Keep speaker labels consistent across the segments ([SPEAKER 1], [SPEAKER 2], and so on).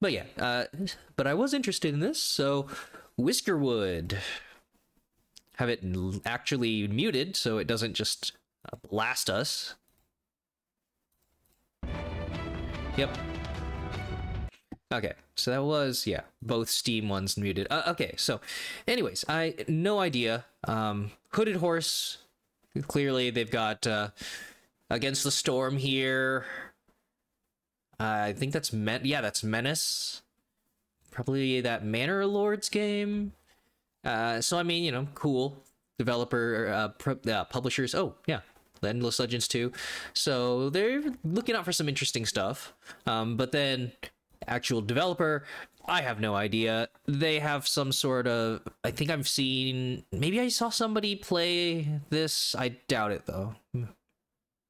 [SPEAKER 1] But yeah, but I was interested in this, so Whiskerwood. Have it actually muted so it doesn't just blast us. Yep. Okay, so that was, yeah, both Steam ones muted. Okay, so anyways, no idea. Hooded Horse, clearly they've got Against the Storm here. I think that's that's Menace. Probably that Manor Lords game. So I mean, cool. Developer, publishers. Oh yeah, Endless Legends 2. So they're looking out for some interesting stuff. But then actual developer, I have no idea. They have some sort of, I think I've seen, maybe I saw somebody play this. I doubt it though.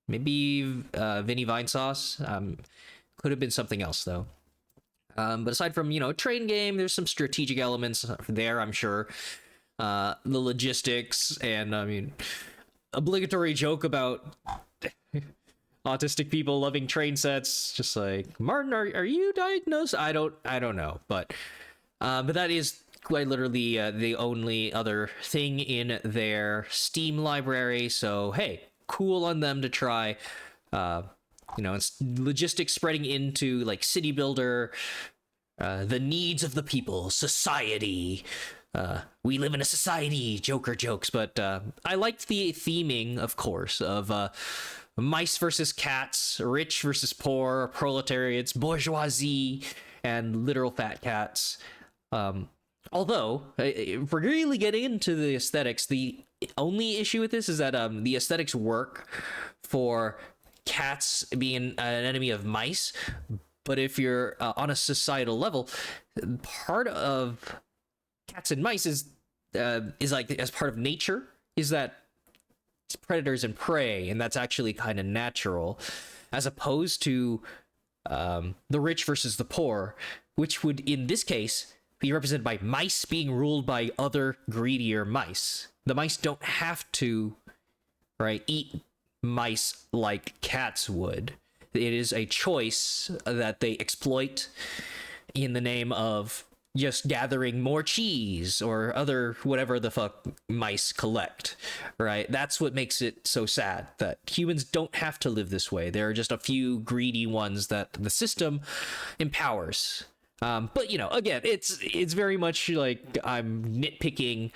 [SPEAKER 1] Maybe Vinny Vinesauce. Could have been something else though. But aside from, train game, there's some strategic elements there, I'm sure. The logistics, and I mean, obligatory joke about autistic people loving train sets. Just like, Martin, are you diagnosed? I don't know, but that is quite literally the only other thing in their Steam library. So hey, cool on them to try. It's logistics spreading into like city builder, the needs of the people, society. We live in a society, Joker jokes, but I liked the theming, of course, of mice versus cats, rich versus poor, proletariats, bourgeoisie, and literal fat cats. Although, if we're really getting into the aesthetics, the only issue with this is that the aesthetics work for cats being an enemy of mice, but if you're on a societal level, part of cats and mice is like, as part of nature, is that it's predators and prey, and that's actually kind of natural, as opposed to the rich versus the poor, which would in this case be represented by mice being ruled by other greedier mice. The mice don't have to, right, eat mice like cats would. It is a choice that they exploit in the name of just gathering more cheese or other whatever the fuck mice collect, right? That's what makes it so sad, that humans don't have to live this way. There are just a few greedy ones that the system empowers. But again, it's very much like I'm nitpicking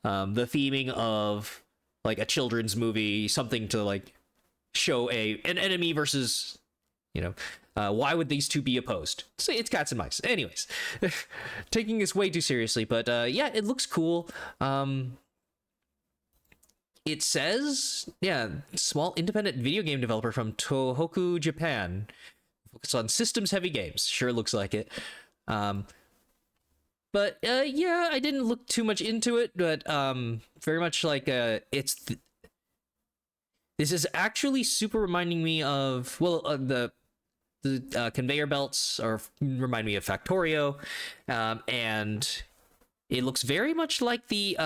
[SPEAKER 1] the theming of like a children's movie, something to like show an enemy versus, why would these two be opposed? So it's cats and mice. Anyways, taking this way too seriously, but yeah, it looks cool. It says, small independent video game developer from Tohoku, Japan. Focus on systems heavy games. Sure looks like it. But yeah, I didn't look too much into it, but very much like this is actually super reminding me of, the conveyor belts remind me of Factorio, and it looks very much like the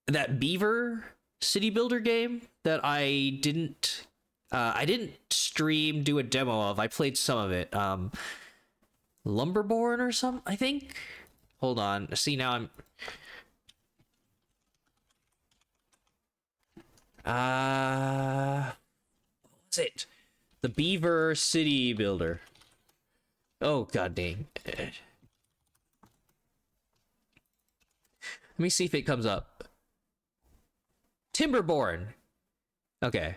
[SPEAKER 1] that Beaver city builder game that I didn't stream, do a demo of. I played some of it. Lumberborn or something, I think. Hold on. See, now I'm what was it? The Beaver City Builder. Oh god dang. Let me see if it comes up. Timberborn. Okay.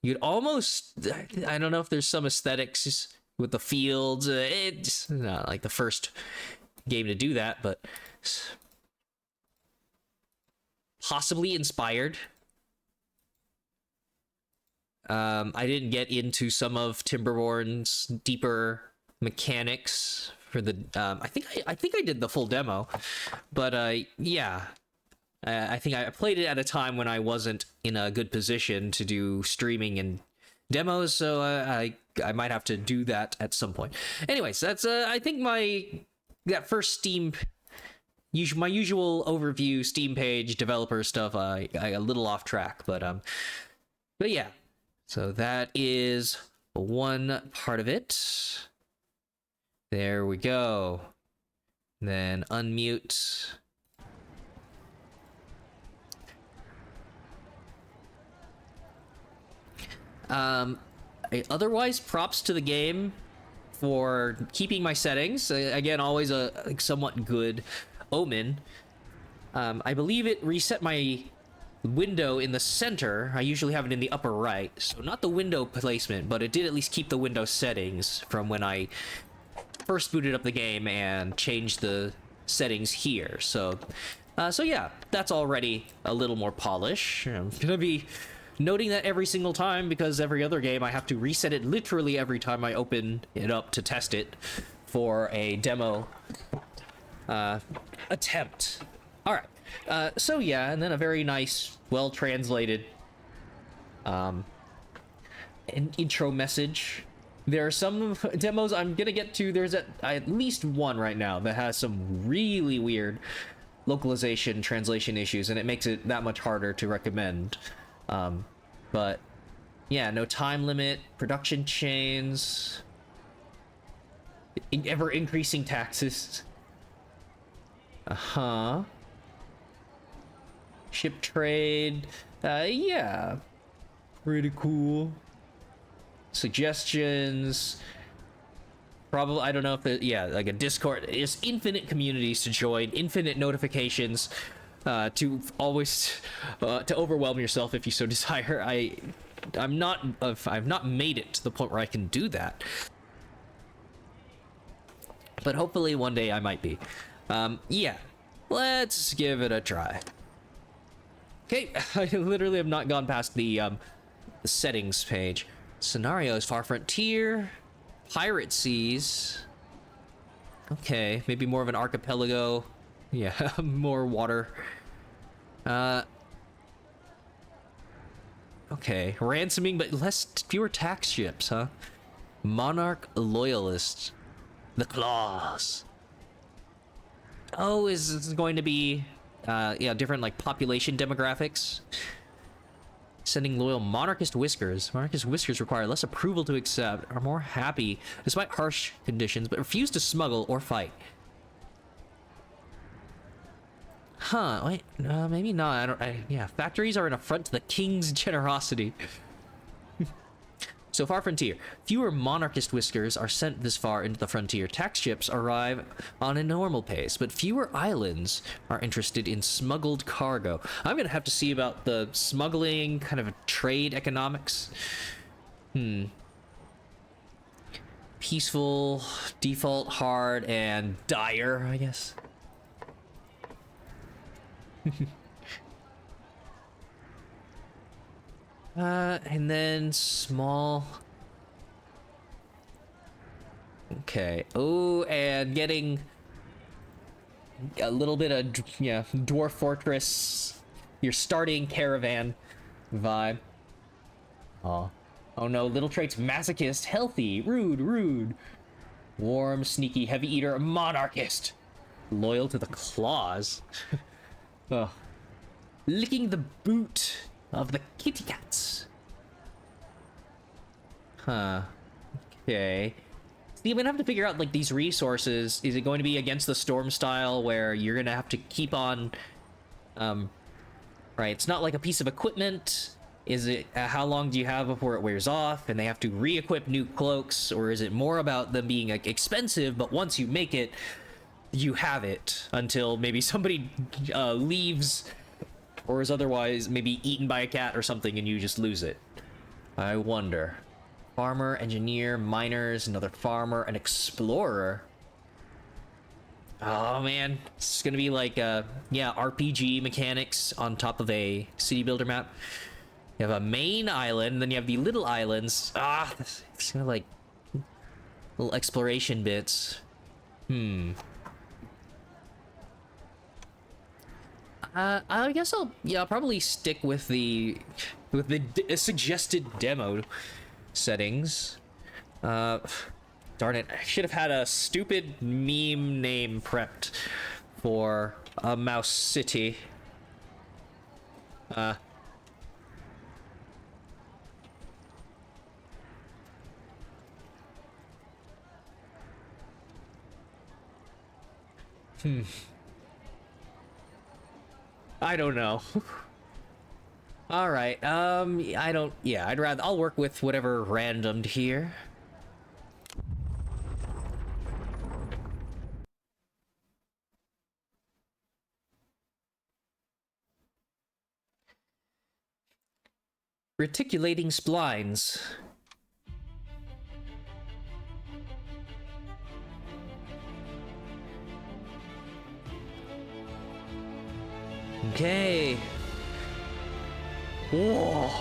[SPEAKER 1] You'd almost, I don't know if there's some aesthetics with the fields. It's not like the first game to do that, but possibly inspired. I didn't get into some of Timberborn's deeper mechanics for the. I think I did the full demo, but yeah. I think I played it at a time when I wasn't in a good position to do streaming and demos, so I might have to do that at some point. Anyways, that's I think that first Steam, my usual overview Steam page developer stuff. I got a little off track, but yeah. So that is one part of it. There we go. Then unmute. Otherwise, props to the game for keeping my settings. Again, always a somewhat good omen. I believe it reset my window in the center. I usually have it in the upper right, so not the window placement, but it did at least keep the window settings from when I first booted up the game and changed the settings here. So yeah, that's already a little more polish. I'm gonna be noting that every single time, because every other game I have to reset it literally every time I open it up to test it for a demo attempt. All right. So yeah, and then a very nice, well-translated an intro message. There are some demos I'm gonna get to. There's at least one right now that has some really weird localization, translation issues, and it makes it that much harder to recommend. But yeah, no time limit, production chains, ever increasing taxes. Ship trade. Yeah, pretty cool. Suggestions. Probably, I don't know if it, yeah, like a Discord is infinite communities to join, infinite notifications to always to overwhelm yourself if you so desire. I've not made it to the point where I can do that, but hopefully one day I might be. Yeah, let's give it a try. Okay, I literally have not gone past the settings page. Scenarios: Far Frontier, Pirate Seas. Okay, maybe more of an archipelago. Yeah, more water. Okay, ransoming, but fewer tax ships, huh? Monarch Loyalist. The Claws. Oh, is this going to be, yeah, different, like, population demographics? Sending loyal monarchist whiskers. Monarchist whiskers require less approval to accept, are more happy despite harsh conditions, but refuse to smuggle or fight. Huh, wait, maybe not. Yeah, factories are an affront to the king's generosity. So Far Frontier. Fewer monarchist whiskers are sent this far into the frontier. Tax ships arrive on a normal pace, but fewer islands are interested in smuggled cargo. I'm gonna have to see about the smuggling, kind of trade economics. Peaceful, default, hard, and dire, I guess. And then small. Okay. Oh, and getting a little bit of, yeah, Dwarf Fortress, your starting caravan vibe. Oh. Oh no, little traits: masochist, healthy, rude, warm, sneaky, heavy eater, monarchist, loyal to the claws. Oh. Licking the boot of the kitty cats. Huh. Okay. See, I'm gonna have to figure out, like, these resources. Is it going to be against the storm style where you're gonna have to keep on, right, it's not like a piece of equipment. Is it, how long do you have before it wears off and they have to re-equip new cloaks? Or is it more about them being, like, expensive, but once you make it, you have it until maybe somebody leaves or is otherwise maybe eaten by a cat or something and you just lose it? I wonder. Farmer, engineer, miners, another farmer, an explorer. Oh man, it's gonna be like yeah, RPG mechanics on top of a city builder map. You have a main island, then you have the little islands. Ah, it's kind of like little exploration bits. I guess I'll probably stick with the suggested demo settings. Darn it, I should have had a stupid meme name prepped for a mouse city. I don't know. All right. I don't. Yeah, I'll work with whatever randomed here. Reticulating splines. Okay. Whoa.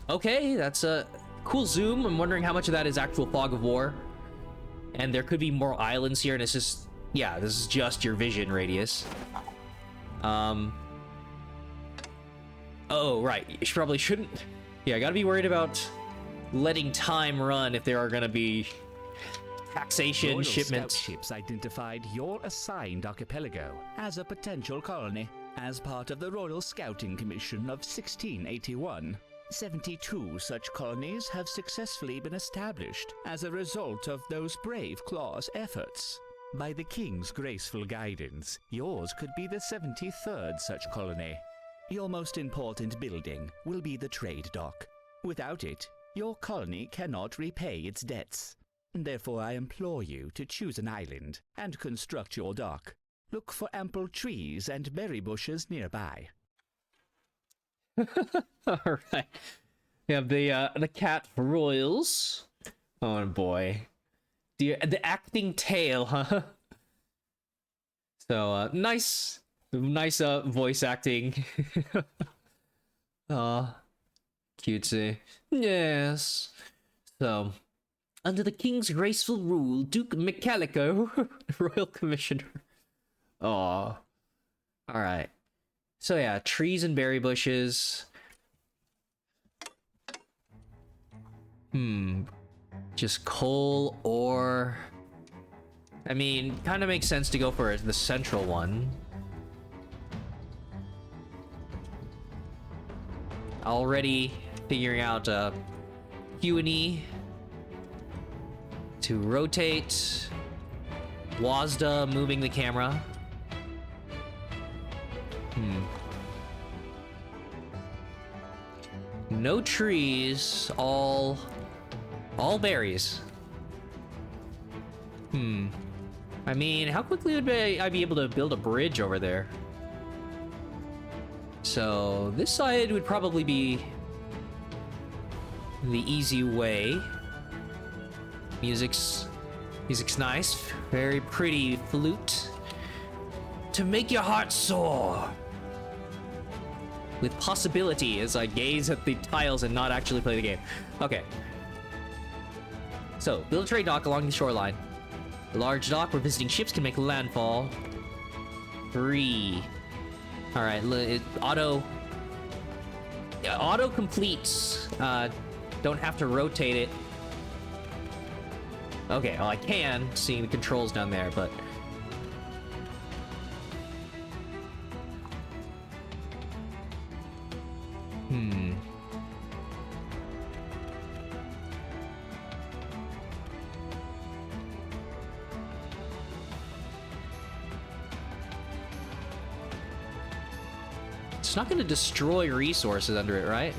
[SPEAKER 1] Okay, that's a cool zoom. I'm wondering how much of that is actual fog of war. And there could be more islands here, and it's just... Yeah, this is just your vision radius. Oh, right. You probably shouldn't... Yeah, I gotta be worried about letting time run if there are gonna be taxation
[SPEAKER 2] Royal
[SPEAKER 1] shipments.
[SPEAKER 2] Scout ships identified your assigned archipelago as a potential colony as part of the Royal Scouting Commission of 1681. 72 such colonies have successfully been established as a result of those brave Claw's efforts. By the King's graceful guidance, yours could be the 73rd such colony. Your most important building will be the trade dock. Without it, your colony cannot repay its debts. Therefore, I implore you to choose an island and construct your dock. Look for ample trees and berry bushes nearby.
[SPEAKER 1] All right. We have the cat royals. Oh boy, the acting tail, huh? So nice voice acting. Cutesy. Yes. So, under the King's graceful rule, Duke Micalico, Royal Commissioner. Aw. Alright. So yeah, trees and berry bushes. Just coal or... I mean, kind of makes sense to go for the central one. Already figuring out Q&E to rotate. WASDA moving the camera. No trees, all berries. I mean, how quickly would I be able to build a bridge over there? So this side would probably be the easy way. Music's nice, very pretty flute to make your heart soar with possibility as I gaze at the tiles and not actually play the game. Okay. So, build a trade dock along the shoreline. A large dock where visiting ships can make landfall. 3. Alright, auto completes. Don't have to rotate it. Okay, well I can, seeing the controls down there, but... It's not going to destroy resources under it, right?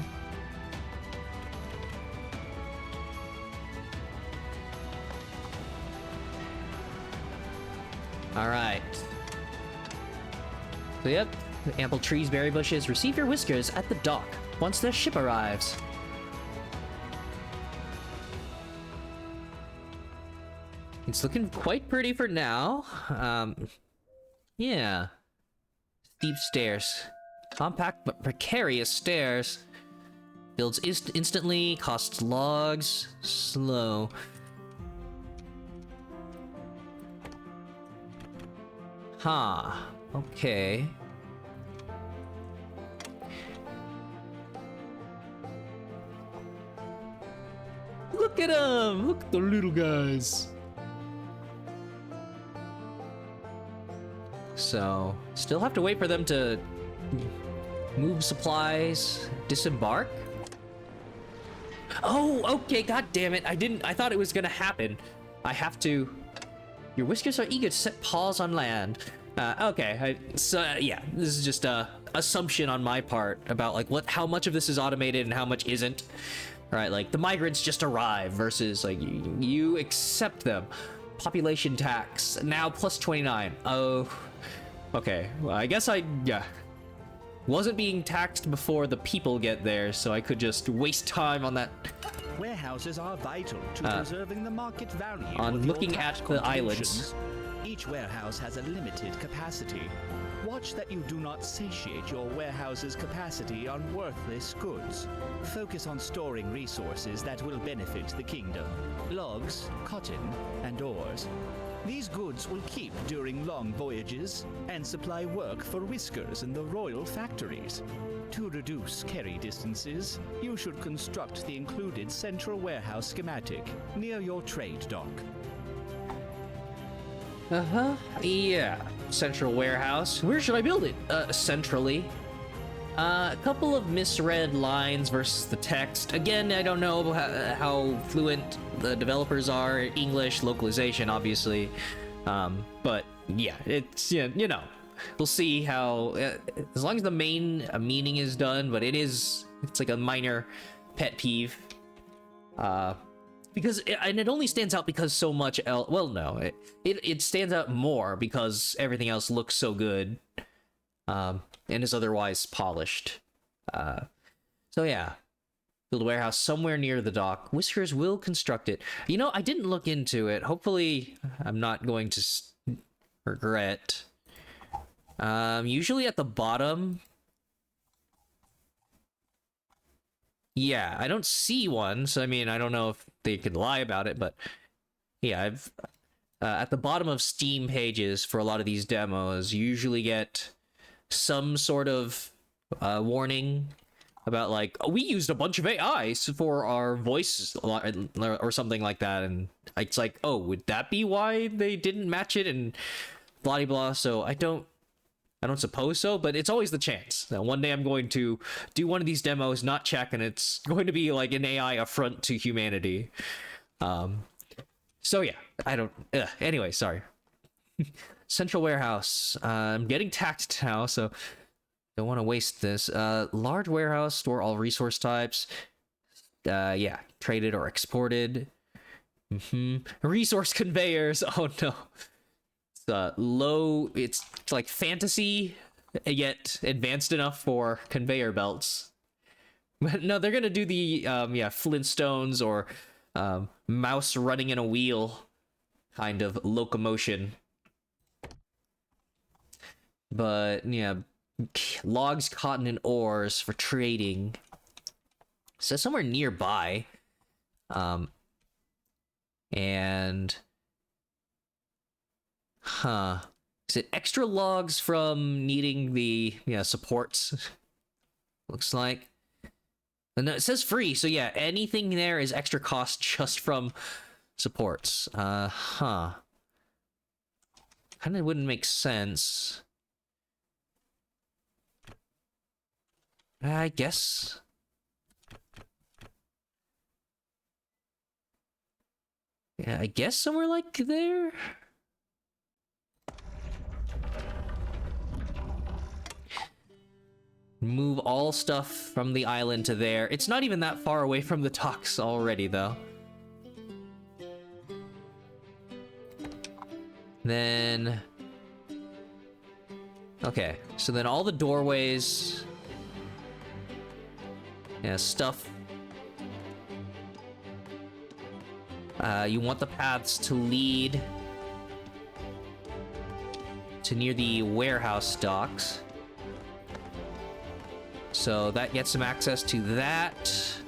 [SPEAKER 1] Alright. So yep, ample trees, berry bushes. Receive your whiskers at the dock once their ship arrives. It's looking quite pretty for now. Yeah. Steep stairs. Compact but precarious stairs. Builds instantly, costs logs, slow. Huh. Okay. Look at them! Look at the little guys. So, still have to wait for them to move supplies, disembark. Oh, okay, god damn it. I thought it was gonna happen. I have to Your whiskers are eager to set paws on land. Okay, yeah, this is just a assumption on my part about like how much of this is automated and how much isn't. Right, like the migrants just arrive versus like you accept them. Population tax now plus 29. Oh, okay. Well, I guess yeah, wasn't being taxed before the people get there, so I could just waste time on that.
[SPEAKER 2] Warehouses are vital to preserving the market value
[SPEAKER 1] on
[SPEAKER 2] of your
[SPEAKER 1] looking
[SPEAKER 2] tax
[SPEAKER 1] at the islands.
[SPEAKER 2] contributions. Each warehouse has a limited capacity. Watch that you do not satiate your warehouse's capacity on worthless goods. Focus on storing resources that will benefit the kingdom. Logs, cotton, and ores. These goods will keep during long voyages and supply work for whiskers in the royal factories. To reduce carry distances, you should construct the included central warehouse schematic near your trade dock.
[SPEAKER 1] Yeah. Central warehouse. Where should I build it? Centrally. A couple of misread lines versus the text. Again, I don't know how fluent the developers are. English, localization, obviously. But yeah, it's, you know, we'll see how, as long as the main meaning is done, but it's like a minor pet peeve. Because it only stands out because so much else. Well, no, it stands out more because everything else looks so good, and is otherwise polished. So yeah, build a warehouse somewhere near the dock. Whiskers will construct it. You know, I didn't look into it. Hopefully, I'm not going to regret. Usually at the bottom. Yeah, I don't see one, so I mean, I don't know if they could lie about it, but yeah, I've at the bottom of Steam pages for a lot of these demos, you usually get some sort of warning about like, oh, we used a bunch of AIs for our voice or something like that, and it's like, oh, would that be why they didn't match it and blah blah. So I don't suppose so, but it's always the chance that one day I'm going to do one of these demos, not check, and it's going to be like an AI affront to humanity. So yeah, I don't. Anyway, sorry. Central warehouse. I'm getting taxed now, so don't want to waste this. Large warehouse, store all resource types. Yeah, traded or exported. Resource conveyors. Oh no. Low, it's like fantasy, yet advanced enough for conveyor belts. But no, they're gonna do the Flintstones or mouse running in a wheel kind of locomotion. But yeah, logs, cotton, and ores for trading. So somewhere nearby. And is it extra logs from needing the supports? Looks like. And it says free, so yeah, anything there is extra cost just from supports. Kinda wouldn't make sense. I guess. Yeah, I guess somewhere like there. Move all stuff from the island to there. It's not even that far away from the docks already, though. Then... okay, so then all the doorways... yeah, stuff... you want the paths to lead... to near the warehouse docks. So that gets some access to that.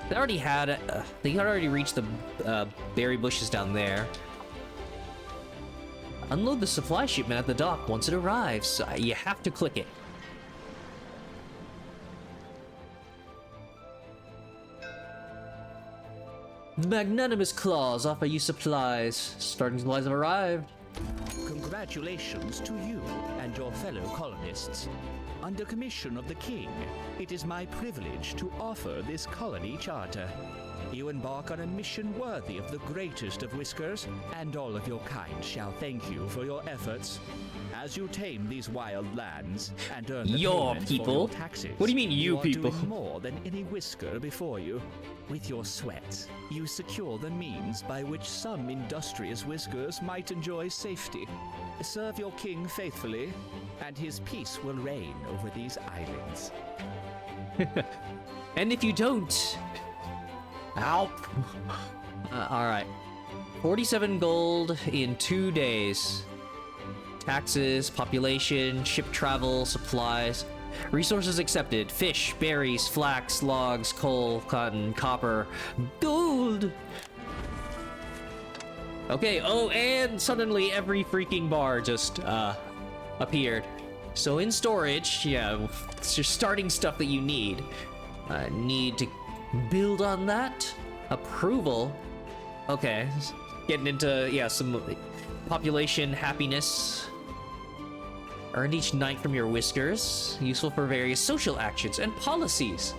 [SPEAKER 1] They already had they had already reached the berry bushes down there. Unload the supply shipment at the dock once it arrives. You have to click it. Magnanimous claws offer you supplies. Starting supplies have arrived.
[SPEAKER 2] Congratulations to you and your fellow colonists. Under commission of the king, it is my privilege to offer this colony charter. You embark on a mission worthy of the greatest of Whiskers, and all of your kind shall thank you for your efforts. As you tame these wild lands and earn the
[SPEAKER 1] Your
[SPEAKER 2] payment
[SPEAKER 1] people?
[SPEAKER 2] for your taxes,
[SPEAKER 1] What do you mean, you
[SPEAKER 2] are
[SPEAKER 1] people?
[SPEAKER 2] doing more than any Whisker before you. With your sweat, you secure the means by which some industrious Whiskers might enjoy safety. Serve your king faithfully, and his peace will reign over these islands.
[SPEAKER 1] And if you don't... Ow. Alright. 47 gold in 2 days. Taxes, population, ship travel, supplies. Resources accepted. Fish, berries, flax, logs, coal, cotton, copper, gold! Okay, oh, and suddenly every freaking bar just, appeared. So in storage, yeah, it's your starting stuff that you need. Need to build on that. Approval. Okay, getting into, yeah, some population happiness. Earned each night from your Whiskers. Useful for various social actions and policies.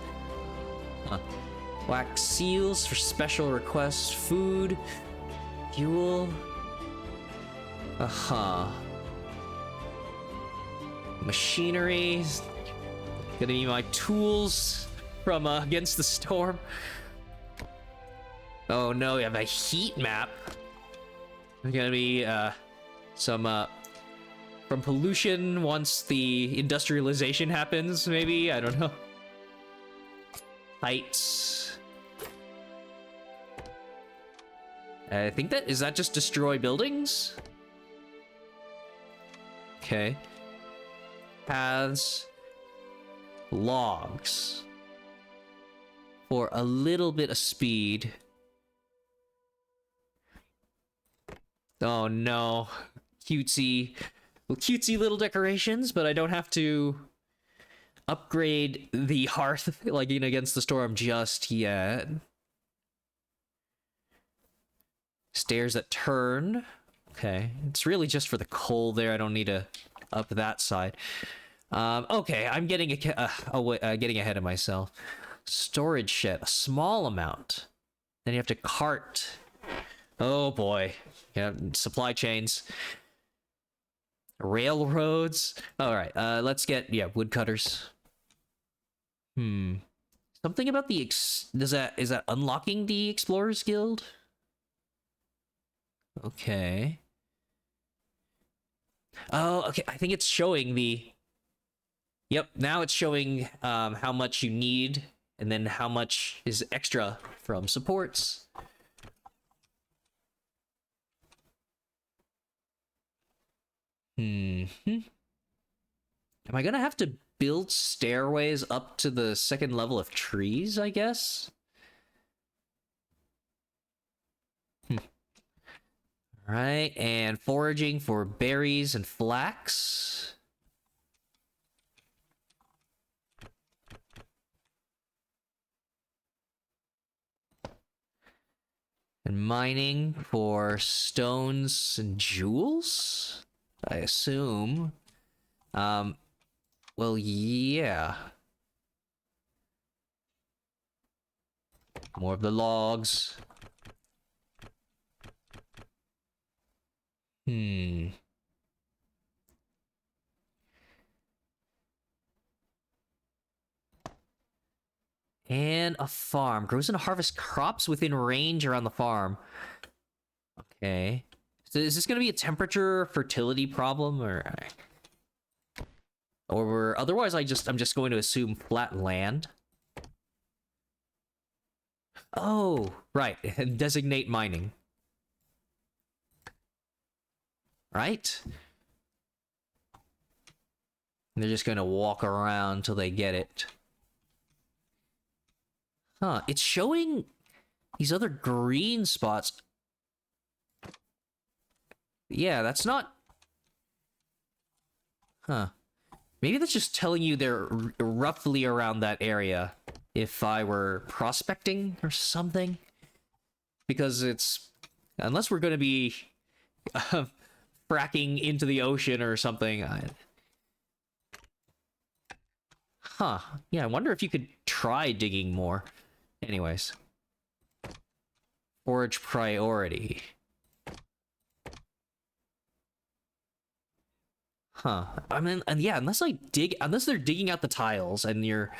[SPEAKER 1] Wax seals for special requests. Food. Fuel. Machinery. Gonna need my tools from Against the Storm. Oh no, we have a heat map. There's gonna be some from pollution once the industrialization happens, maybe? I don't know. Heights. I think is that just destroy buildings? Okay. Paths. Logs. For a little bit of speed. Oh no. Cutesy. Well, cutesy little decorations, but I don't have to upgrade the hearth, like in Against the Storm, just yet. Stairs that turn. Okay, it's really just for the coal there. I don't need to up that side. Okay, I'm getting getting ahead of myself. Storage shed, a small amount. Then you have to cart. Oh boy, yeah, supply chains. Railroads. All right, let's get woodcutters. Something about the is that unlocking the Explorers Guild? Okay. Oh, okay. I think it's showing the. Yep. Now it's showing how much you need, and then how much is extra from supports. Am I gonna have to build stairways up to the second level of trees, I guess? Alright, and foraging for berries and flax. And mining for stones and jewels, I assume. Well, yeah. More of the logs. And a farm. Grows and harvests crops within range around the farm. Okay. So is this going to be a temperature fertility problem, or otherwise I'm just going to assume flat land? Oh, right. And designate mining. Right? And they're just going to walk around till they get it. Huh, it's showing these other green spots. Yeah, that's not... Huh. Maybe that's just telling you they're roughly around that area if I were prospecting or something. Because it's... Unless we're going to be fracking into the ocean or something. Huh. Yeah, I wonder if you could try digging more. Anyways. Forage priority. Huh. I mean, and yeah, unless they're digging out the tiles and you're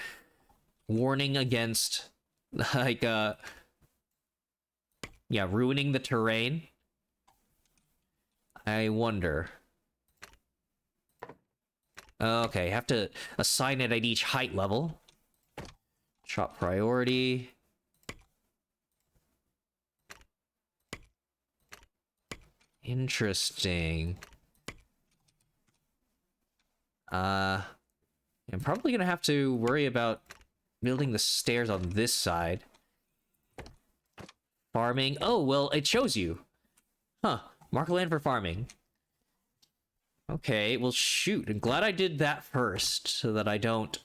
[SPEAKER 1] warning against, like, yeah, ruining the terrain. I wonder. Okay, have to assign it at each height level. Shop priority. Interesting. I'm probably gonna have to worry about building the stairs on this side. Farming. Oh, well, it shows you. Huh. Mark land for farming. Okay, well, shoot. I'm glad I did that first, so that I don't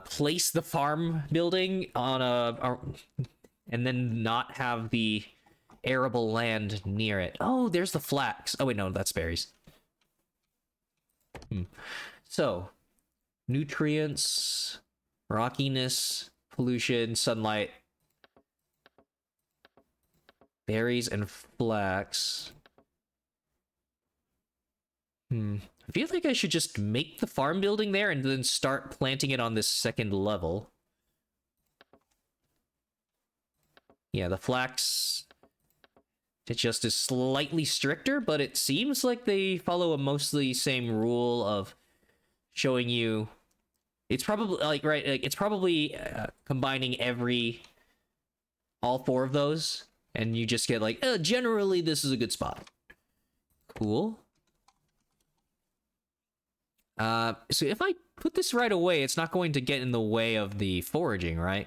[SPEAKER 1] place the farm building on and then not have the arable land near it. Oh, there's the flax. Oh, wait, no, that's berries. So, nutrients, rockiness, pollution, sunlight, berries, and flax. I feel like I should just make the farm building there and then start planting it on this second level. Yeah, the flax, it just is slightly stricter, but it seems like they follow a mostly same rule of showing you. It's probably like, right, like it's probably combining all four of those, and you just get like, generally this is a good spot. Cool. So if I put this right away, it's not going to get in the way of the foraging, right?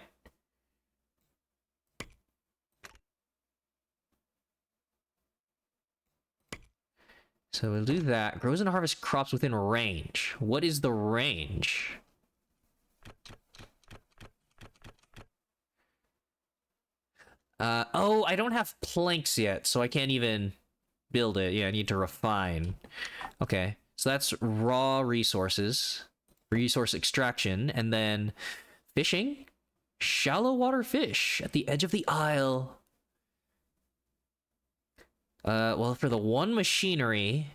[SPEAKER 1] So we'll do that. Grows and harvest crops within range. What is the range? Oh, I don't have planks yet, so I can't even build it. Yeah, I need to refine. Okay, so that's raw resources, resource extraction, and then fishing. Shallow water fish at the edge of the isle. Well, for the one machinery...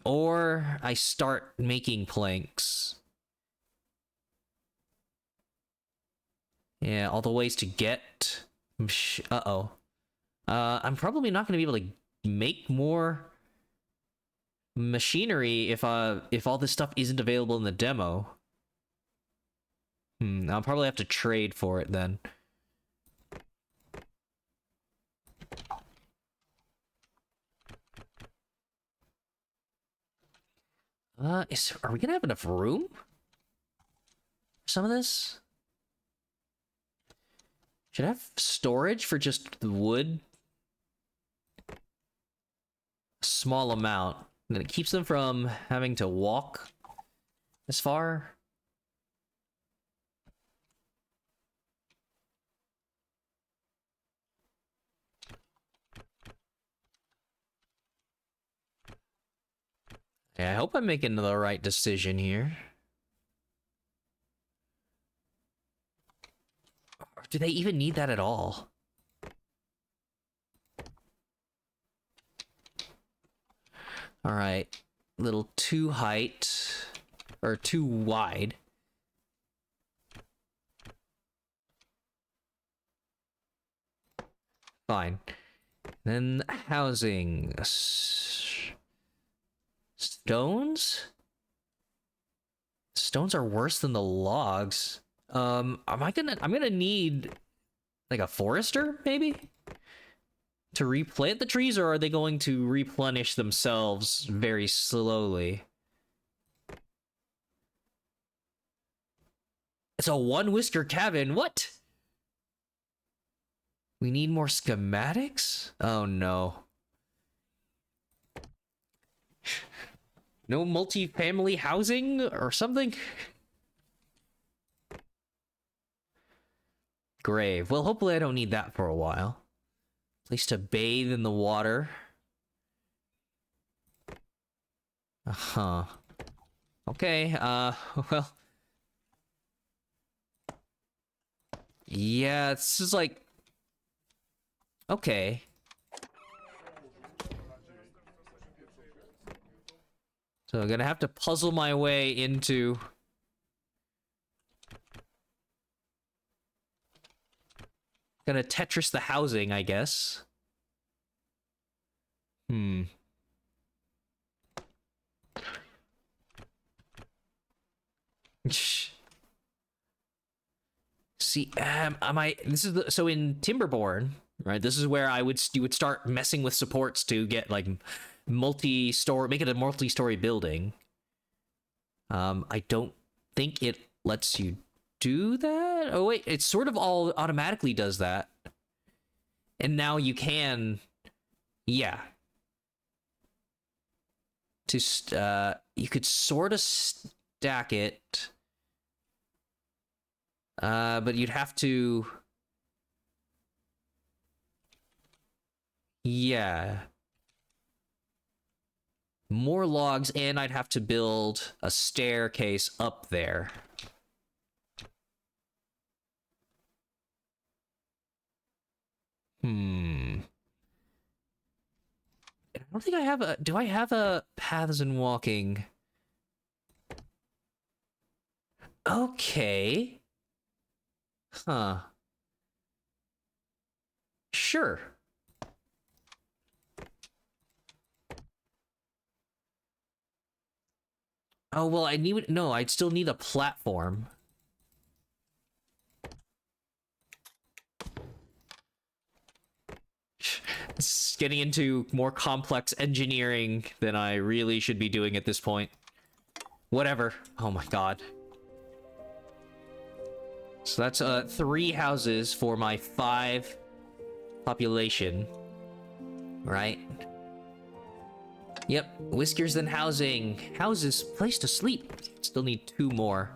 [SPEAKER 1] or I start making planks. Yeah, all the ways to get... Uh-oh. I'm probably not going to be able to make more machinery if all this stuff isn't available in the demo. I'll probably have to trade for it then. Are we gonna have enough room for some of this? Should I have storage for just the wood? A small amount. And then it keeps them from having to walk as far. Yeah, I hope I'm making the right decision here. Or do they even need that at all? All right, little too height or too wide. Fine. Then housing. Stones? Stones are worse than the logs. I'm gonna need like a forester, maybe? To replant the trees, or are they going to replenish themselves very slowly? It's a one whisker cabin. What? We need more schematics? Oh no. No multi-family housing or something? Grave. Well, hopefully I don't need that for a while. Place to bathe in the water. Uh-huh. Okay, well... Yeah, this is like... Okay. So I'm gonna have to puzzle my way into... Gonna Tetris the housing, I guess. Hmm. See, am I... This is the... So in Timberborn, right, this is where you would start messing with supports to get, like, multi-story... Make it a multi-story building. I don't think it lets you do that? Oh, wait, it sort of all automatically does that. And now you can... Yeah. You could sort of stack it. But you'd have to... Yeah. More logs, and I'd have to build a staircase up there. I don't think I have a... Do I have a paths and walking? Okay. Huh. Sure. Oh, well, no, I'd still need a platform. This is getting into more complex engineering than I really should be doing at this point. Whatever. Oh my god. So that's 3 houses for my 5 population. Right? Yep. Whiskers then housing. Houses, place to sleep. Still need 2 more.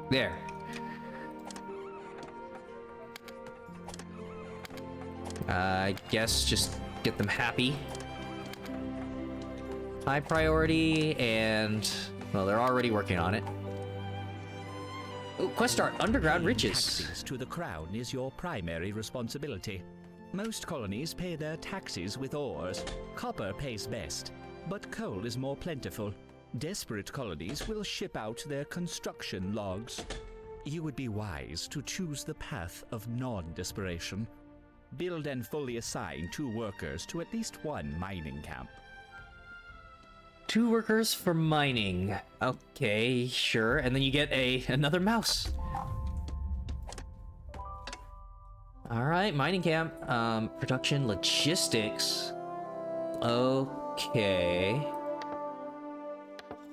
[SPEAKER 1] There. I guess just get them happy. High priority, and... Well, they're already working on it. Oh, quest art, underground riches.
[SPEAKER 2] Taxes to the crown is your primary responsibility. Most colonies pay their taxes with ores. Copper pays best, but coal is more plentiful. Desperate colonies will ship out their construction logs. You would be wise to choose the path of non-desperation. Build and fully assign 2 workers to at least 1 mining camp.
[SPEAKER 1] 2 workers for mining. Okay, sure. And then you get another mouse. Alright, mining camp. Production logistics. Okay.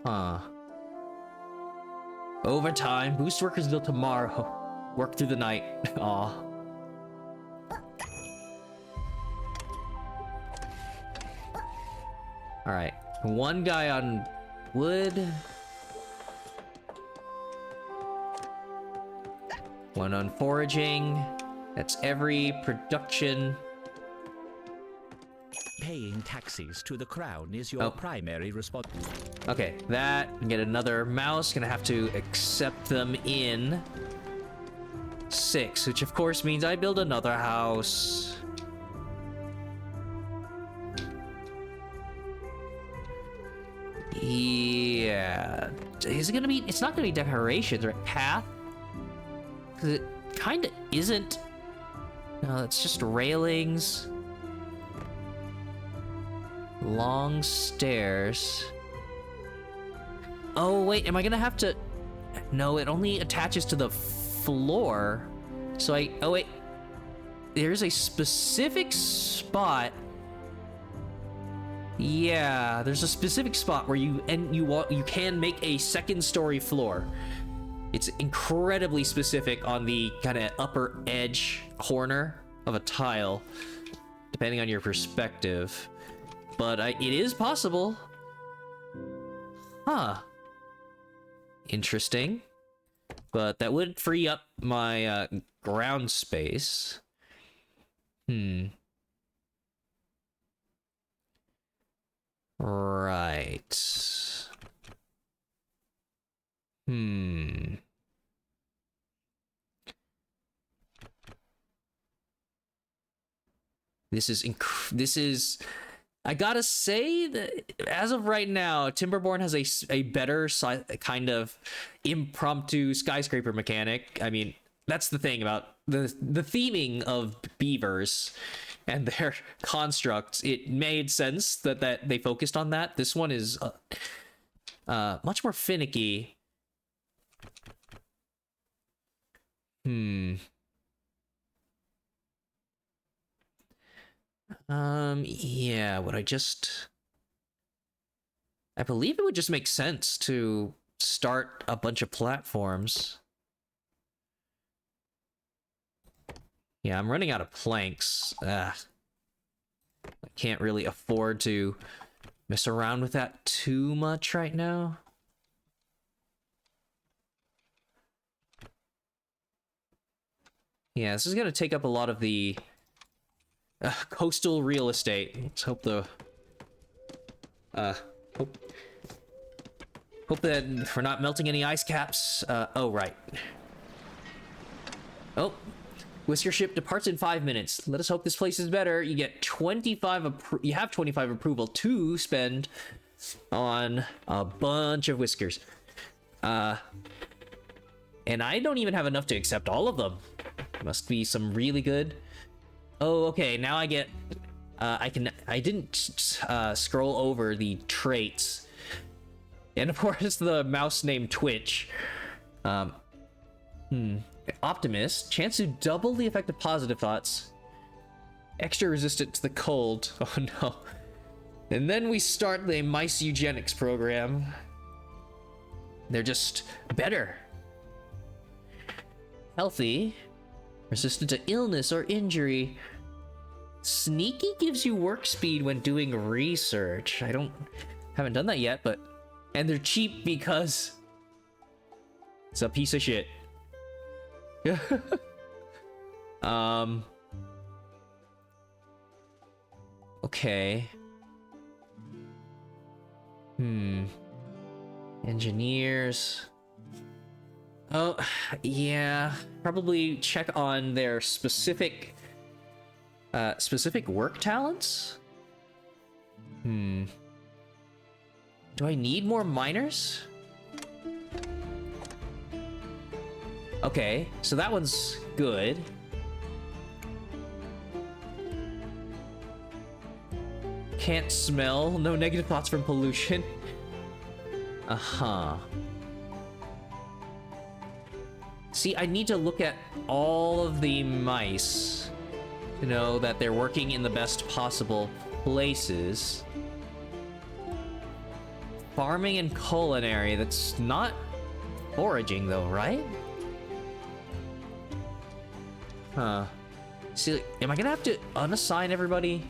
[SPEAKER 1] Huh. Overtime. Boost workers until tomorrow. Work through the night. Aw. Alright. 1 guy on wood. 1 on foraging. That's every production.
[SPEAKER 2] Paying taxes to the crown is your primary responsibility.
[SPEAKER 1] Okay, that. Get another mouse. Gonna have to accept them in 6, which of course means I build another house. Yeah. Is it gonna be... It's not gonna be decorations, right? Path? Because it kind of isn't. No, it's just railings. Long stairs. Oh, wait, am I gonna have to... No, it only attaches to the floor. So oh, wait. There's a specific spot. Yeah, there's a specific spot where you can make a 2nd story floor. It's incredibly specific on the kind of upper edge corner of a tile, depending on your perspective. But it is possible. Huh. Interesting. But that would free up my ground space. This is. I gotta say that as of right now, Timberborn has a better kind of impromptu skyscraper mechanic. I mean, that's the thing about the theming of beavers and their constructs. It made sense that they focused on that. This one is much more finicky. Yeah, I believe it would just make sense to start a bunch of platforms. Yeah, I'm running out of planks. I can't really afford to mess around with that too much right now. Yeah, this is gonna take up a lot of the coastal real estate. Let's hope hope that we're not melting any ice caps. Oh, right. Oh, Whisker ship departs in 5 minutes. Let us hope this place is better. You get 25. You have 25 approval to spend on a bunch of whiskers. And I don't even have enough to accept all of them. Must be some really good. Oh, okay. Now I get. I didn't scroll over the traits, and of course the mouse named Twitch. Optimist, chance to double the effect of positive thoughts. Extra resistant to the cold. Oh no. And then we start the mice eugenics program. They're just better. Healthy, resistant to illness or injury. Sneaky gives you work speed when doing research. Haven't done that yet, but... And they're cheap because... It's a piece of shit. Okay. Engineers. Oh, yeah. Probably check on their specific work talents? Do I need more miners? Okay, so that one's good. Can't smell. No negative thoughts from pollution. Uh-huh. See, I need to look at all of the mice to know that they're working in the best possible places. Farming and culinary, that's not foraging though, right? Huh. See, am I gonna have to unassign everybody?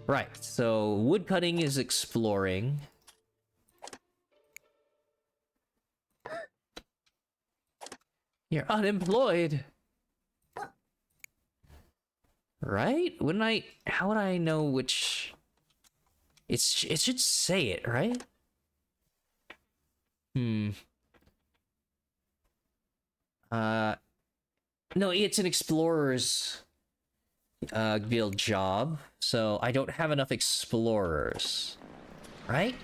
[SPEAKER 1] Right, so woodcutting is exploring. You're unemployed. Right? How would I know which... It should say it, right? No, it's an explorer's guild job, so I don't have enough explorers, right?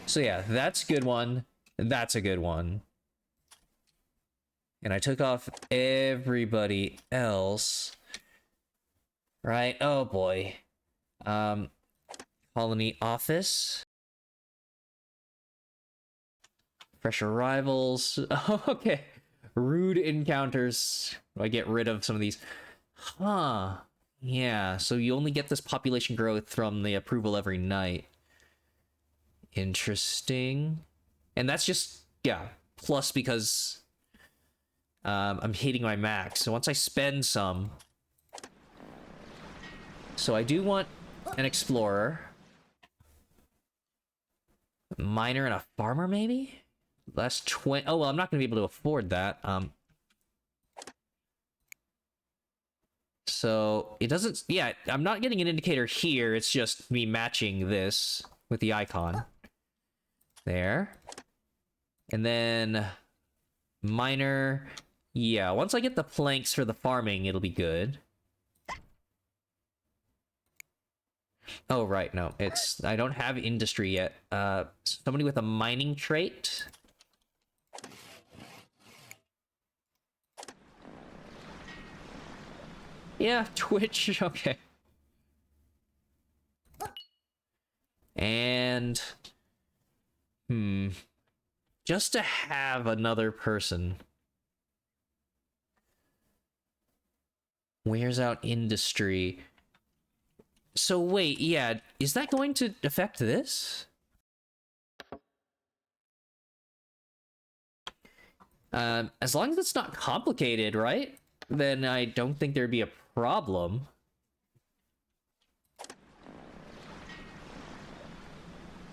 [SPEAKER 1] So yeah, that's a good one. That's a good one. And I took off everybody else. Right? Oh boy. Colony office. Fresh arrivals. Oh, okay. Rude encounters. Do I get rid of some of these? Huh. Yeah, so you only get this population growth from the approval every night. Interesting. And that's just, yeah, plus because I'm hitting my max. So once I spend some... So I do want an explorer. A miner and a farmer, maybe? That's 20... Oh, well, I'm not going to be able to afford that. So it doesn't... Yeah, I'm not getting an indicator here. It's just me matching this with the icon. There. And then... Miner... Yeah, once I get the planks for the farming, it'll be good. Oh, right, no. I don't have industry yet. Somebody with a mining trait? Yeah, Twitch, okay. And... Just to have another person. Wears out industry. So wait, yeah, is that going to affect this? As long as it's not complicated, right? Then I don't think there'd be a problem.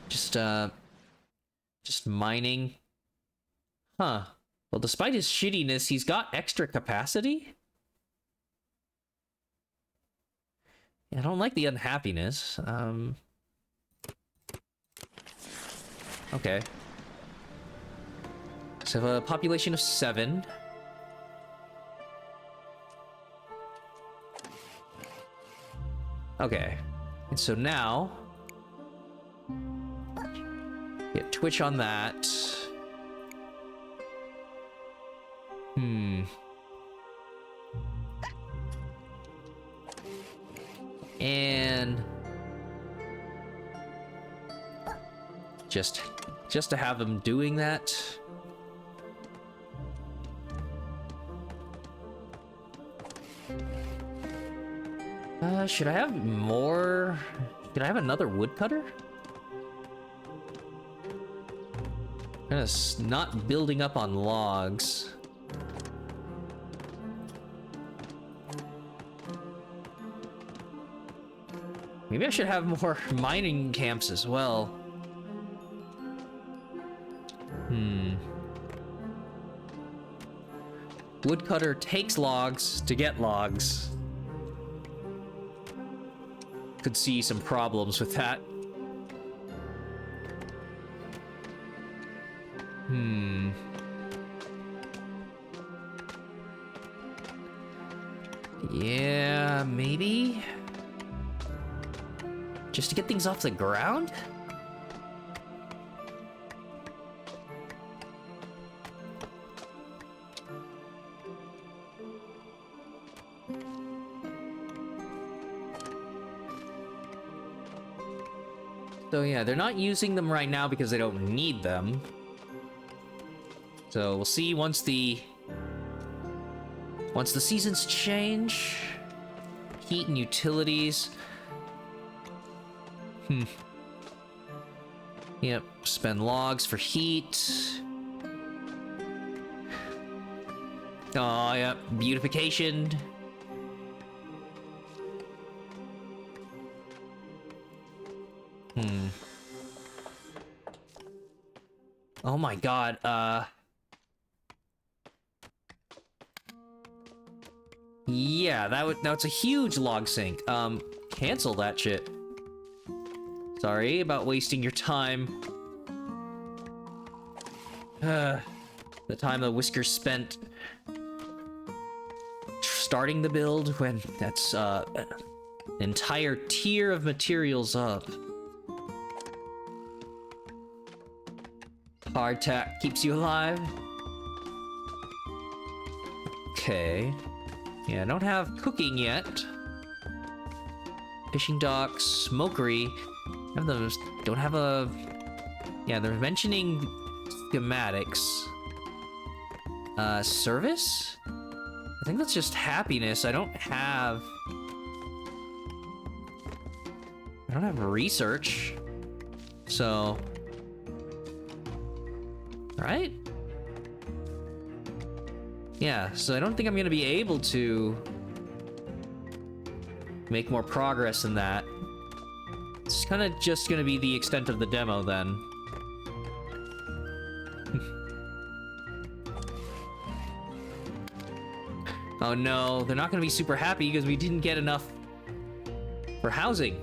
[SPEAKER 1] Just mining. Huh. Well, despite his shittiness, he's got extra capacity? I don't like the unhappiness. Okay. So a population of 7. Okay. And so now... Get Twitch on that. And... Just to have them doing that. Should I have more? Should I have another woodcutter? Not building up on logs. Maybe I should have more mining camps as well. Woodcutter takes logs to get logs. Could see some problems with that. Yeah, maybe? Just to get things off the ground? So yeah, they're not using them right now because they don't need them. So we'll see once the seasons change. Heat and utilities. Yep, spend logs for heat. Oh, yep, beautification. Oh my god, yeah, that's a huge log sink. Cancel that shit. Sorry about wasting your time. The time that Whisker spent starting the build when that's an entire tier of materials up. Hardtack keeps you alive. Okay. Yeah, I don't have cooking yet. Fishing docks, smokery. None of those don't have a... Yeah, they're mentioning schematics. Service? I think that's just happiness. I don't have research. So... Right? Yeah, so I don't think I'm gonna be able to make more progress in that. It's kind of just gonna be the extent of the demo then. Oh no, they're not gonna be super happy because we didn't get enough for housing.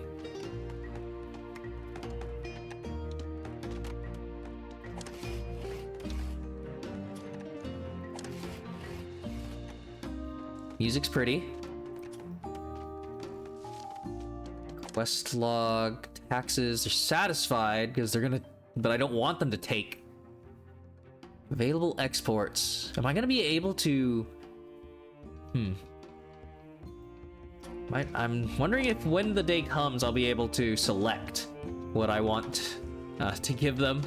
[SPEAKER 1] Music's pretty. Quest log, taxes, they're satisfied because they're gonna, but I don't want them to take. Available exports. Am I gonna be able to? I'm wondering if when the day comes, I'll be able to select what I want to give them.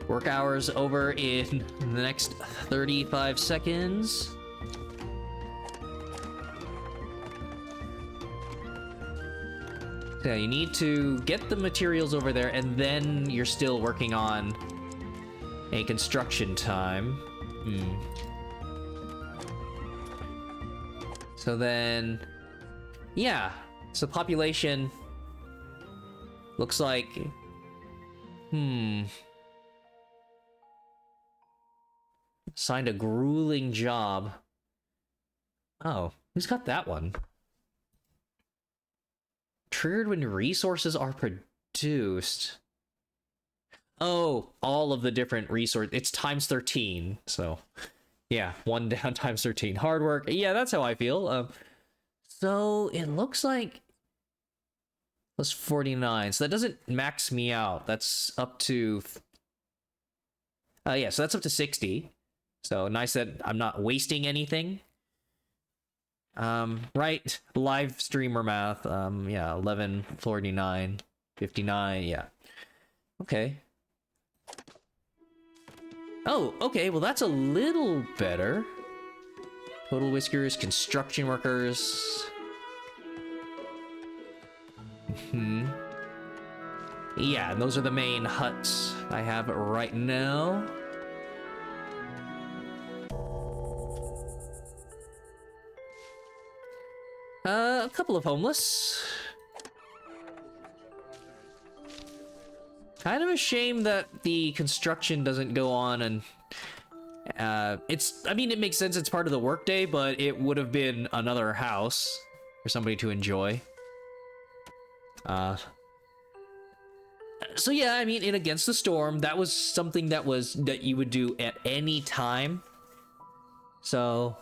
[SPEAKER 1] Work hours over in the next 35 seconds. Yeah, you need to get the materials over there, and then you're still working on a construction time. So then, yeah. So population looks like, assigned a grueling job. Oh, who's got that one? Triggered when resources are produced. Oh, all of the different resources. It's times 13. So, yeah, 1 down times 13. Hard work. Yeah, that's how I feel. So it looks like plus 49. So that doesn't max me out. That's up to. Yeah, so that's up to 60. So nice that I'm not wasting anything. Right, live streamer math. Yeah, 11, 49, 59. Yeah. Okay. Oh, okay. Well, that's a little better. Total whiskers, construction workers. Yeah, and those are the main huts I have right now. A couple of homeless. Kind of a shame that the construction doesn't go on, and I mean, it makes sense, it's part of the workday, but it would have been another house for somebody to enjoy. So yeah, I mean, in Against the Storm, that was something that you would do at any time. So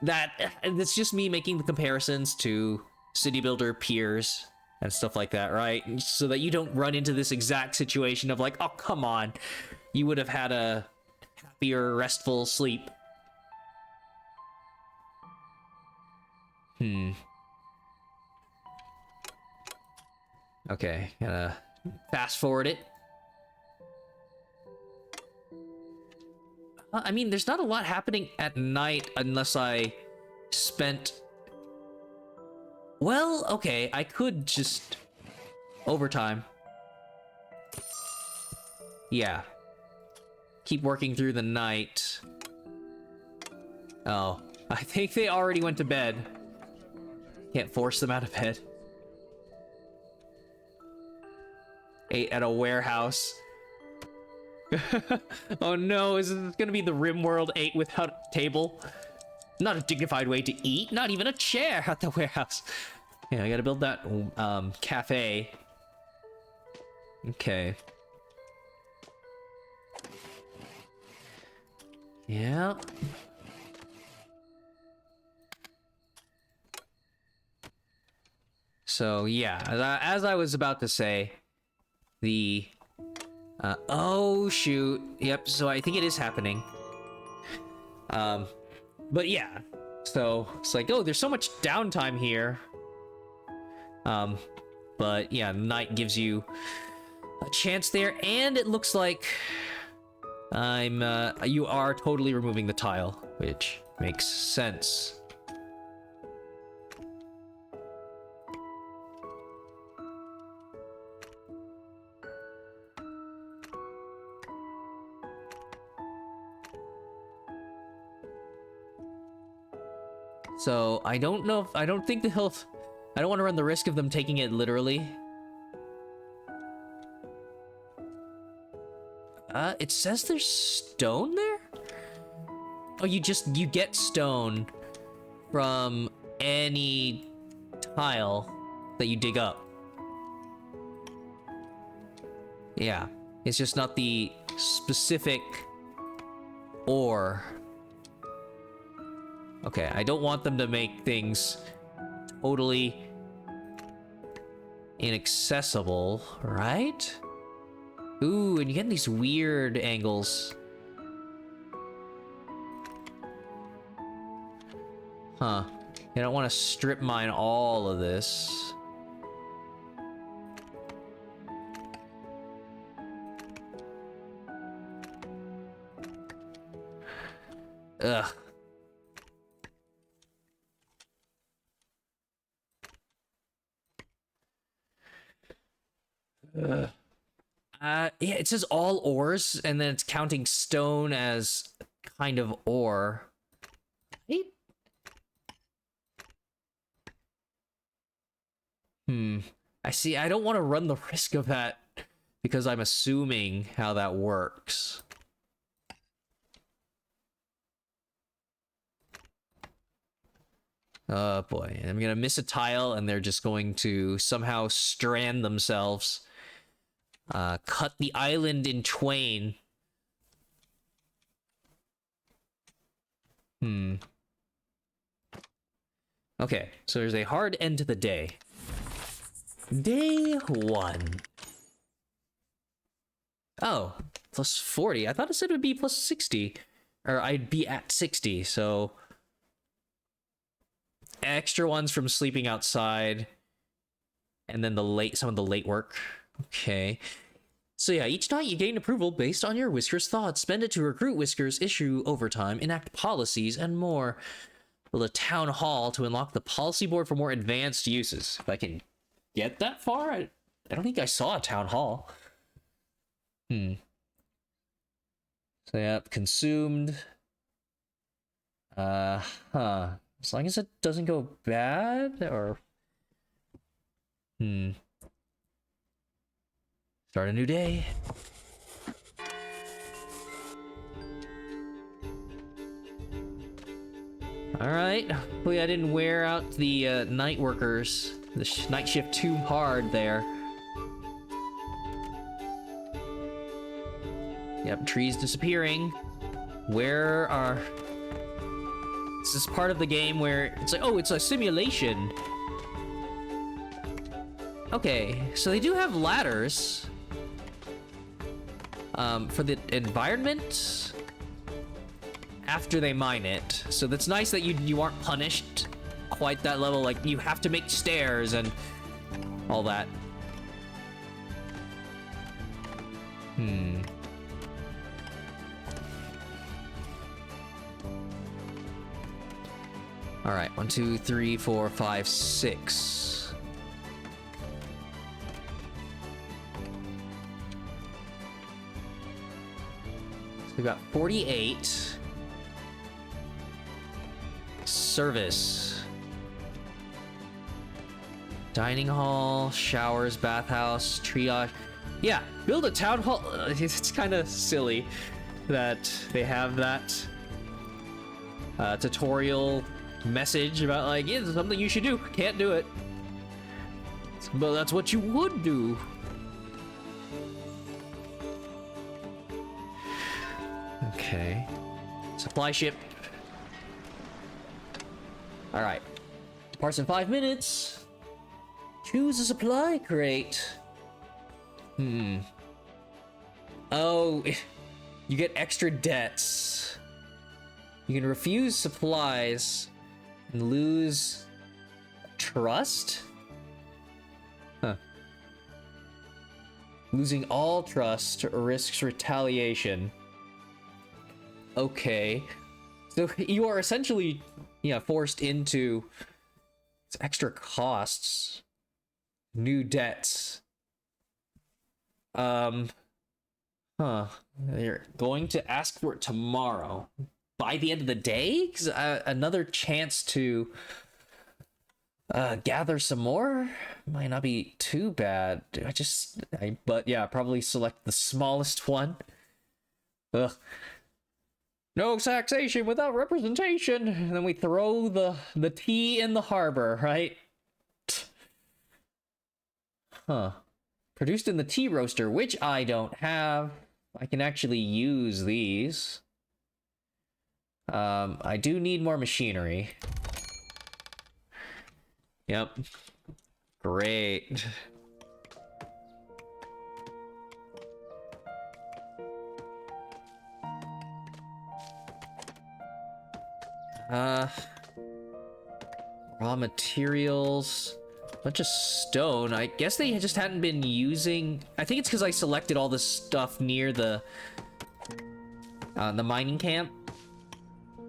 [SPEAKER 1] it's just me making the comparisons to City Builder peers and stuff like that, right? So that you don't run into this exact situation of like, oh, come on, you would have had a happier, restful sleep. Okay, gotta fast forward it. I mean, there's not a lot happening at night unless I spent... Well, okay, I could just... Overtime. Yeah. Keep working through the night. Oh, I think they already went to bed. Can't force them out of bed. 8 at a warehouse. Oh no, is this gonna be the RimWorld 8 without a table? Not a dignified way to eat, not even a chair at the warehouse. Yeah, I gotta build that cafe. Okay. Yeah. So yeah, as I was about to say, the oh shoot, yep. So I think it is happening. But yeah, so it's like, oh, there's so much downtime here. But yeah, night gives you a chance there, and it looks like you are totally removing the tile, which makes sense. So I don't know if I don't think I don't want to run the risk of them taking it literally. It says there's stone there? Oh, you get stone from any tile that you dig up. Yeah. It's just not the specific ore. Okay, I don't want them to make things totally inaccessible, right? Ooh, and you get these weird angles. Huh. I don't want to strip mine all of this. Ugh. Yeah, it says all ores, and then it's counting stone as kind of ore. Right? I see. I don't want to run the risk of that because I'm assuming how that works. Oh boy, I'm gonna miss a tile and they're just going to somehow strand themselves. Cut the island in twain. Okay, so there's a hard end to the day. Day 1. Oh, plus 40. I thought it said it would be plus 60. Or I'd be at 60, so... Extra ones from sleeping outside. And then some of the late work. Okay. So yeah, each night you gain approval based on your Whiskers thoughts. Spend it to recruit Whiskers, issue overtime, enact policies, and more. Build a town hall to unlock the policy board for more advanced uses. If I can get that far? I don't think I saw a town hall. So yeah, consumed. As long as it doesn't go bad, or... Start a new day. Alright, hopefully I didn't wear out the night workers, the night shift too hard there. Yep, trees disappearing. Where are... This is part of the game where it's like, oh, it's a simulation. Okay, so they do have ladders. For the environment after they mine it. So that's nice that you aren't punished quite that level, like you have to make stairs and all that. All right, 1, 2, 3, 4, 5, 6. We've got 48. Service. Dining hall, showers, bathhouse, triage. Yeah, build a town hall. It's kind of silly that they have that tutorial message about like, yeah, it's something you should do. Can't do it. But that's what you would do. Okay. Supply ship. Alright. Departs in 5 minutes. Choose a supply crate. Oh, you get extra debts. You can refuse supplies and lose trust? Huh. Losing all trust risks retaliation. Okay. So you are essentially, forced into extra costs. New debts. You're going to ask for it tomorrow. By the end of the day? 'Cause another chance to gather some more might not be too bad. But yeah, probably select the smallest one. Ugh. No taxation without representation. And then we throw the tea in the harbor, right? Huh. produced in the tea roaster, which I don't have. I can actually use these. I do need more machinery. Yep. Great. Raw materials. Bunch of stone. I guess they just hadn't been using... I think it's because I selected all this stuff near the mining camp.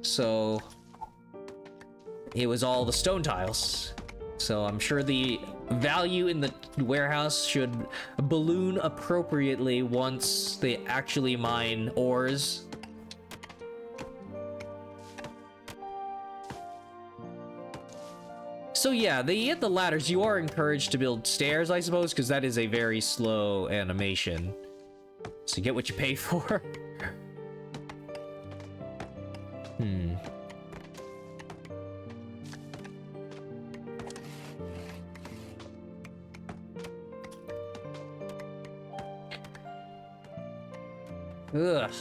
[SPEAKER 1] So it was all the stone tiles. So I'm sure the value in the warehouse should balloon appropriately once they actually mine ores. So yeah, they hit the ladders. You are encouraged to build stairs, I suppose, because that is a very slow animation. So you get what you pay for. Ugh.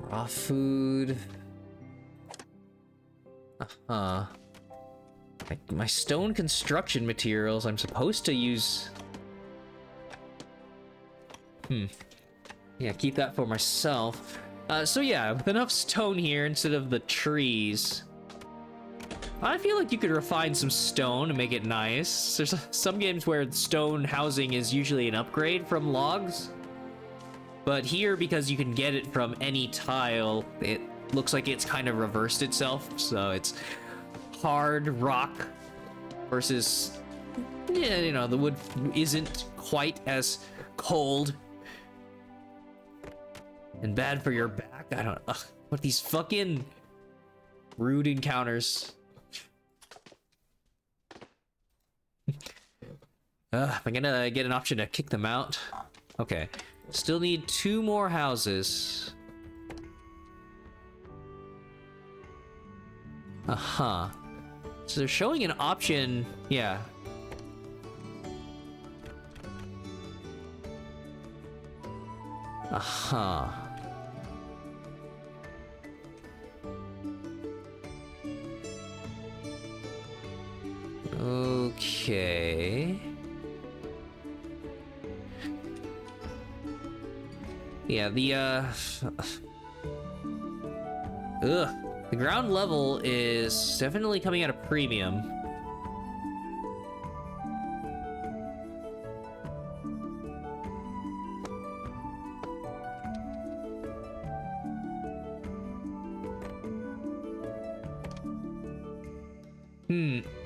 [SPEAKER 1] Raw food. My stone construction materials, I'm supposed to use... Yeah, keep that for myself. So yeah, with enough stone here instead of the trees, I feel like you could refine some stone and make it nice. There's some games where stone housing is usually an upgrade from logs. But here, because you can get it from any tile, it looks like it's kind of reversed itself. So it's hard rock versus, yeah, you know, the wood isn't quite as cold and bad for your back. I don't know. What these fucking rude encounters. Am I gonna get an option to kick them out? Okay. Still need 2 more houses. So they're showing an option, yeah. Okay. Yeah, the ground level is definitely coming at a premium.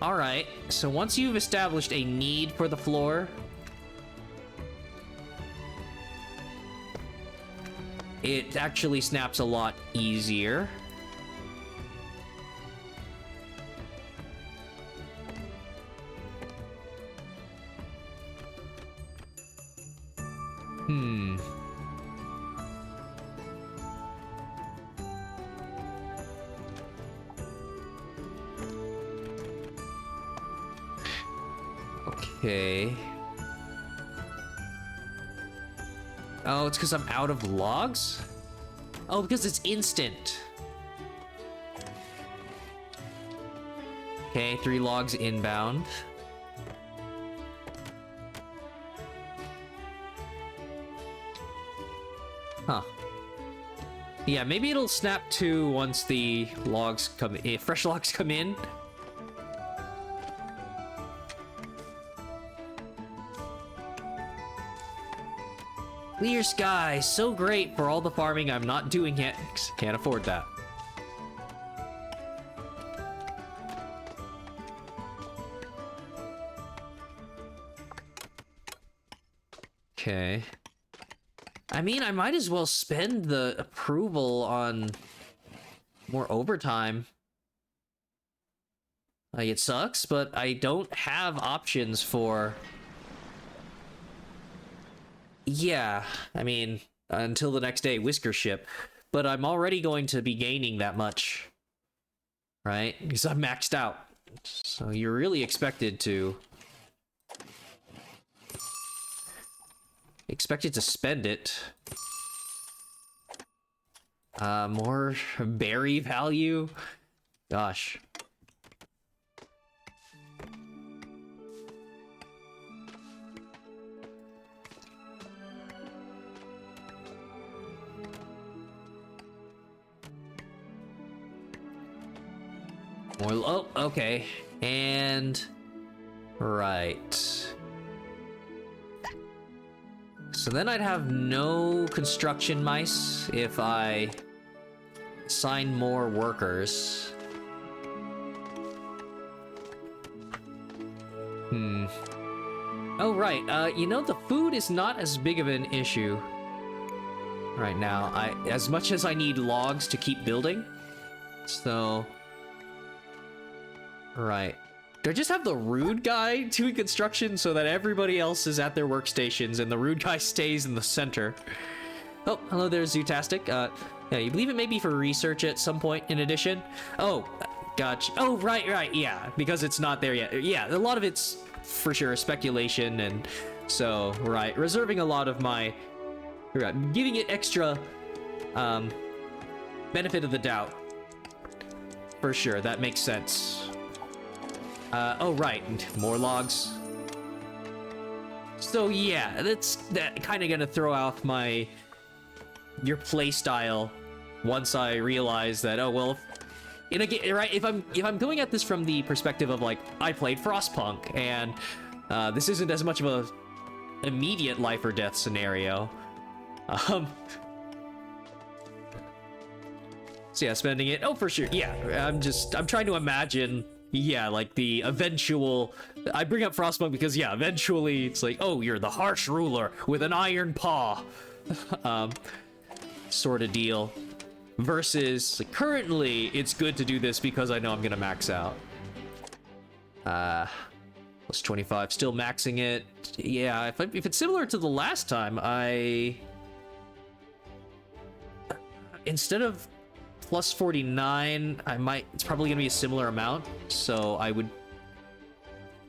[SPEAKER 1] Alright, so once you've established a need for the floor, it actually snaps a lot easier. Okay. Oh, it's because I'm out of logs? Oh, because it's instant. Okay, 3 logs inbound. Huh. Yeah, maybe it'll snap to once the logs come in, fresh logs come in. Clear sky, so great for all the farming I'm not doing yet. Can't afford that. Okay. I mean, I might as well spend the approval on more overtime. Like, it sucks, but I don't have options for... Yeah, I mean, until the next day, Whisker ship. But I'm already going to be gaining that much. Right? Because I'm maxed out. So you're really expected to expected to spend it. More berry value? Gosh. More, oh, okay. And... right. So then I'd have no construction mice if I assign more workers. Oh, right. You know, the food is not as big of an issue right now. As much as I need logs to keep building. So... right. Do I just have the rude guy doing construction so that everybody else is at their workstations and the rude guy stays in the center? Oh, hello there, Zootastic. Yeah, you believe it may be for research at some point in addition? Oh, gotcha. Oh, right, yeah, because it's not there yet. Yeah, a lot of it's for sure speculation, and so, right, reserving a lot of my... giving it extra, benefit of the doubt. For sure, that makes sense. Oh, right, more logs. So, yeah, that's kind of gonna throw off your playstyle once I realize that, oh, well, right, if I'm going at this from the perspective of, like, I played Frostpunk, and this isn't as much of a immediate life or death scenario. So yeah, spending it, oh, for sure, yeah, I'm trying to imagine, yeah, like the eventual, I bring up Frostpunk because, yeah, eventually it's like, oh, you're the harsh ruler with an iron paw, sort of deal. Versus, like, currently, it's good to do this because I know I'm gonna max out. Plus 25, still maxing it. Yeah, if it's similar to the last time, instead of plus 49, it's probably gonna be a similar amount, so I mean,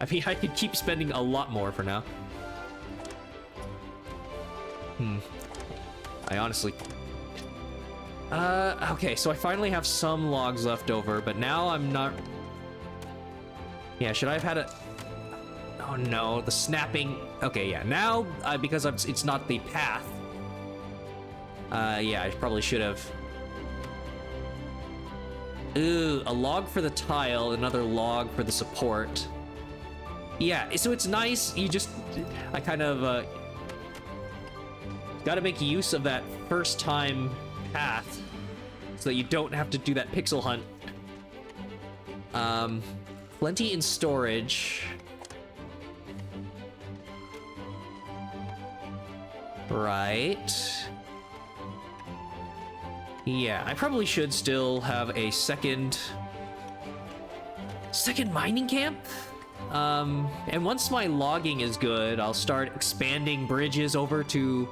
[SPEAKER 1] I could keep spending a lot more for now. I honestly... okay, so I finally have some logs left over, but now I'm not... Yeah, should I have had a... Oh no, the snapping... Okay, yeah, now, because it's not the path. Yeah, I probably should have... Ooh, a log for the tile, another log for the support. Yeah, so it's nice, I kind of, gotta make use of that first time path so that you don't have to do that pixel hunt. Plenty in storage. Right. Yeah, I probably should still have a second mining camp. And once my logging is good, I'll start expanding bridges over to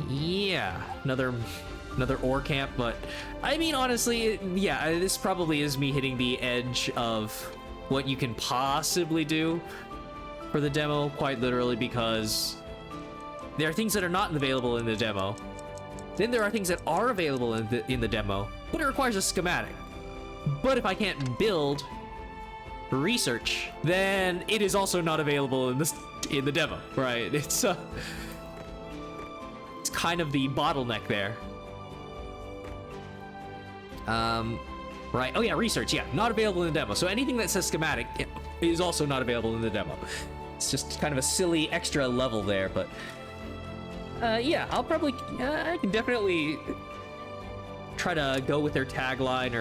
[SPEAKER 1] yeah, another ore camp. But I mean, honestly, yeah, this probably is me hitting the edge of what you can possibly do for the demo, quite literally, because there are things that are not available in the demo. Then there are things that are available in the demo, but it requires a schematic. But if I can't build research, then it is also not available in the demo, right? It's kind of the bottleneck there. Right. Oh yeah, research. Yeah, not available in the demo. So anything that says schematic is also not available in the demo. It's just kind of a silly extra level there, but yeah, I'll probably I can definitely try to go with their tagline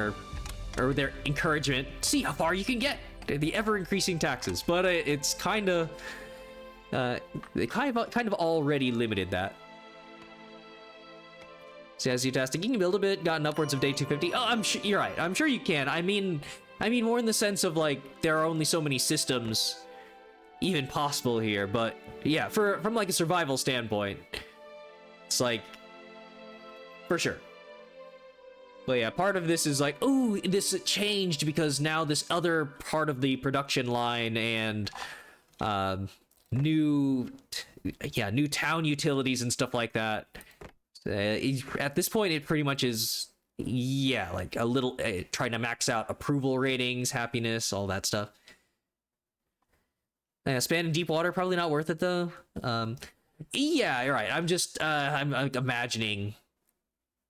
[SPEAKER 1] or their encouragement. See how far you can get. The ever-increasing taxes, but it's kind of they kind of already limited that. So as you testing, you can build a bit, gotten upwards of day 250. Oh, I'm sure you're right. I'm sure you can. I mean more in the sense of like there are only so many systems even possible here, but yeah, from like a survival standpoint, it's like for sure. But yeah, part of this is like, oh, this changed because now this other part of the production line and new town utilities and stuff like that. At this point, it pretty much is, yeah, like a little trying to max out approval ratings, happiness, all that stuff. Span in deep water, probably not worth it though. Yeah, you're right. I'm just I'm imagining,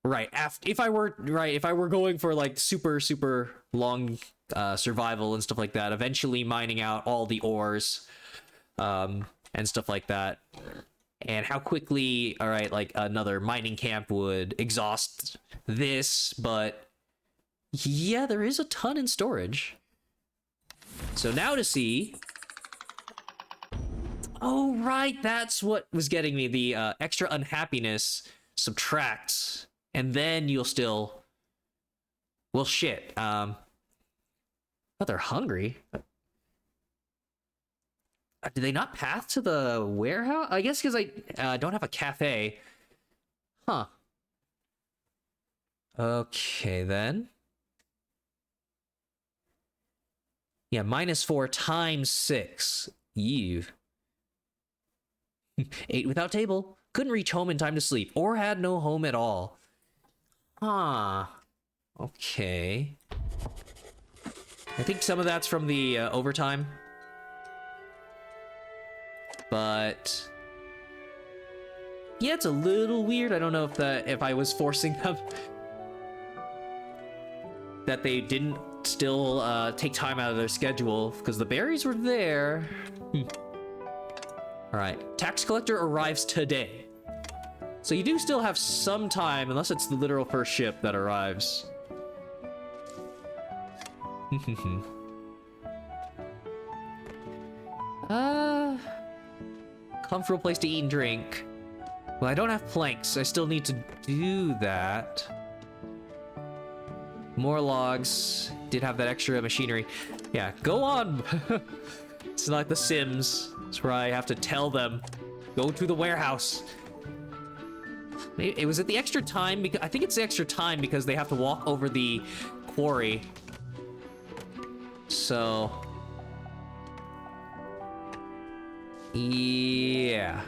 [SPEAKER 1] right, if I were going for like super long survival and stuff like that, eventually mining out all the ores and stuff like that, and how quickly, all right, like another mining camp would exhaust this. But yeah, there is a ton in storage. So now to see. Oh, right, that's what was getting me. The extra unhappiness subtracts, and then you'll still... Well, shit. Oh, they're hungry. Did they not path to the warehouse? I guess because I don't have a cafe. Huh. Okay, then. Yeah, -4 times 6. Ew. 8 without table. Couldn't reach home in time to sleep, or had no home at all. Huh. Okay. I think some of that's from the overtime. But yeah, it's a little weird. I don't know if I was forcing them, that they didn't still take time out of their schedule, because the berries were there. All right, tax collector arrives today. So you do still have some time, unless it's the literal first ship that arrives. Comfortable place to eat and drink. Well, I don't have planks. I still need to do that. More logs. Did have that extra machinery. Yeah, go on. It's not like The Sims. It's where I have to tell them, go to the warehouse. It was at the extra time, because I think it's the extra time because they have to walk over the quarry. So yeah.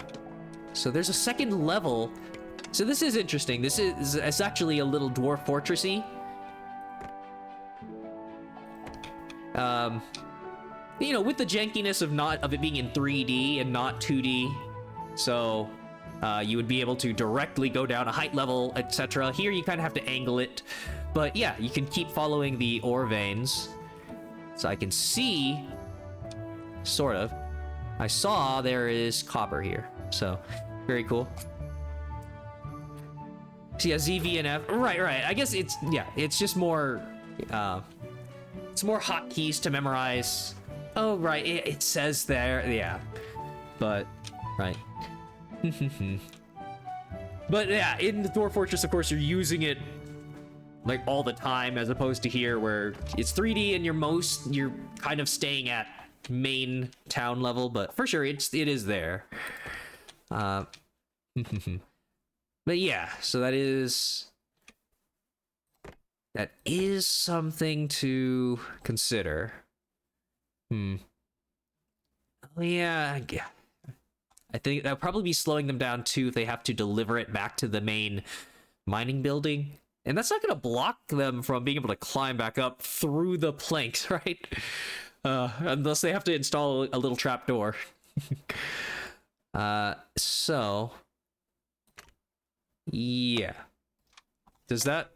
[SPEAKER 1] So there's a second level. So this is interesting. It's actually a little dwarf fortressy. You know, with the jankiness of it being in 3D and not 2D. So you would be able to directly go down a height level, etc. Here you kind of have to angle it. But yeah, you can keep following the ore veins. So I can see, sort of. I saw there is copper here. So, very cool. So yeah, Z, V, and F. Right. I guess it's just more, it's more hotkeys to memorize. Oh, right, it says there, yeah. But, right. But yeah, in the Dwarf Fortress, of course, you're using it like all the time, as opposed to here where it's 3D and you're kind of staying at main town level. But for sure, it is there. But yeah, so that is something to consider. Oh yeah, I think that'll probably be slowing them down too if they have to deliver it back to the main mining building. And that's not going to block them from being able to climb back up through the planks, right? Unless they have to install a little trapdoor. So yeah. Does that...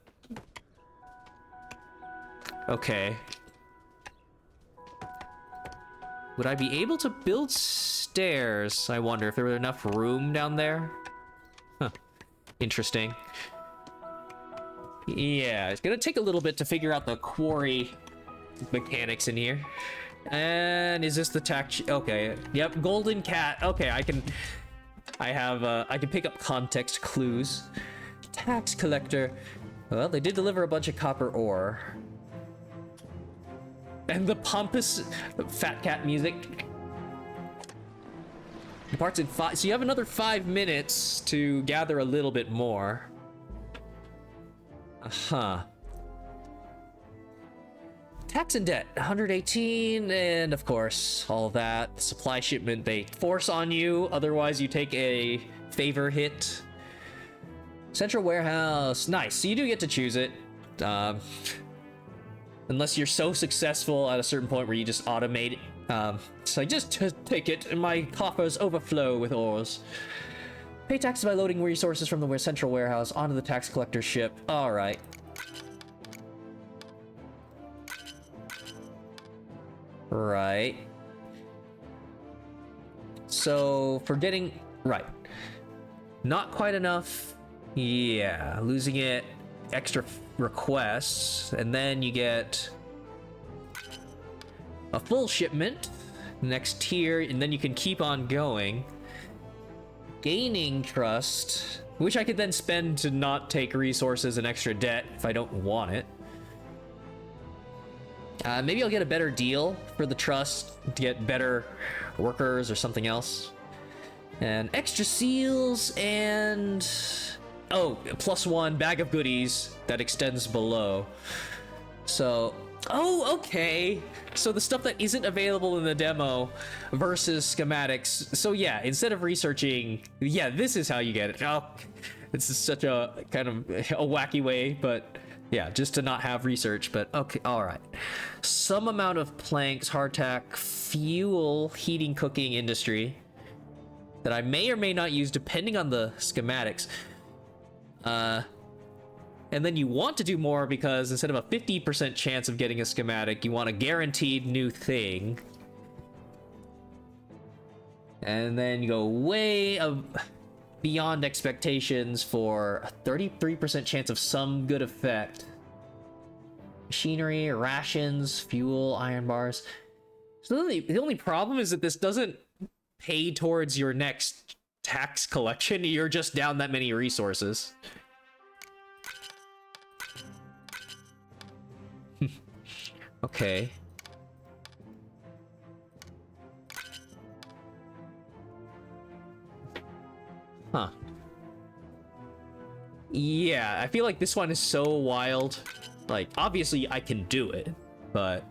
[SPEAKER 1] Okay. Would I be able to build stairs? I wonder if there were enough room down there. Huh. Interesting. Yeah, it's gonna take a little bit to figure out the quarry mechanics in here. And is this the tax? Okay, yep, golden cat. Okay, I can pick up context clues. Tax collector. Well, they did deliver a bunch of copper ore. And the pompous fat cat music. Departs in 5, so you have another 5 minutes to gather a little bit more. tax and debt, 118, and of course, all that. Supply shipment they force on you, otherwise you take a favor hit. Central warehouse, nice. So you do get to choose it. Unless you're so successful at a certain point where you just automate it. So I just take it, and my coffers overflow with ores. Pay taxes by loading resources from the central warehouse onto the tax collector's ship. All right. Right. So for getting right, not quite enough. Yeah, losing it. Extra requests, and then you get a full shipment next tier, and then you can keep on going. Gaining trust, which I could then spend to not take resources and extra debt if I don't want it. Maybe I'll get a better deal for the trust to get better workers or something else. And extra seals and oh, +1 bag of goodies that extends below. So, oh, okay. So the stuff that isn't available in the demo versus schematics. So yeah, instead of researching, yeah, this is how you get it. Oh, this is such a kind of a wacky way, but yeah, just to not have research, but okay, all right. Some amount of planks, hardtack, fuel, heating, cooking, industry that I may or may not use depending on the schematics. And then you want to do more because instead of a 50% chance of getting a schematic, you want a guaranteed new thing. And then you go way beyond expectations for a 33% chance of some good effect. Machinery, rations, fuel, iron bars. So the only problem is that this doesn't pay towards your next tax collection. You're just down that many resources. Okay. Huh. Yeah, I feel like this one is so wild. Like, obviously I can do it, but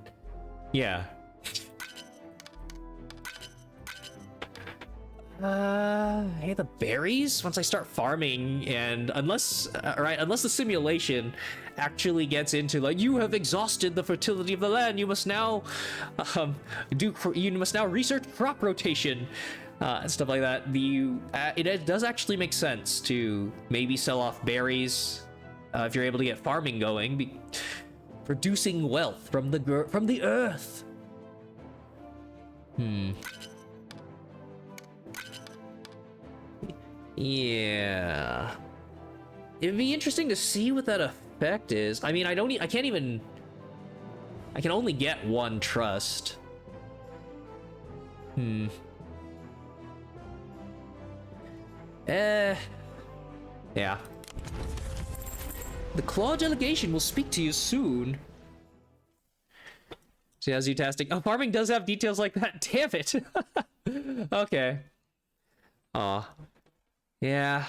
[SPEAKER 1] yeah. Hey, the berries? Once I start farming, and unless the simulation actually gets into like, you have exhausted the fertility of the land, you must now research crop rotation and stuff like that. It does actually make sense to maybe sell off berries if you're able to get farming going, producing wealth from the earth. Yeah, it'd be interesting to see what that effect is. I mean, I can only get one trust. Yeah. The Claw delegation will speak to you soon. See, as you testing. Oh, farming does have details like that. Damn it. Okay. Aw. Yeah.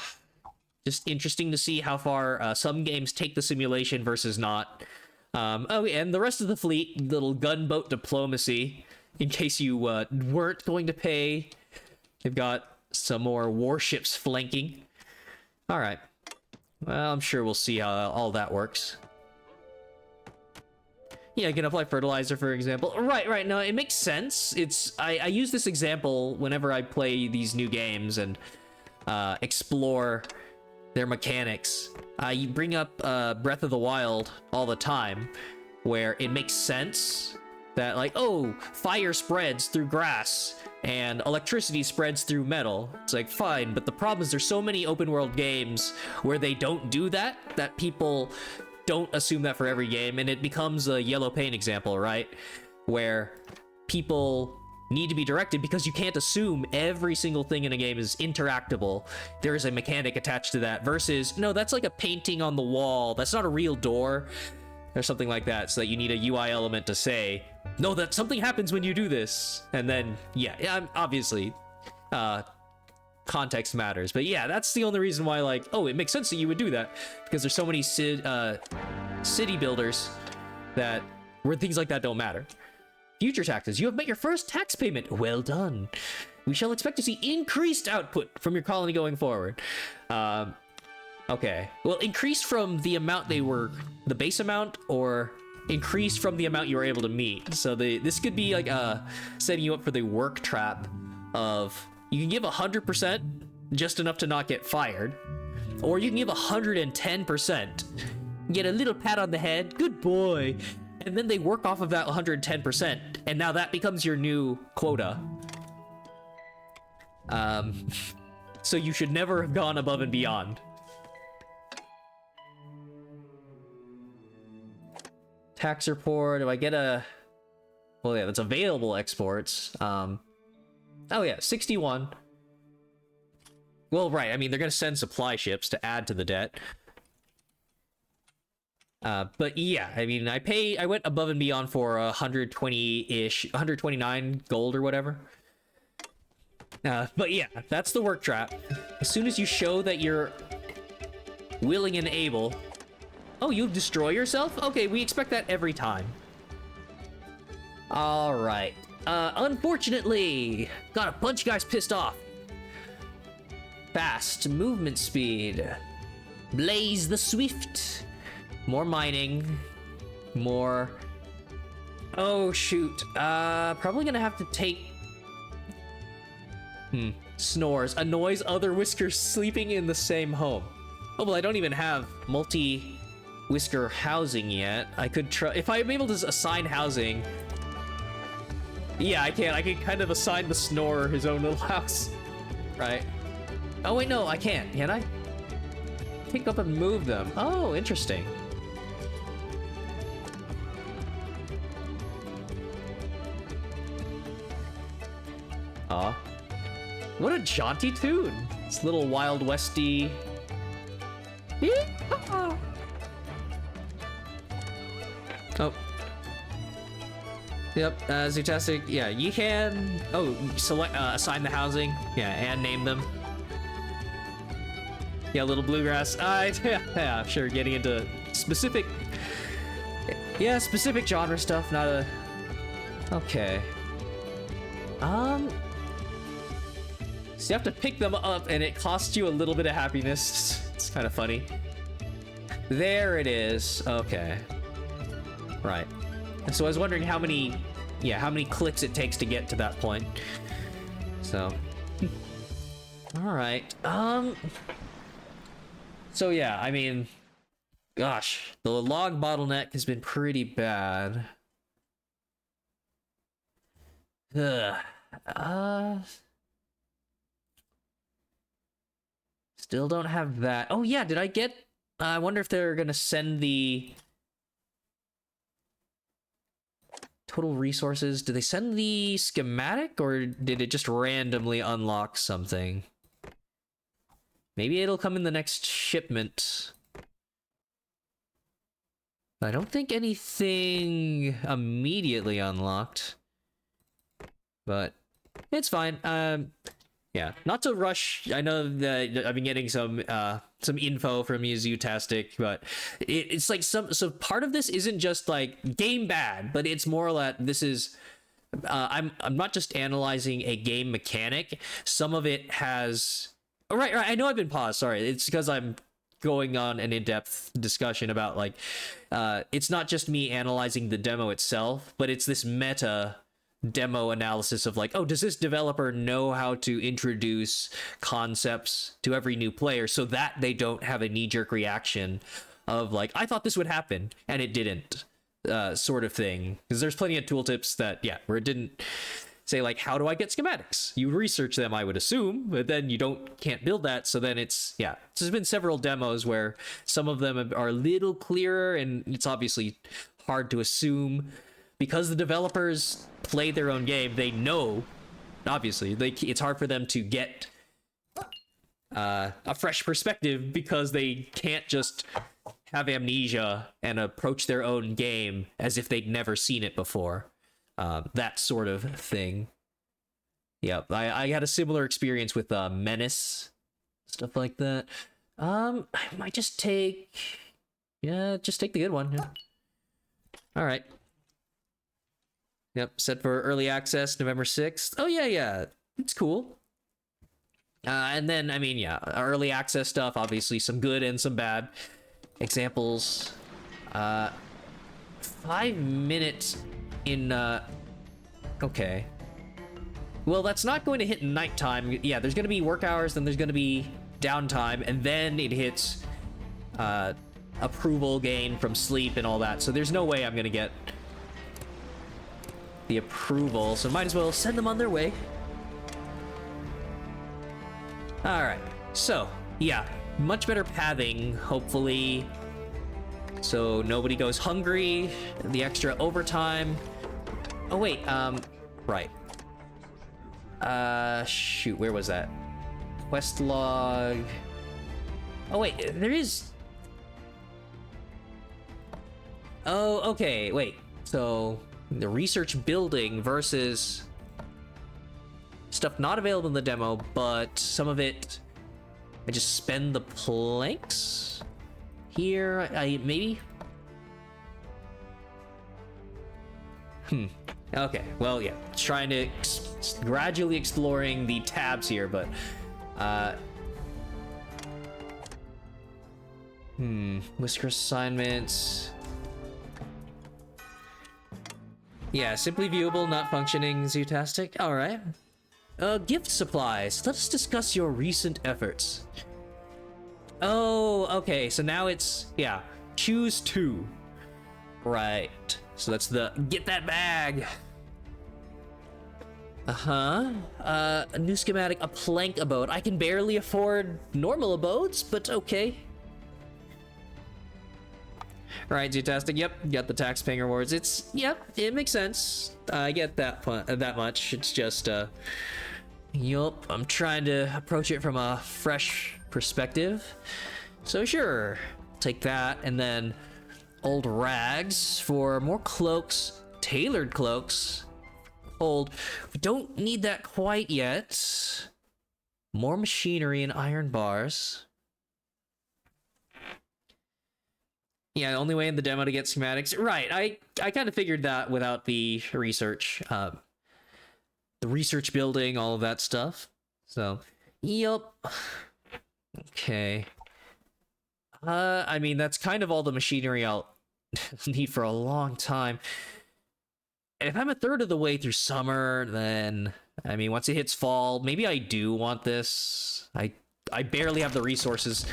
[SPEAKER 1] Just interesting to see how far some games take the simulation versus not. Oh, and the rest of the fleet, little gunboat diplomacy, in case you weren't going to pay. They've got some more warships flanking. All right. Well, I'm sure we'll see how all that works. Yeah, I can apply fertilizer, for example. Right. No, it makes sense. I use this example whenever I play these new games and explore their mechanics. You bring up Breath of the Wild all the time, where it makes sense that, like, oh, fire spreads through grass and electricity spreads through metal. It's like, fine, but the problem is there's so many open world games where they don't do that people don't assume that for every game, and it becomes a yellow paint example, right? Where people need to be directed because you can't assume every single thing in a game is interactable. There is a mechanic attached to that versus, no, that's like a painting on the wall. That's not a real door or something like that. So that you need a UI element to say, no, that something happens when you do this. And then, yeah, obviously, context matters. But yeah, that's the only reason why, like, oh, it makes sense that you would do that because there's so many city builders that where things like that don't matter. Future taxes. You have met your first tax payment. Well done. We shall expect to see increased output from your colony going forward. Okay. Well, increased from the amount they were, the base amount, or increased from the amount you were able to meet. So this could be like setting you up for the work trap of you can give 100%, just enough to not get fired, or you can give 110%, get a little pat on the head, good boy, and then they work off of that 110%, and now that becomes your new quota. So you should never have gone above and beyond. Tax report, do I get a... Well, yeah, that's available exports. Oh yeah, 61. Well, right, I mean, they're gonna send supply ships to add to the debt. But yeah, I mean, I went above and beyond for 120-ish, 129 gold or whatever. But yeah, that's the work trap. As soon as you show that you're willing and able... Oh, you destroy yourself? Okay, we expect that every time. Alright. Unfortunately, got a bunch of guys pissed off. Fast movement speed. Blaze the Swift. More mining. More... Oh, shoot. Probably gonna have to take... Snores. Annoys other whiskers sleeping in the same home. Oh, well, I don't even have multi-whisker housing yet. I could try... If I'm able to assign housing... Yeah, I can. I can kind of assign the snorer his own little house. Right. Oh, wait, no, I can't. Can I? Pick up and move them. Oh, interesting. Aw. What a jaunty tune. It's a little Wild Westy. Yeehaw! Oh. Yep, Zootastic, yeah, you can... Oh, select, assign the housing. Yeah, and name them. Yeah, little bluegrass. Yeah, I'm sure getting into specific... Yeah, specific genre stuff, not a... Okay. So you have to pick them up, and it costs you a little bit of happiness. It's kind of funny. There it is. Okay. Right. So I was wondering how many clicks it takes to get to that point. So. All right. So yeah, I mean, gosh, the log bottleneck has been pretty bad. Still don't have that. Oh yeah, did I get... I wonder if they're gonna send the... Total resources. Did they send the schematic, or did it just randomly unlock something? Maybe it'll come in the next shipment. I don't think anything immediately unlocked. But it's fine. Yeah, not to rush. I know that I've been getting some info from you, Zootastic, but it's like so part of this isn't just like game bad, but it's more that this is I'm not just analyzing a game mechanic. Some of it has right. I know I've been paused. Sorry, it's because I'm going on an in-depth discussion about like it's not just me analyzing the demo itself, but it's this meta demo analysis of like, oh, does this developer know how to introduce concepts to every new player so that they don't have a knee-jerk reaction of like, I thought this would happen and it didn't, sort of thing. Because there's plenty of tooltips that, yeah, where it didn't say like, how do I get schematics? You research them, I would assume, but then you can't build that. So then it's, yeah, there's been several demos where some of them are a little clearer, and it's obviously hard to assume because the developers play their own game. They know, obviously, it's hard for them to get a fresh perspective because they can't just have amnesia and approach their own game as if they'd never seen it before. That sort of thing. Yeah, I had a similar experience with Menace, stuff like that. I might just take... Yeah, just take the good one. Yeah. All right. Yep, set for early access November 6th. Oh, yeah. It's cool. And then, I mean, yeah, early access stuff, obviously some good and some bad. Examples. 5 minutes in, okay. Well, that's not going to hit nighttime. Yeah, there's going to be work hours, then there's going to be downtime, and then it hits approval gain from sleep and all that. So there's no way I'm going to get the approval, so might as well send them on their way. All right, so yeah, much better pathing, hopefully, so nobody goes hungry. The extra overtime. Oh wait, right. Shoot, where was that? Quest log. Oh wait, there is. Oh, okay, wait. So the research building versus stuff not available in the demo, but some of it I just spend the planks here. I maybe. Okay, well, yeah, trying to gradually exploring the tabs here, but Whisker assignments. Yeah, simply viewable, not functioning, Zootastic. All right. Gift supplies. Let us discuss your recent efforts. Oh, okay. So now it's, yeah, choose 2. Right. So that's the get that bag. A new schematic, a plank abode. I can barely afford normal abodes, but okay. Right, Zootastic. Yep, got the tax-paying rewards. It's, yep, it makes sense. I get that much. It's just, yup, I'm trying to approach it from a fresh perspective. So sure, take that, and then old rags for more cloaks, tailored cloaks. Old, we don't need that quite yet. More machinery and iron bars. Yeah, the only way in the demo to get schematics. Right, I kind of figured that without the research. The research building, all of that stuff. So, yup. Okay. I mean, that's kind of all the machinery I'll need for a long time. If I'm a third of the way through summer, then, I mean, once it hits fall, maybe I do want this. I barely have the resources.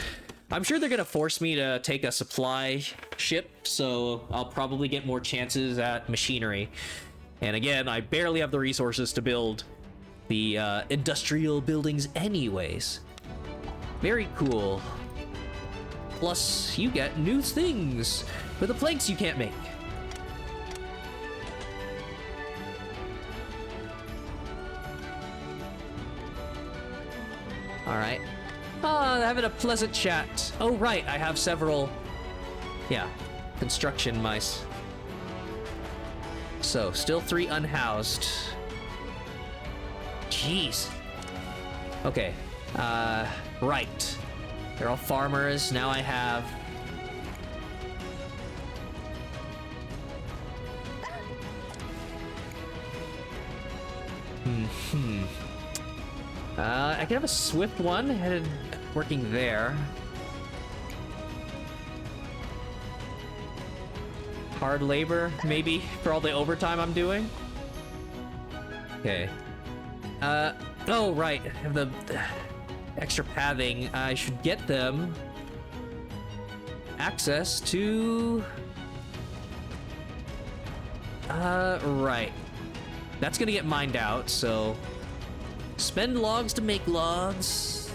[SPEAKER 1] I'm sure they're gonna force me to take a supply ship, so I'll probably get more chances at machinery. And again, I barely have the resources to build the industrial buildings anyways. Very cool. Plus, you get new things for the planks you can't make. All right. Oh, having a pleasant chat. Oh, right, I have several, yeah, construction mice. So, still 3 unhoused. Jeez. Okay, right. They're all farmers. Now I have... I can have a swift one headed working there. Hard labor, maybe, for all the overtime I'm doing. Okay. Oh, right. I have the extra pathing. I should get them access to... right. That's gonna get mined out, so... Spend logs to make logs.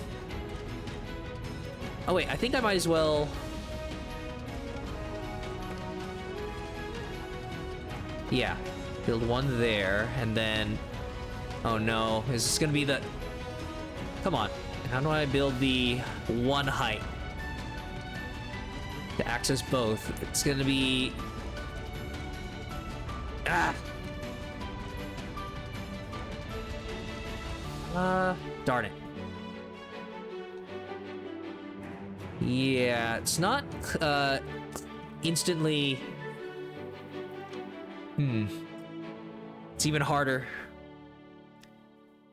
[SPEAKER 1] Oh wait, I think I might as well... Yeah, build one there, and then... Oh no, is this gonna be the... Come on, how do I build the one height? To access both, it's gonna be... Ah! Darn it. Yeah, it's not, instantly... It's even harder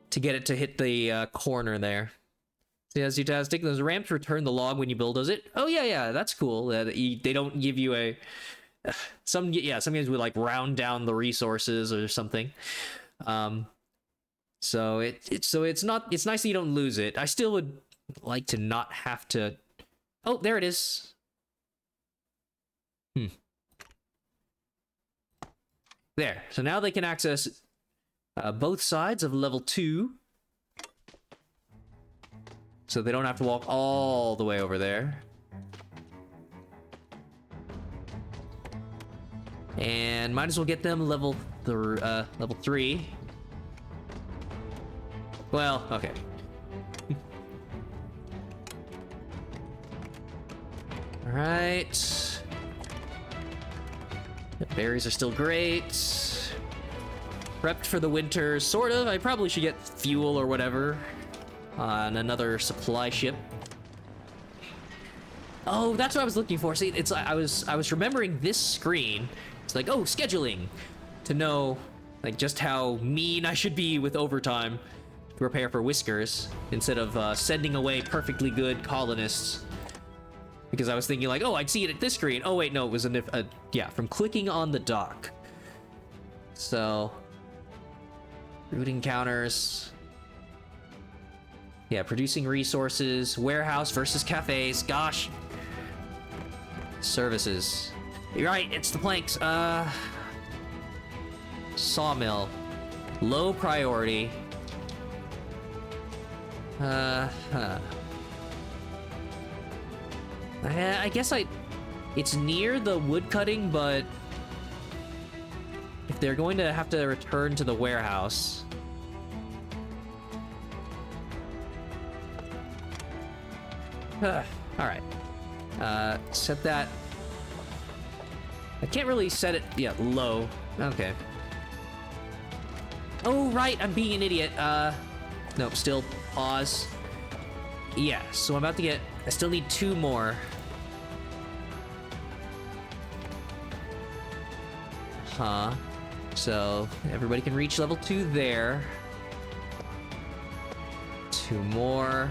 [SPEAKER 1] to get it to hit the corner there. So yeah, Zutastic, those ramps return the log when you bulldoze it. Oh yeah, that's cool. They don't give you a sometimes we like round down the resources or something. So it's nice that you don't lose it. I still would like to not have to. Oh, there it is. There. So now they can access both sides of level 2. So they don't have to walk all the way over there. And might as well get them level 3. Well, okay. All right. The berries are still great. Prepped for the winter, sort of. I probably should get fuel or whatever on another supply ship. Oh, that's what I was looking for. See, it's I was remembering this screen. It's like, oh, scheduling, to know like just how mean I should be with overtime to prepare for Whiskers instead of sending away perfectly good colonists. Because I was thinking like, oh, I'd see it at this screen. Oh wait, no, it was yeah, from clicking on the dock. So, routing counters. Yeah, producing resources, warehouse versus cafes. Gosh. Services. You're right, it's the planks. Sawmill. Low priority. I guess it's near the wood cutting, but if they're going to have to return to the warehouse. All right. Set that. I can't really set it. Yeah, low. Okay. Oh, right. I'm being an idiot. Nope. Still pause. Yeah. So I'm about to get. I still need 2 more. Huh. So everybody can reach level 2 there. 2 more.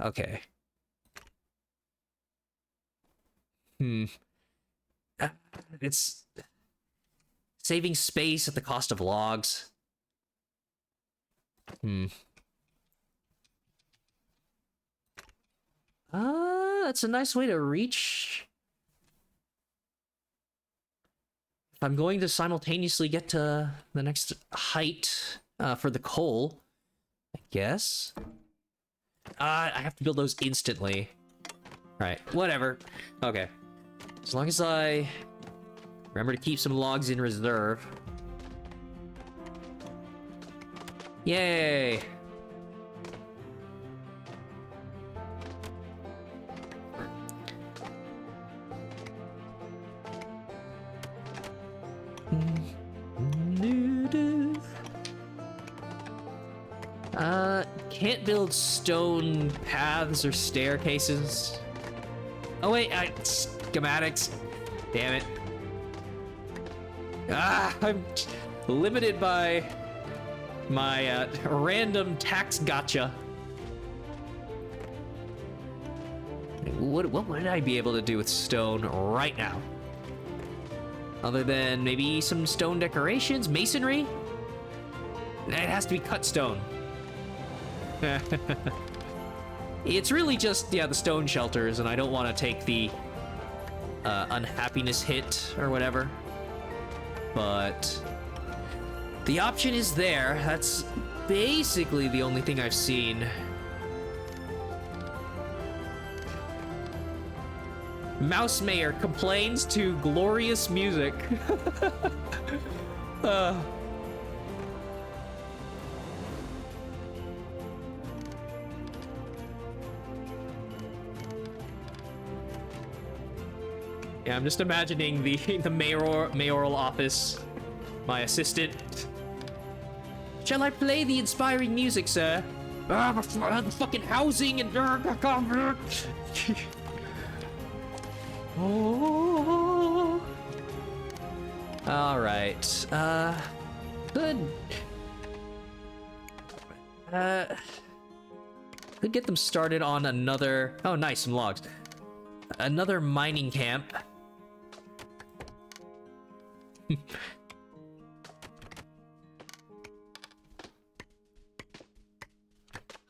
[SPEAKER 1] Okay. It's saving space at the cost of logs. That's a nice way to reach. If I'm going to simultaneously get to the next height for the coal, I guess. I have to build those instantly. Right, whatever. Okay. As long as I remember to keep some logs in reserve. Yay! Can't build stone paths or staircases. Oh wait, schematics. Damn it. I'm limited by my random tax gotcha. What would I be able to do with stone right now? Other than maybe some stone decorations, masonry? It has to be cut stone. It's really just, yeah, the stone shelters, and I don't want to take the unhappiness hit or whatever. But the option is there. That's basically the only thing I've seen. Mouse Mayor complains to glorious music. Yeah, I'm just imagining the mayoral office. My assistant. Shall I play the inspiring music, sir? The fucking housing and Oh. All right. Good. Could get them started on another. Oh, nice, some logs. Another mining camp.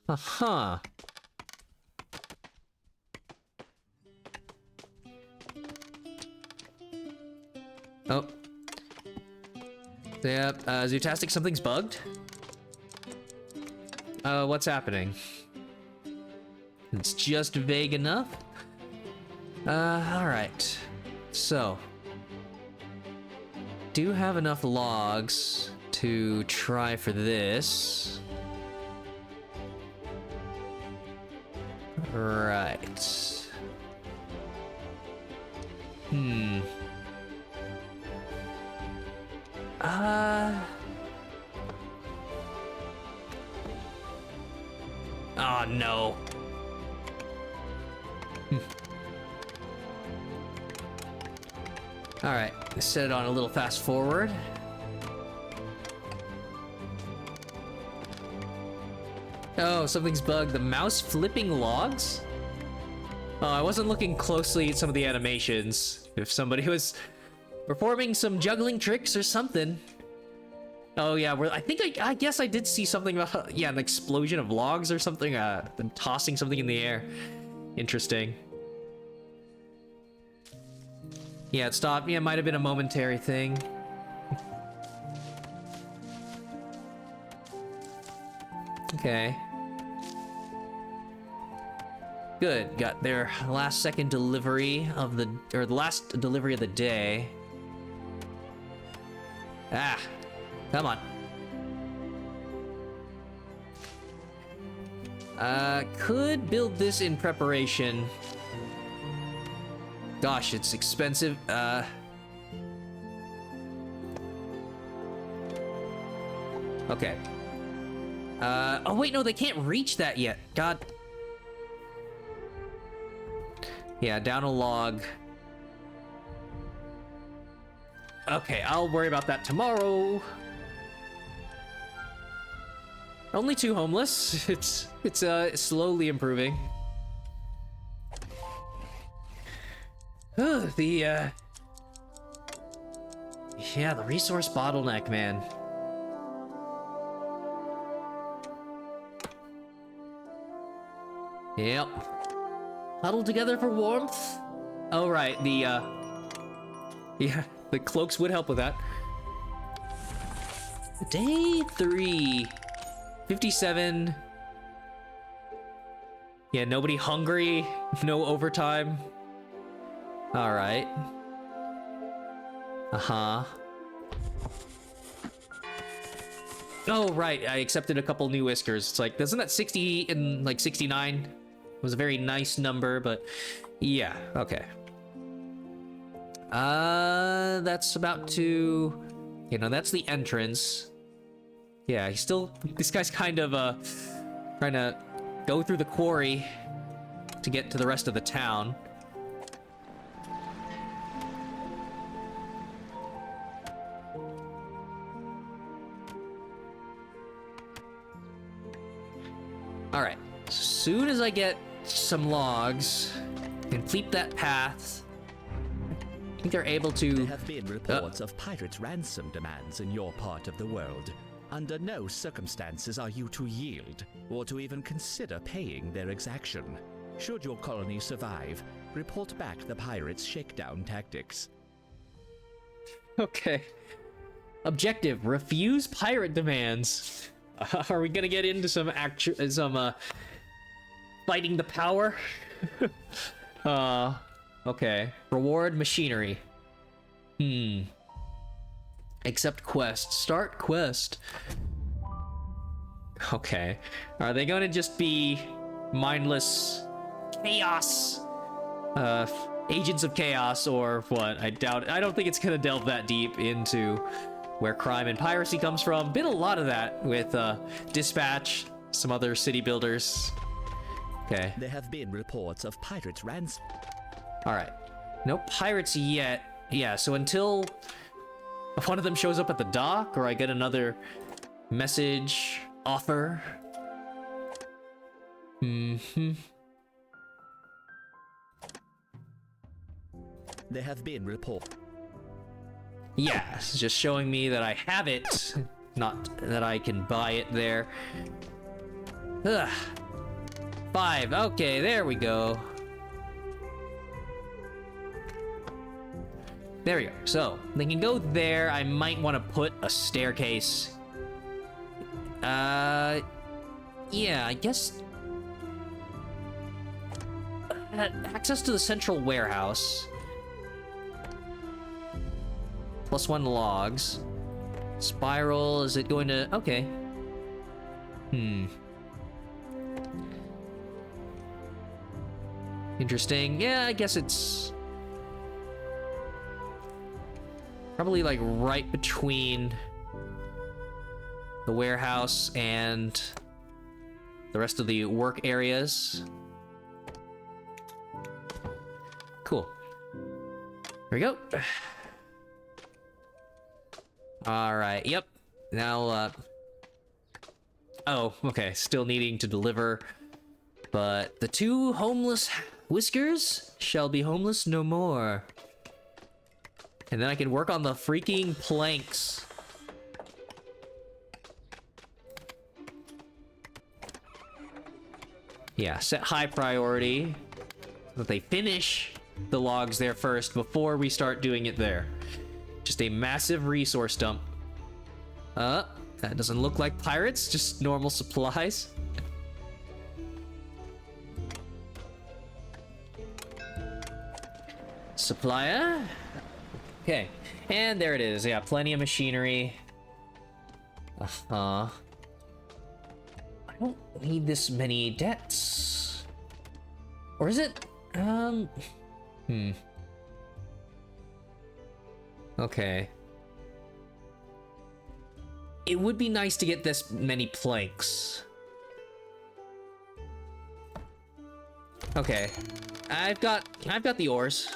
[SPEAKER 1] Uh-huh. Oh. Yep, Zootastic, something's bugged? What's happening? It's just vague enough? Alright. So. Do have enough logs to try for this. Right. Oh no. All right, set it on a little fast forward. Oh, something's bugged. The mouse flipping logs? Oh, I wasn't looking closely at some of the animations. If somebody was performing some juggling tricks or something. Oh yeah, I guess I did see something about, yeah, an explosion of logs or something, them tossing something in the air. Interesting. Yeah, it stopped. Yeah, it might have been a momentary thing. Okay. Good. Got their last second delivery of the, or the last delivery of the day. Ah, come on. Could build this in preparation. Gosh, it's expensive. Okay. Oh wait, no, they can't reach that yet. God. Yeah, down a log. Okay, I'll worry about that tomorrow. Only 2 homeless. It's slowly improving. The resource bottleneck, man. Yep. Huddle together for warmth? Oh, right, yeah, the cloaks would help with that. Day 3. 57. Yeah, nobody hungry. No overtime. Alright. Uh-huh. Oh, right, I accepted a couple new whiskers. It's like, doesn't that 60 and like 69? It was a very nice number, but yeah, okay. That's about to, that's the entrance. Yeah, this guy's kind of, trying to go through the quarry to get to the rest of the town. All right, as soon as I get some logs, complete that path. I think they're able to.
[SPEAKER 2] There have been reports of pirates' ransom demands in your part of the world. Under no circumstances are you to yield, or to even consider paying their exaction. Should your colony survive, report back the pirates' shakedown tactics.
[SPEAKER 1] Okay. Objective: refuse pirate demands. Are we gonna get into some fighting the power? Okay. Reward machinery. Accept quest. Start quest. Okay. Are they gonna just be mindless chaos? Agents of chaos or what? I doubt it. I don't think it's gonna delve that deep into where crime and piracy comes from. Been a lot of that with Dispatch, some other city builders. Okay.
[SPEAKER 2] There have been reports of pirates' ransom.
[SPEAKER 1] All right. No pirates yet. Yeah, so until one of them shows up at the dock, or I get another message offer.
[SPEAKER 2] There have been reports.
[SPEAKER 1] Yeah, it's just showing me that I have it, not that I can buy it there. Ugh. 5. Okay, there we go. There we go. So, they can go there. I might want to put a staircase. Yeah, I guess... access to the central warehouse. +1 logs. Spiral, is it going to... okay. Interesting. Yeah, I guess it's... probably like right between the warehouse and the rest of the work areas. Cool. Here we go. All right. Yep. Now, oh, okay. Still needing to deliver. But the 2 homeless whiskers shall be homeless no more. And then I can work on the freaking planks. Yeah, set high priority. So that they finish the logs there first before we start doing it there. Just a massive resource dump. That doesn't look like pirates, just normal supplies. Supplier. Okay, and there it is. Yeah, plenty of machinery. I don't need this many debts. Or is it? Okay. It would be nice to get this many planks. Okay. I've got the ores.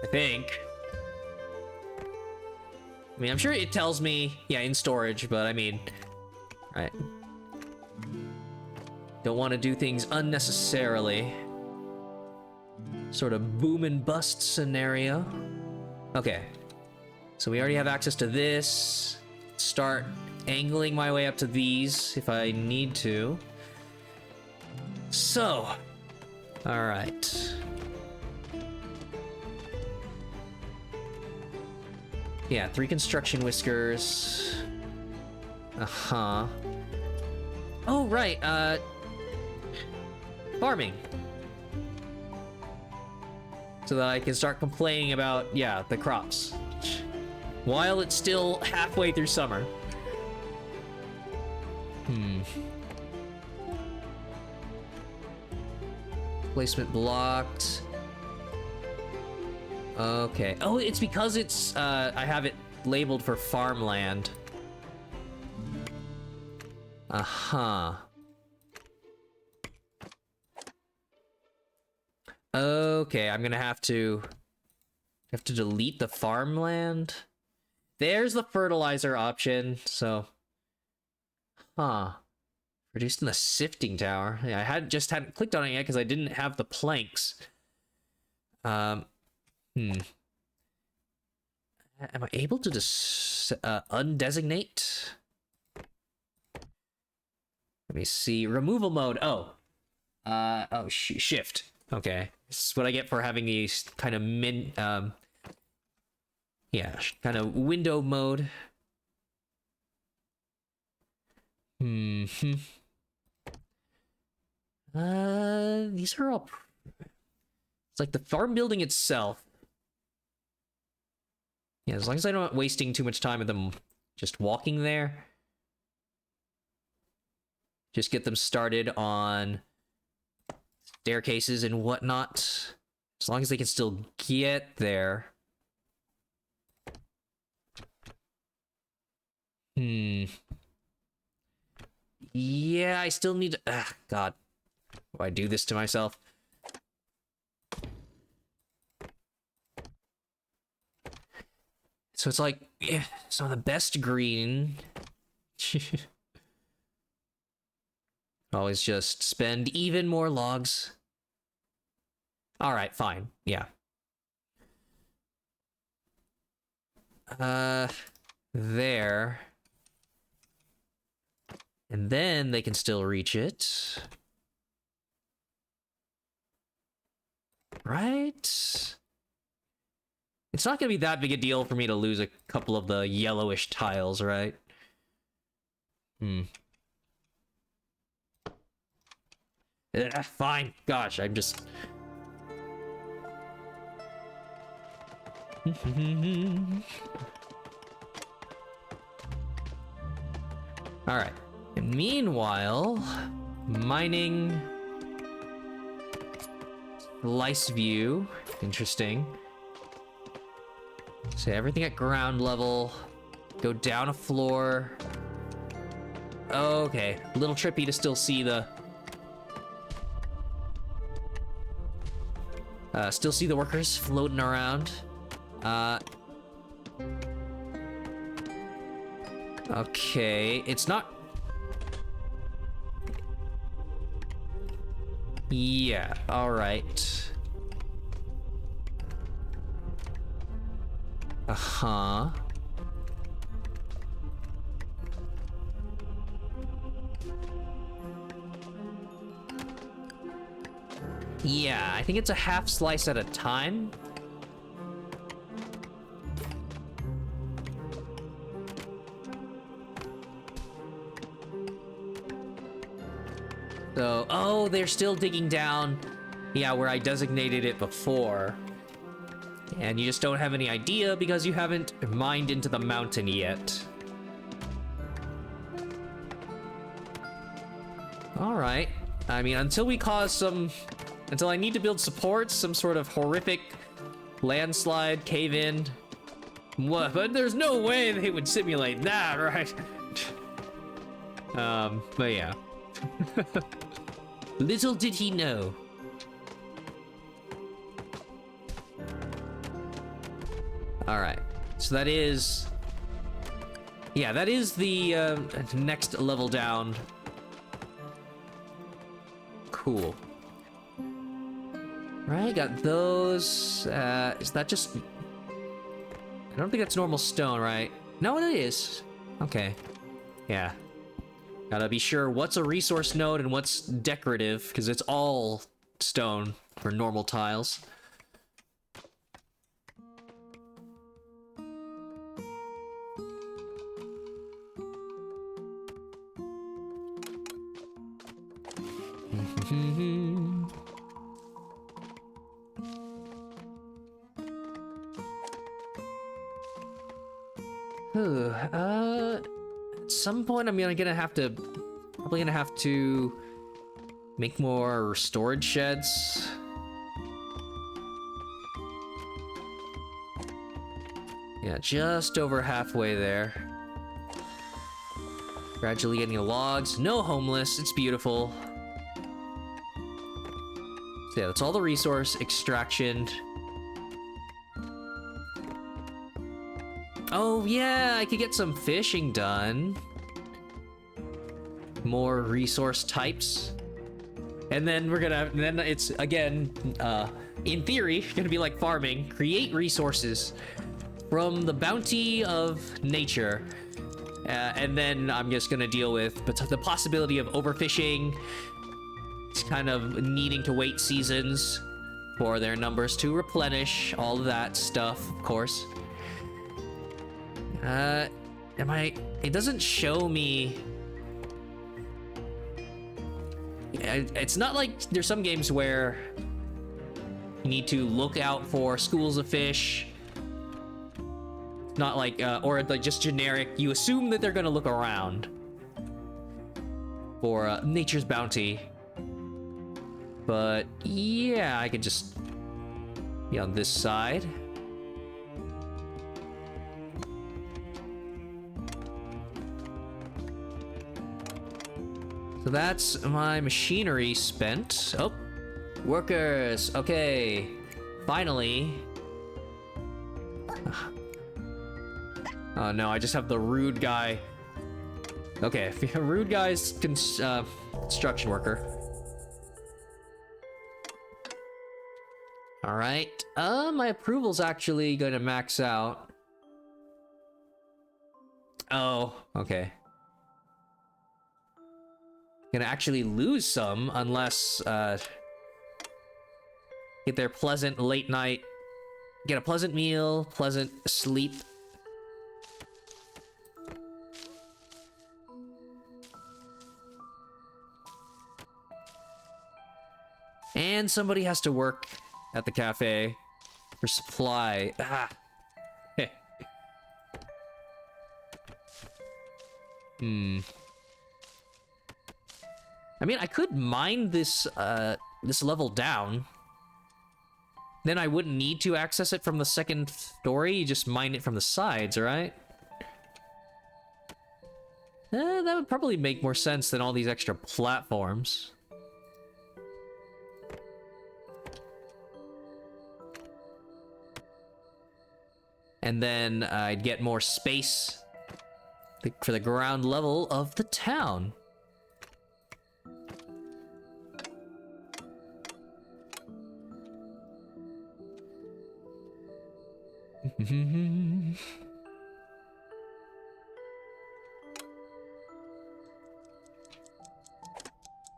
[SPEAKER 1] I think. I mean, I'm sure it tells me, yeah, in storage, but I mean, right. Don't want to do things unnecessarily. Sort of boom and bust scenario. Okay. So we already have access to this. Start angling my way up to these if I need to. So, all right. Yeah, 3 construction whiskers. Uh-huh. Oh, right, farming. So that I can start complaining about, yeah, the crops. While it's still halfway through summer. Placement blocked. Okay. Oh, it's because it's, I have it labeled for farmland. Uh-huh. Okay, I'm gonna have to delete the farmland. There's the fertilizer option, so... huh. Produced in the sifting tower. Yeah, I hadn't clicked on it yet because I didn't have the planks. Am I able to just undesignate? Let me see. Removal mode. Oh. Shift. Okay. This is what I get for having these kind of yeah, kind of window mode. These are all... it's like the farm building itself. Yeah, as long as I'm not wasting too much time with them just walking there. Just get them started on staircases and whatnot. As long as they can still get there. Yeah, I still need to... God. Why do I do this to myself? So it's like, yeah, so the best green. Always just spend even more logs. Alright, fine. Yeah. There. And then they can still reach it. Right? It's not gonna be that big a deal for me to lose a couple of the yellowish tiles, right? Fine. Gosh, I'm just... Alright. And meanwhile, mining... Slice view. Interesting. So everything at ground level. Go down a floor. Okay. A little trippy to still see the... still see the workers floating around. Okay, it's not... Yeah, alright. Uh-huh. Yeah, I think it's a half slice at a time. So, oh, they're still digging down. Yeah, where I designated it before. And you just don't have any idea because you haven't mined into the mountain yet. Alright. I mean, until we cause some... Until I need to build supports, some sort of horrific landslide, cave-in. What? But there's no way they would simulate that, right? But yeah. Little did he know. Alright. So that is... Yeah, that is the next level down. Cool. Right, got those. Is that just... I don't think that's normal stone, right? No, it is. Okay. Yeah. Gotta be sure what's a resource node and what's decorative, because it's all stone for normal tiles. At some point I'm probably gonna have to make more storage sheds. Yeah, just over halfway there. Gradually getting the logs. No homeless, it's beautiful. So yeah, that's all the resource extraction. Oh yeah, I could get some fishing done. More resource types. And then then it's, again, in theory, gonna be like farming. Create resources from the bounty of nature. And then I'm just gonna deal with the possibility of overfishing. It's kind of needing to wait seasons for their numbers to replenish. All of that stuff, of course. It doesn't show me... It's not like there's some games where you need to look out for schools of fish. Not like, or like just generic, you assume that they're gonna look around for nature's bounty. But yeah, I could just be on this side. So that's my machinery spent. Oh, workers. Okay, finally. Oh no, I just have the rude guy. Okay, rude guy's construction worker. All right. My approval's actually gonna max out. Oh, okay. Gonna actually lose some unless get their pleasant late night, get a pleasant meal, pleasant sleep. And somebody has to work at the cafe for supply. Ah. I mean, I could mine this this level down. Then I wouldn't need to access it from the second story. You just mine it from the sides, right? That would probably make more sense than all these extra platforms. And then I'd get more space for the ground level of the town.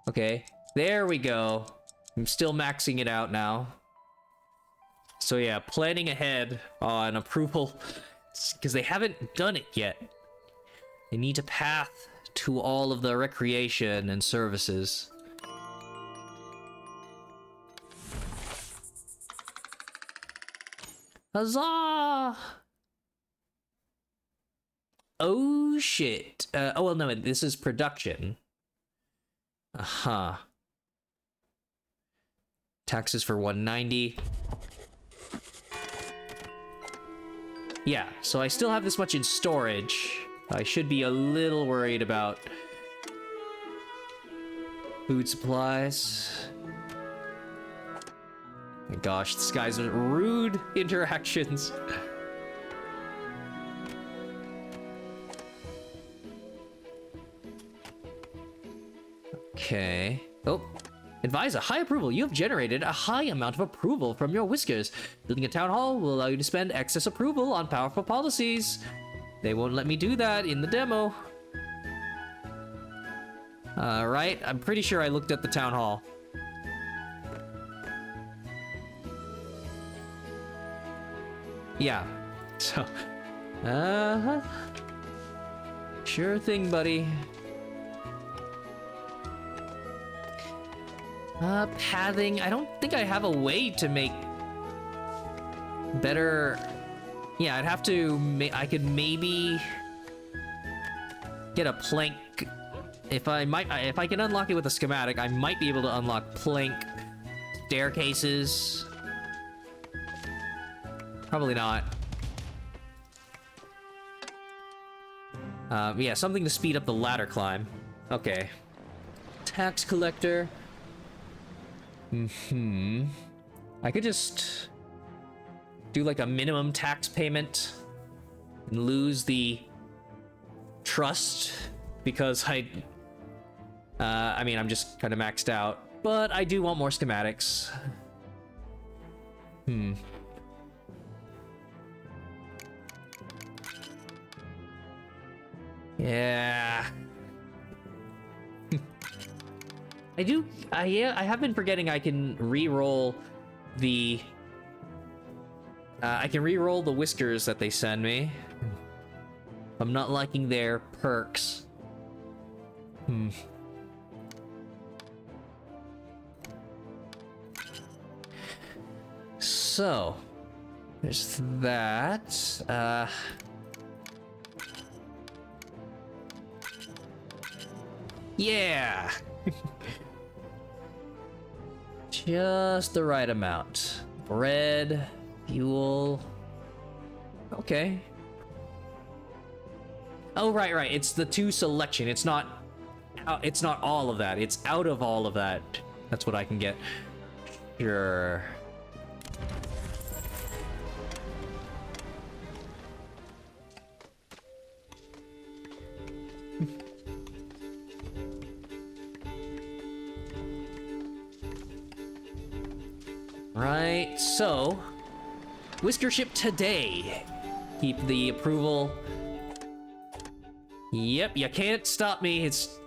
[SPEAKER 1] Okay, there we go. I'm still maxing it out now. So yeah, planning ahead on approval, because they haven't done it yet. They need to path to all of the recreation and services. Huzzah! Oh shit. Oh well, no, this is production. Taxes for 190. Yeah, so I still have this much in storage. I should be a little worried about food supplies. My gosh, this guy's rude interactions. Okay. Oh. Advise a high approval. You have generated a high amount of approval from your whiskers. Building a town hall will allow you to spend excess approval on powerful policies. They won't let me do that in the demo. Right? I'm pretty sure I looked at the town hall. Yeah. So, sure thing, buddy. Pathing. I don't think I have a way to make better. Yeah, I'd have to I could maybe get a plank. If I can unlock it with a schematic, I might be able to unlock plank staircases. Probably not. Yeah, something to speed up the ladder climb. Okay. Tax collector. I could just do like a minimum tax payment and lose the trust because I mean, I'm just kind of maxed out, but I do want more schematics. Yeah. I have been forgetting I can re-roll the whiskers that they send me. I'm not liking their perks. So, there's that. Yeah! Just the right amount. Bread, fuel. Okay. Oh, right. It's the two selection. It's not all of that. It's out of all of that. That's what I can get. Sure. Okay, so Whisker ship today. Keep the approval. Yep, you can't stop me. It's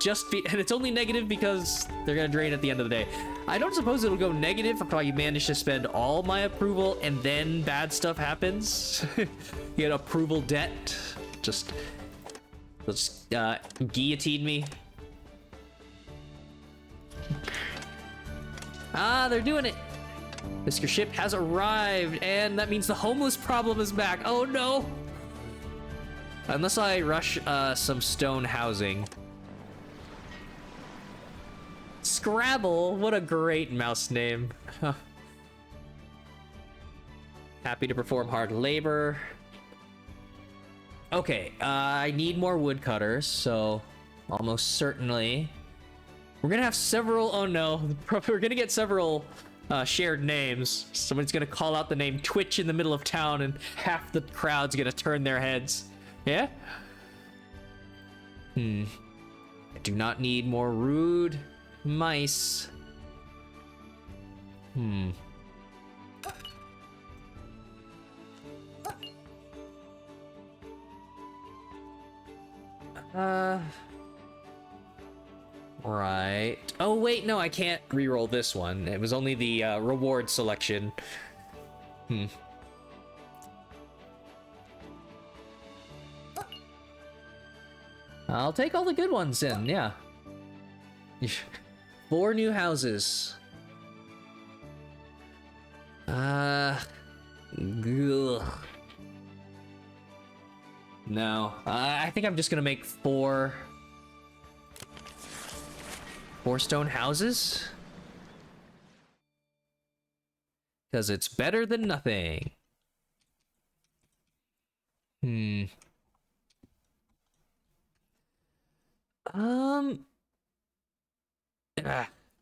[SPEAKER 1] just and it's only negative because they're gonna drain at the end of the day. I don't suppose it'll go negative if I manage to spend all my approval and then bad stuff happens. You get approval debt. Just guillotine me. Ah, they're doing it. Whisker ship has arrived, and that means the homeless problem is back. Oh no! Unless I rush some stone housing. Scrabble, what a great mouse name. Happy to perform hard labor. Okay, I need more woodcutters, so almost certainly we're gonna have several. Oh no, we're gonna get several shared names. Someone's gonna call out the name Twitch in the middle of town, and half the crowd's gonna turn their heads. Yeah? I do not need more rude mice. Right. Oh wait, no, I can't re-roll this one. It was only the reward selection. I'll take all the good ones in, yeah. 4 new houses. Ugh. No, I think I'm just gonna make 4 stone houses. Because it's better than nothing.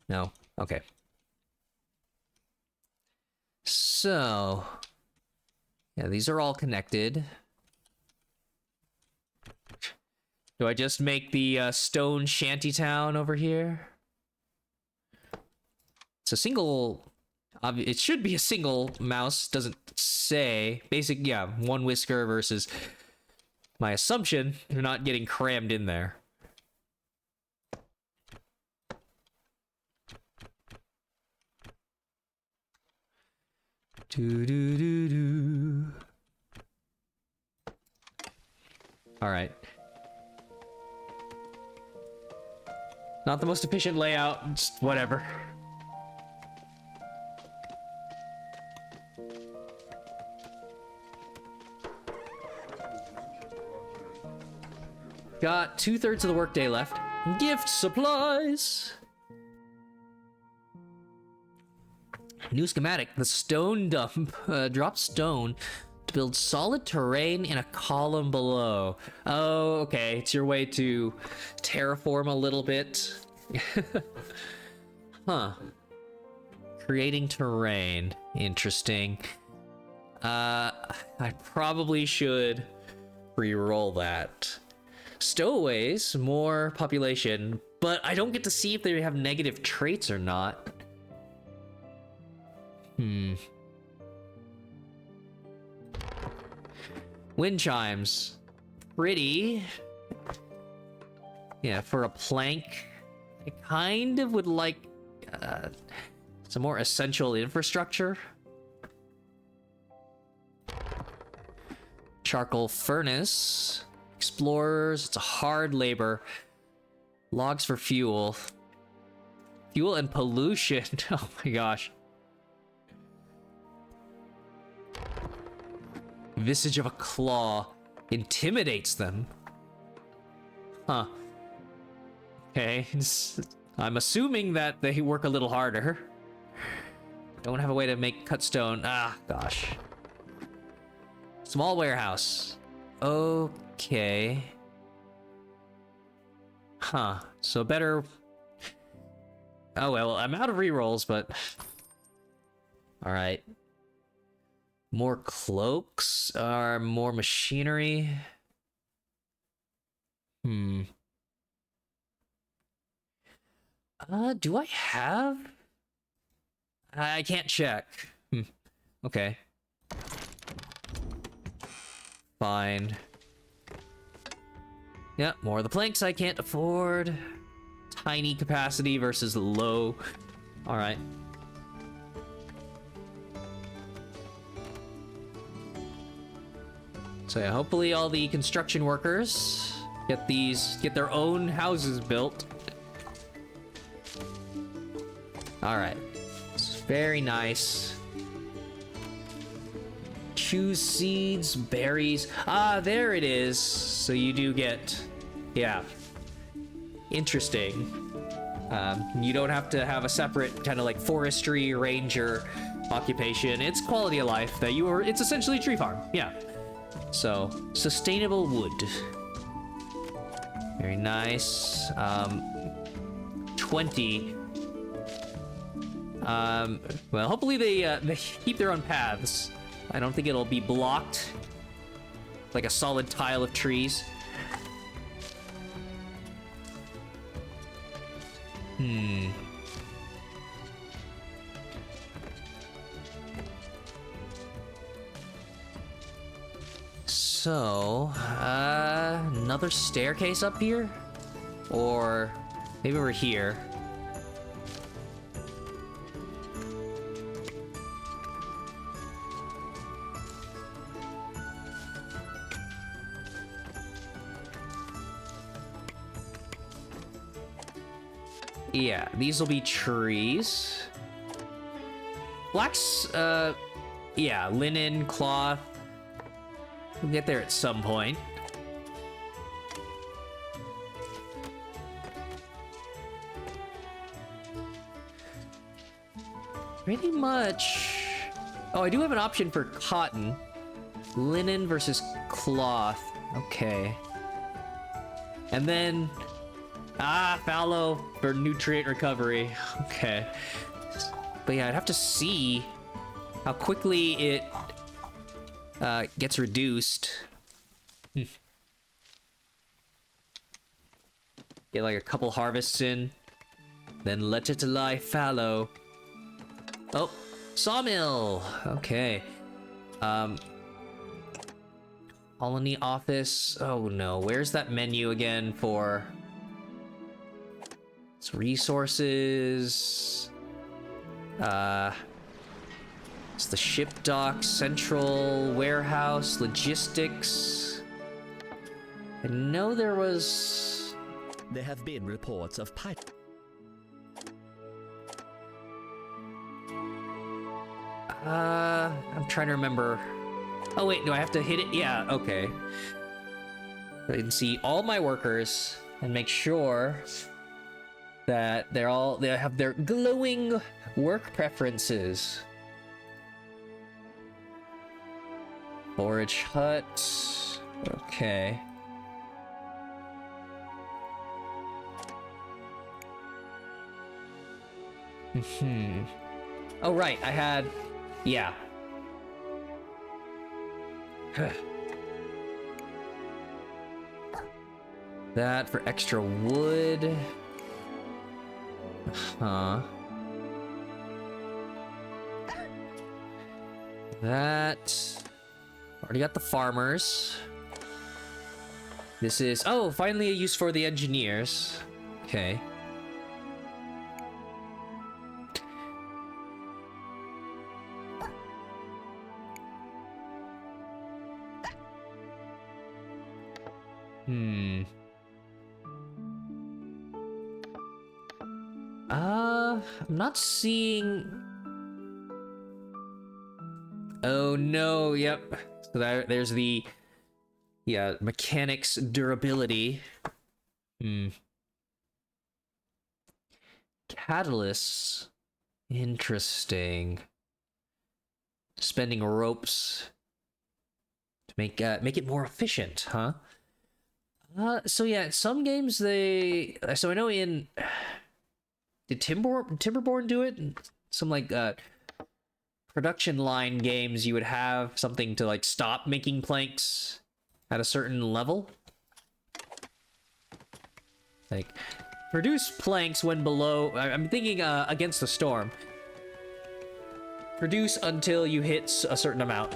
[SPEAKER 1] No. Okay. So, yeah, these are all connected. Do I just make the stone shantytown over here? It's a single. It should be a single mouse. Doesn't say. Basic, yeah. 1 whisker versus. My assumption, they're not getting crammed in there. All right. Not the most efficient layout, just whatever. Got 2/3 of the workday left. Gift supplies. New schematic. The stone dump. Drop stone to build solid terrain in a column below. Oh, okay. It's your way to terraform a little bit. Huh. Creating terrain. Interesting. I probably should re-roll that. Stowaways, more population, but I don't get to see if they have negative traits or not. Wind chimes. Pretty. Yeah, for a plank. I kind of would like some more essential infrastructure. Charcoal furnace. Explorers. It's a hard labor. Logs for fuel. Fuel and pollution. Oh my gosh. Visage of a claw intimidates them. Huh. Okay. I'm assuming that they work a little harder. Don't have a way to make cut stone. Ah, gosh. Small warehouse. Okay. Huh. So better. Oh well, I'm out of rerolls, but. Alright. More cloaks or more machinery? Do I have? I can't check. Okay. Fine. Yeah, more of the planks I can't afford. Tiny capacity versus low. All right. So yeah, hopefully all the construction workers get their own houses built. All right. It's very nice. Choose seeds, berries. Ah, there it is. So you do get, yeah. Interesting. You don't have to have a separate kind of like forestry ranger occupation. It's quality of life that it's essentially a tree farm. Yeah. So, sustainable wood. Very nice. 20. Well, hopefully they keep their own paths. I don't think it'll be blocked like a solid tile of trees. So, another staircase up here? Or maybe we're here. Yeah, these will be trees. Black's, yeah, linen, cloth. We'll get there at some point. Pretty much. Oh, I do have an option for cotton. Linen versus cloth. Okay. And then... fallow for nutrient recovery. Okay. But yeah, I'd have to see how quickly it gets reduced. Get like a couple harvests in, then let it lie fallow. Oh, sawmill. Okay. Colony office. Oh no, where's that menu again for? It's resources. It's the ship dock, central warehouse, logistics. I know there was...
[SPEAKER 2] There have been reports of pipe.
[SPEAKER 1] I'm trying to remember. Oh wait, do I have to hit it? Yeah, okay. I can see all my workers and make sure that they have their glowing work preferences. Forage hut. Okay. Oh right, I had... Yeah. That for extra wood. Huh. That... Already got the farmers. This is... Oh, finally a use for the engineers. Okay. I'm not seeing... Oh no, yep. So there's the... Yeah, mechanics durability. Catalysts. Interesting. Spending ropes to make it more efficient, huh? So yeah, some games they... So I know in... Did Timberborn do it? Some like production line games, you would have something to like stop making planks at a certain level. Like produce planks when below. I'm thinking Against the Storm. produce until you hit a certain amount.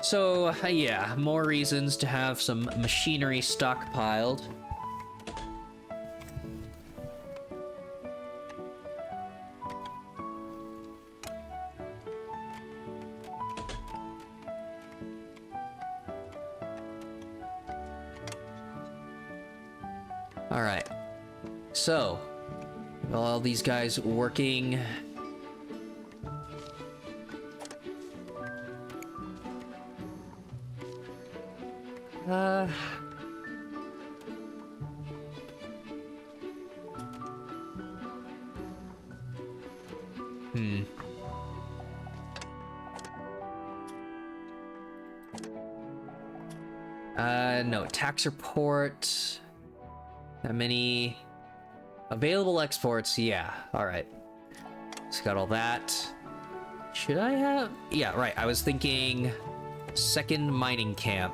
[SPEAKER 1] So, yeah, more reasons to have some machinery stockpiled. All right. So, all these guys working. No, tax report. That many available exports. Yeah, all right. It's got all that. Should I have? Yeah, right. I was thinking second mining camp.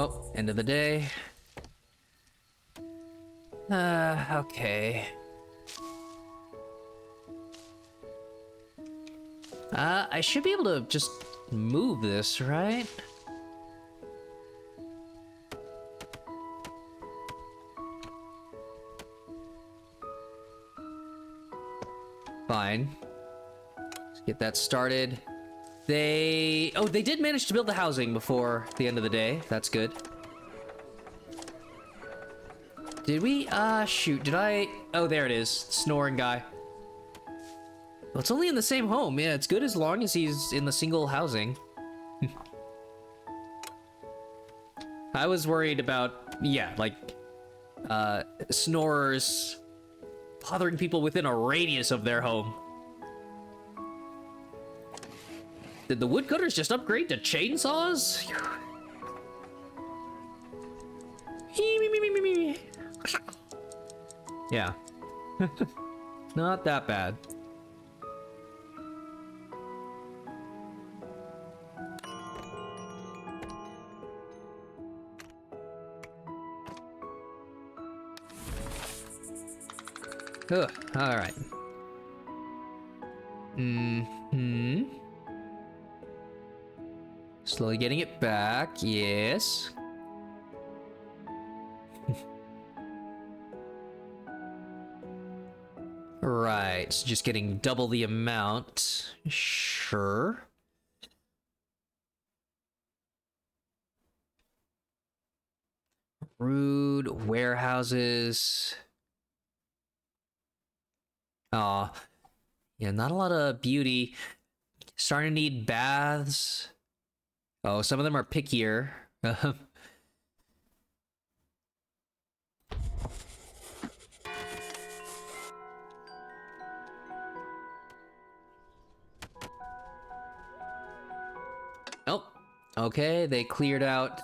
[SPEAKER 1] Oh, end of the day. Okay. I should be able to just move this, right? Fine. Let's get that started. They did manage to build the housing before the end of the day. That's good. Did we? Shoot. Did I? Oh, there it is. Snoring guy. Well, it's only in the same home. Yeah, it's good as long as he's in the single housing. I was worried about, yeah, like, snorers bothering people within a radius of their home. Did the woodcutters just upgrade to chainsaws? Yeah. Not that bad. Ugh, all right. Slowly getting it back, yes. Right, so just getting double the amount. Sure. Rude warehouses. Aw. Yeah, not a lot of beauty. Starting to need baths. Oh, some of them are pickier. Oh, okay, they cleared out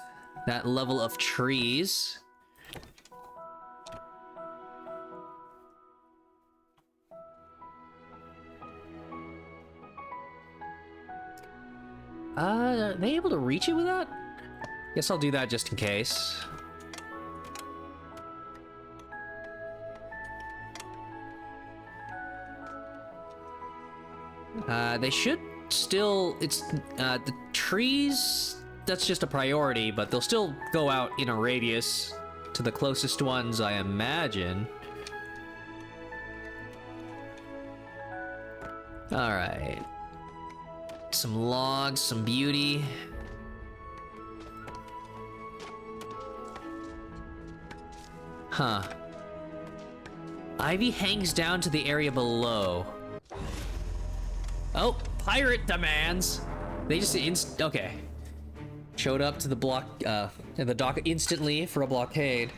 [SPEAKER 1] that level of trees. Are they able to reach it with that? Guess I'll do that just in case. They should still, it's, the trees, that's just a priority, but they'll still go out in a radius to the closest ones, I imagine. Alright. Some logs, some beauty. Huh. Ivy hangs down to the area below. Oh, pirate demands. They just okay. Showed up to the the dock instantly for a blockade.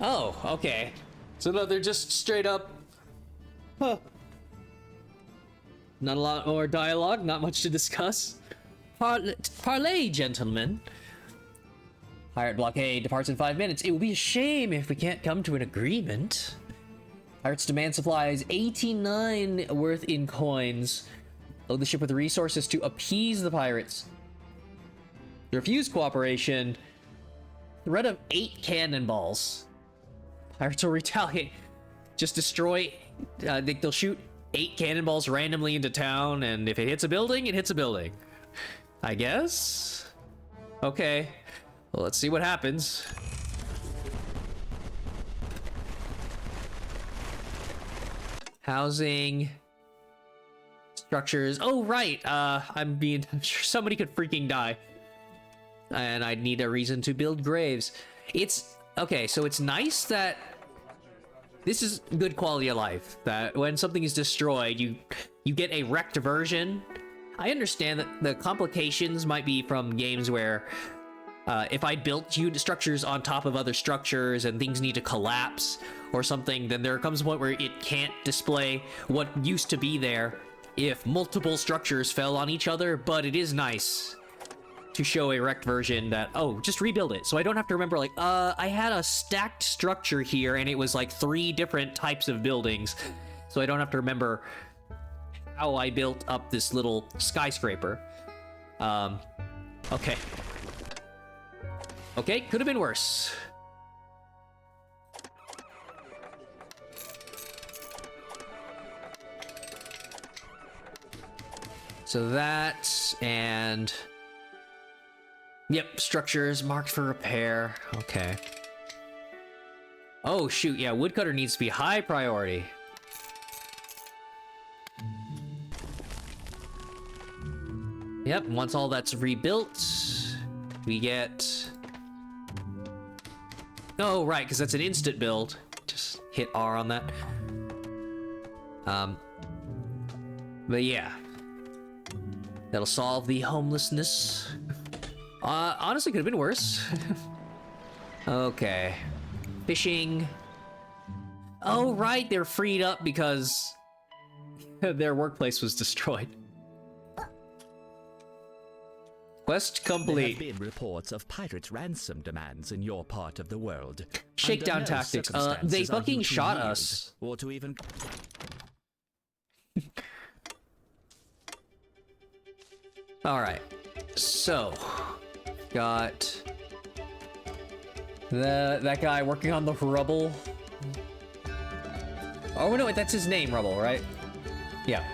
[SPEAKER 1] Oh, okay. So no, they're just straight up. Huh. Not a lot more dialogue, not much to discuss. Parley, gentlemen. Pirate blockade departs in 5 minutes. It will be a shame if we can't come to an agreement. Pirates demand supplies 89 worth in coins. Load the ship with resources to appease the pirates. Refuse cooperation. Threat of 8 cannonballs. Pirates will retaliate. Just destroy. They'll shoot 8 cannonballs randomly into town, and if it hits a building, it hits a building. I guess? Okay. Well, let's see what happens. Housing. Structures. Oh, right. I'm sure somebody could freaking die. And I'd need a reason to build graves. Okay, so it's nice that this is good quality of life, that when something is destroyed, you get a wrecked version. I understand that the complications might be from games where if I built unit structures on top of other structures and things need to collapse or something, then there comes a point where it can't display what used to be there if multiple structures fell on each other, but it is nice to show a wrecked version that, oh, just rebuild it. So I don't have to remember, like, I had a stacked structure here and it was like 3 different types of buildings. So I don't have to remember how I built up this little skyscraper. Okay. Okay, could have been worse. So that, and yep, structures marked for repair. Okay. Oh shoot, yeah, woodcutter needs to be high priority. Yep, once all that's rebuilt, we get... Oh, right, because that's an instant build. Just hit R on that. But yeah. That'll solve the homelessness. Honestly, could have been worse. Okay. Fishing. Oh, right, they're freed up because their workplace was destroyed. Quest complete.
[SPEAKER 2] There have been reports of pirates' ransom demands in your part of the world.
[SPEAKER 1] Shakedown
[SPEAKER 2] Under no
[SPEAKER 1] tactics. They
[SPEAKER 2] circumstances are
[SPEAKER 1] fucking
[SPEAKER 2] you to
[SPEAKER 1] shot
[SPEAKER 2] yield,
[SPEAKER 1] us.
[SPEAKER 2] Or to even...
[SPEAKER 1] Alright. So, got that guy working on the rubble. Oh no, that's his name, Rubble, right? Yeah.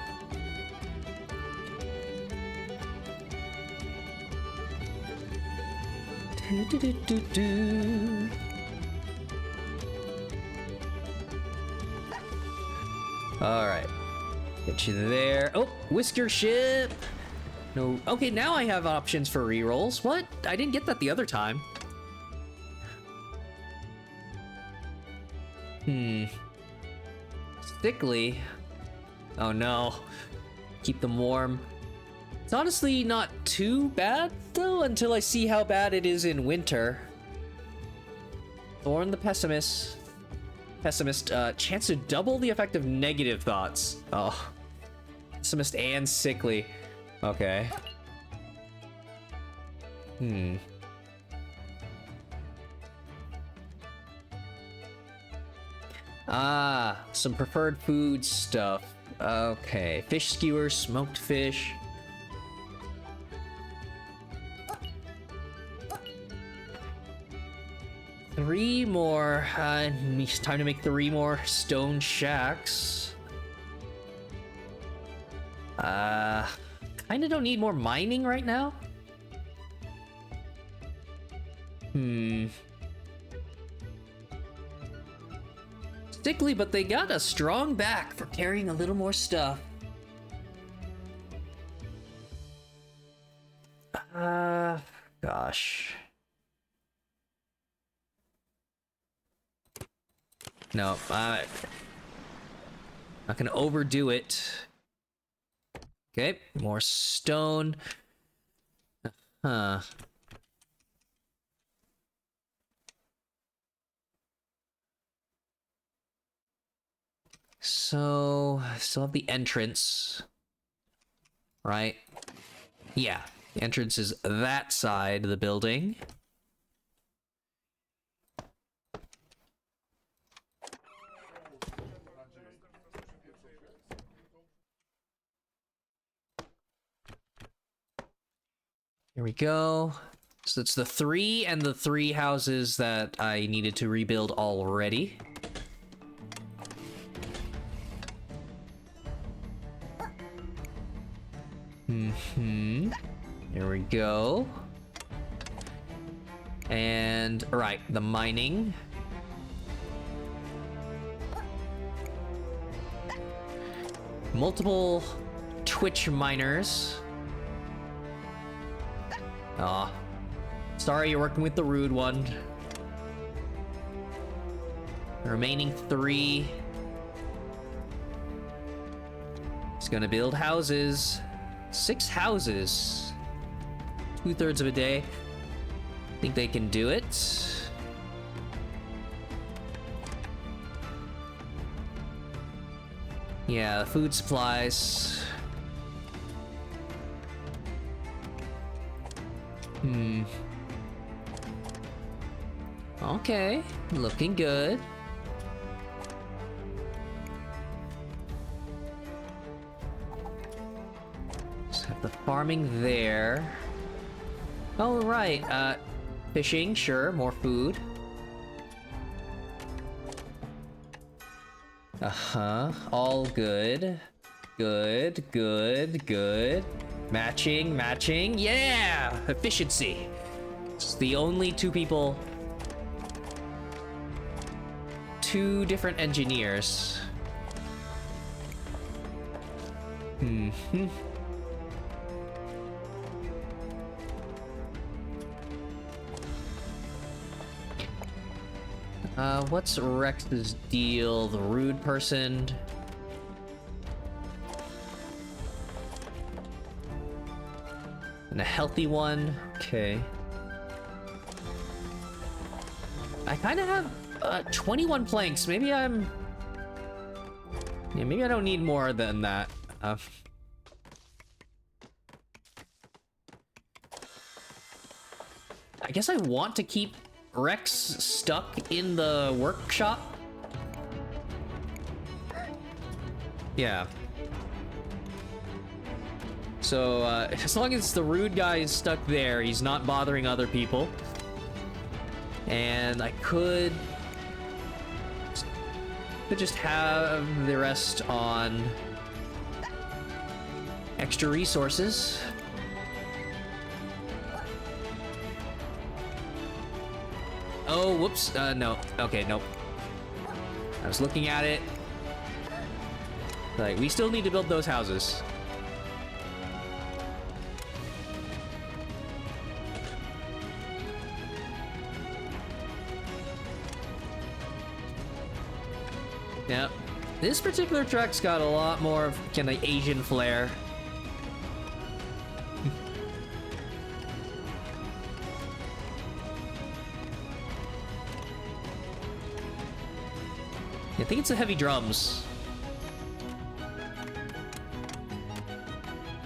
[SPEAKER 1] All right, get you there. Oh, whisker ship. No, okay, now I have options for rerolls. What? I didn't get that the other time. Thickly. Oh no. Keep them warm. It's honestly not too bad, though, until I see how bad it is in winter. Thorn the Pessimist. Chance to double the effect of negative thoughts. Oh. Pessimist and sickly. Okay. Some preferred food stuff. Okay. Fish skewer, smoked fish. Three more. It's time to make 3 more stone shacks. Kinda don't need more mining right now. Stickly, but they got a strong back for carrying a little more stuff. Gosh. No, I'm not gonna overdo it. Okay, more stone. Huh. So, still have the entrance, right? Yeah, the entrance is that side of the building. Here we go. So it's the 3 and the 3 houses that I needed to rebuild already. There we go. And, right, the mining. Multiple Twitch miners. Aw. Sorry, you're working with the rude one. The remaining 3. It's gonna build houses. 6 houses. 2/3 of a day. Think they can do it. Yeah, food supplies. Okay, looking good. Just have the farming there. Oh, right, fishing, sure, more food. Uh-huh, all good. Good, good, good. Matching, matching, yeah! Efficiency. It's the only 2 people. 2 different engineers. What's Rex's deal? The rude person. And a healthy one. Okay. I kind of have 21 planks. Maybe I'm... Yeah, maybe I don't need more than that. I guess I want to keep Rex stuck in the workshop. Yeah. So, as long as the rude guy is stuck there, he's not bothering other people. And I could just have the rest on extra resources. Oh, whoops. No. Okay, nope. I was looking at it. Like, we still need to build those houses. Yeah. This particular truck's got a lot more of kind of Asian flair. I think it's the heavy drums.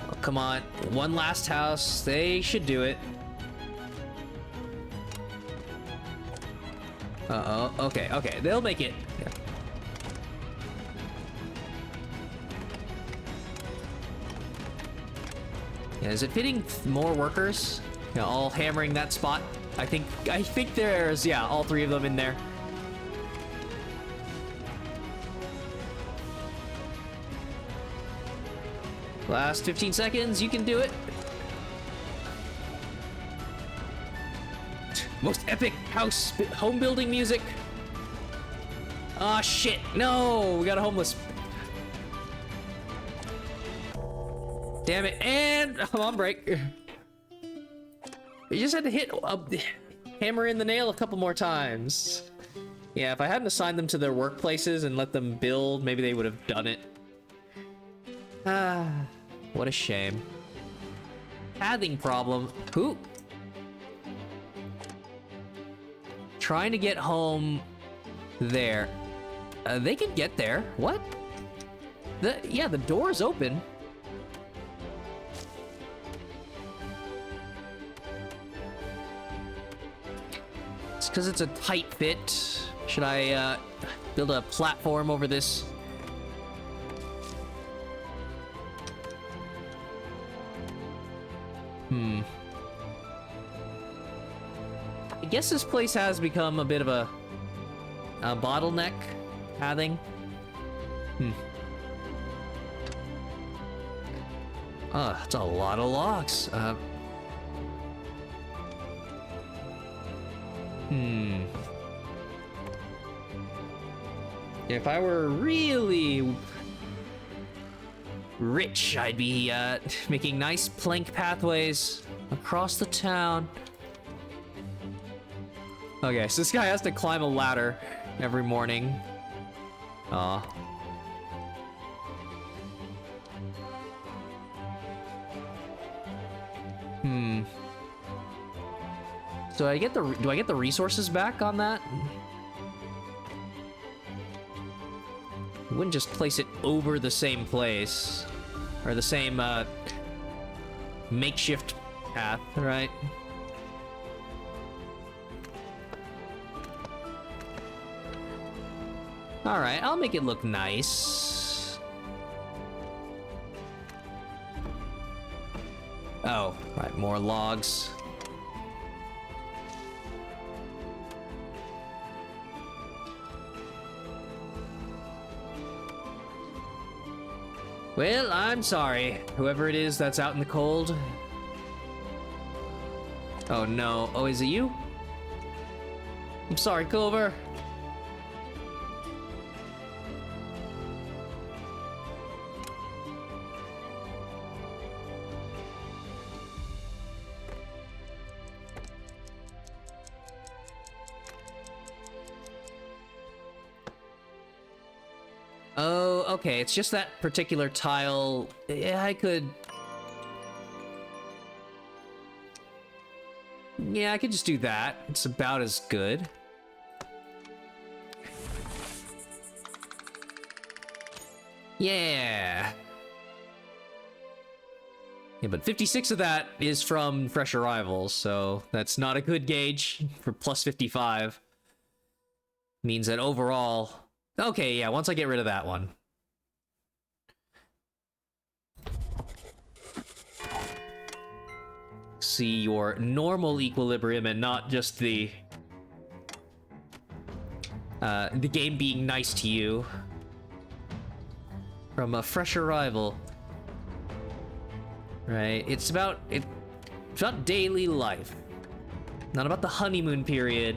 [SPEAKER 1] Oh, come on. One last house. They should do it. Uh-oh. Okay, okay. They'll make it. Yeah. Yeah, is it fitting more workers? You know, all hammering that spot? I think there's, yeah, all 3 of them in there. Last 15 seconds, you can do it. Most epic house home building music. Ah, shit. No, we got a homeless. Damn it. And I'm on break. You just had to hit hammer in the nail a couple more times. Yeah, if I hadn't assigned them to their workplaces and let them build, maybe they would have done it. What a shame. Pathing problem. Who? Trying to get home there. They can get there. What? Yeah, the door's open. It's because it's a tight fit. Should I build a platform over this? I guess this place has become a bit of a bottleneck pathing. It's a lot of logs. If I were really rich, I'd be making nice plank pathways across the town. Okay, so this guy has to climb a ladder every morning. Aw. So do I get the resources back on that? I wouldn't just place it over the same place. Or the same, makeshift path, right? Alright, I'll make it look nice. Oh, right, more logs. Well, I'm sorry, whoever it is that's out in the cold. Oh no, oh, is it you? I'm sorry, Clover. Oh, okay, it's just that particular tile. Yeah, I could just do that. It's about as good. Yeah. Yeah, but 56 of that is from fresh arrivals, so that's not a good gauge for plus 55. Means that overall... Okay, yeah, once I get rid of that one. See your normal equilibrium and not just the game being nice to you. From a fresh arrival. Right, it's about daily life. Not about the honeymoon period.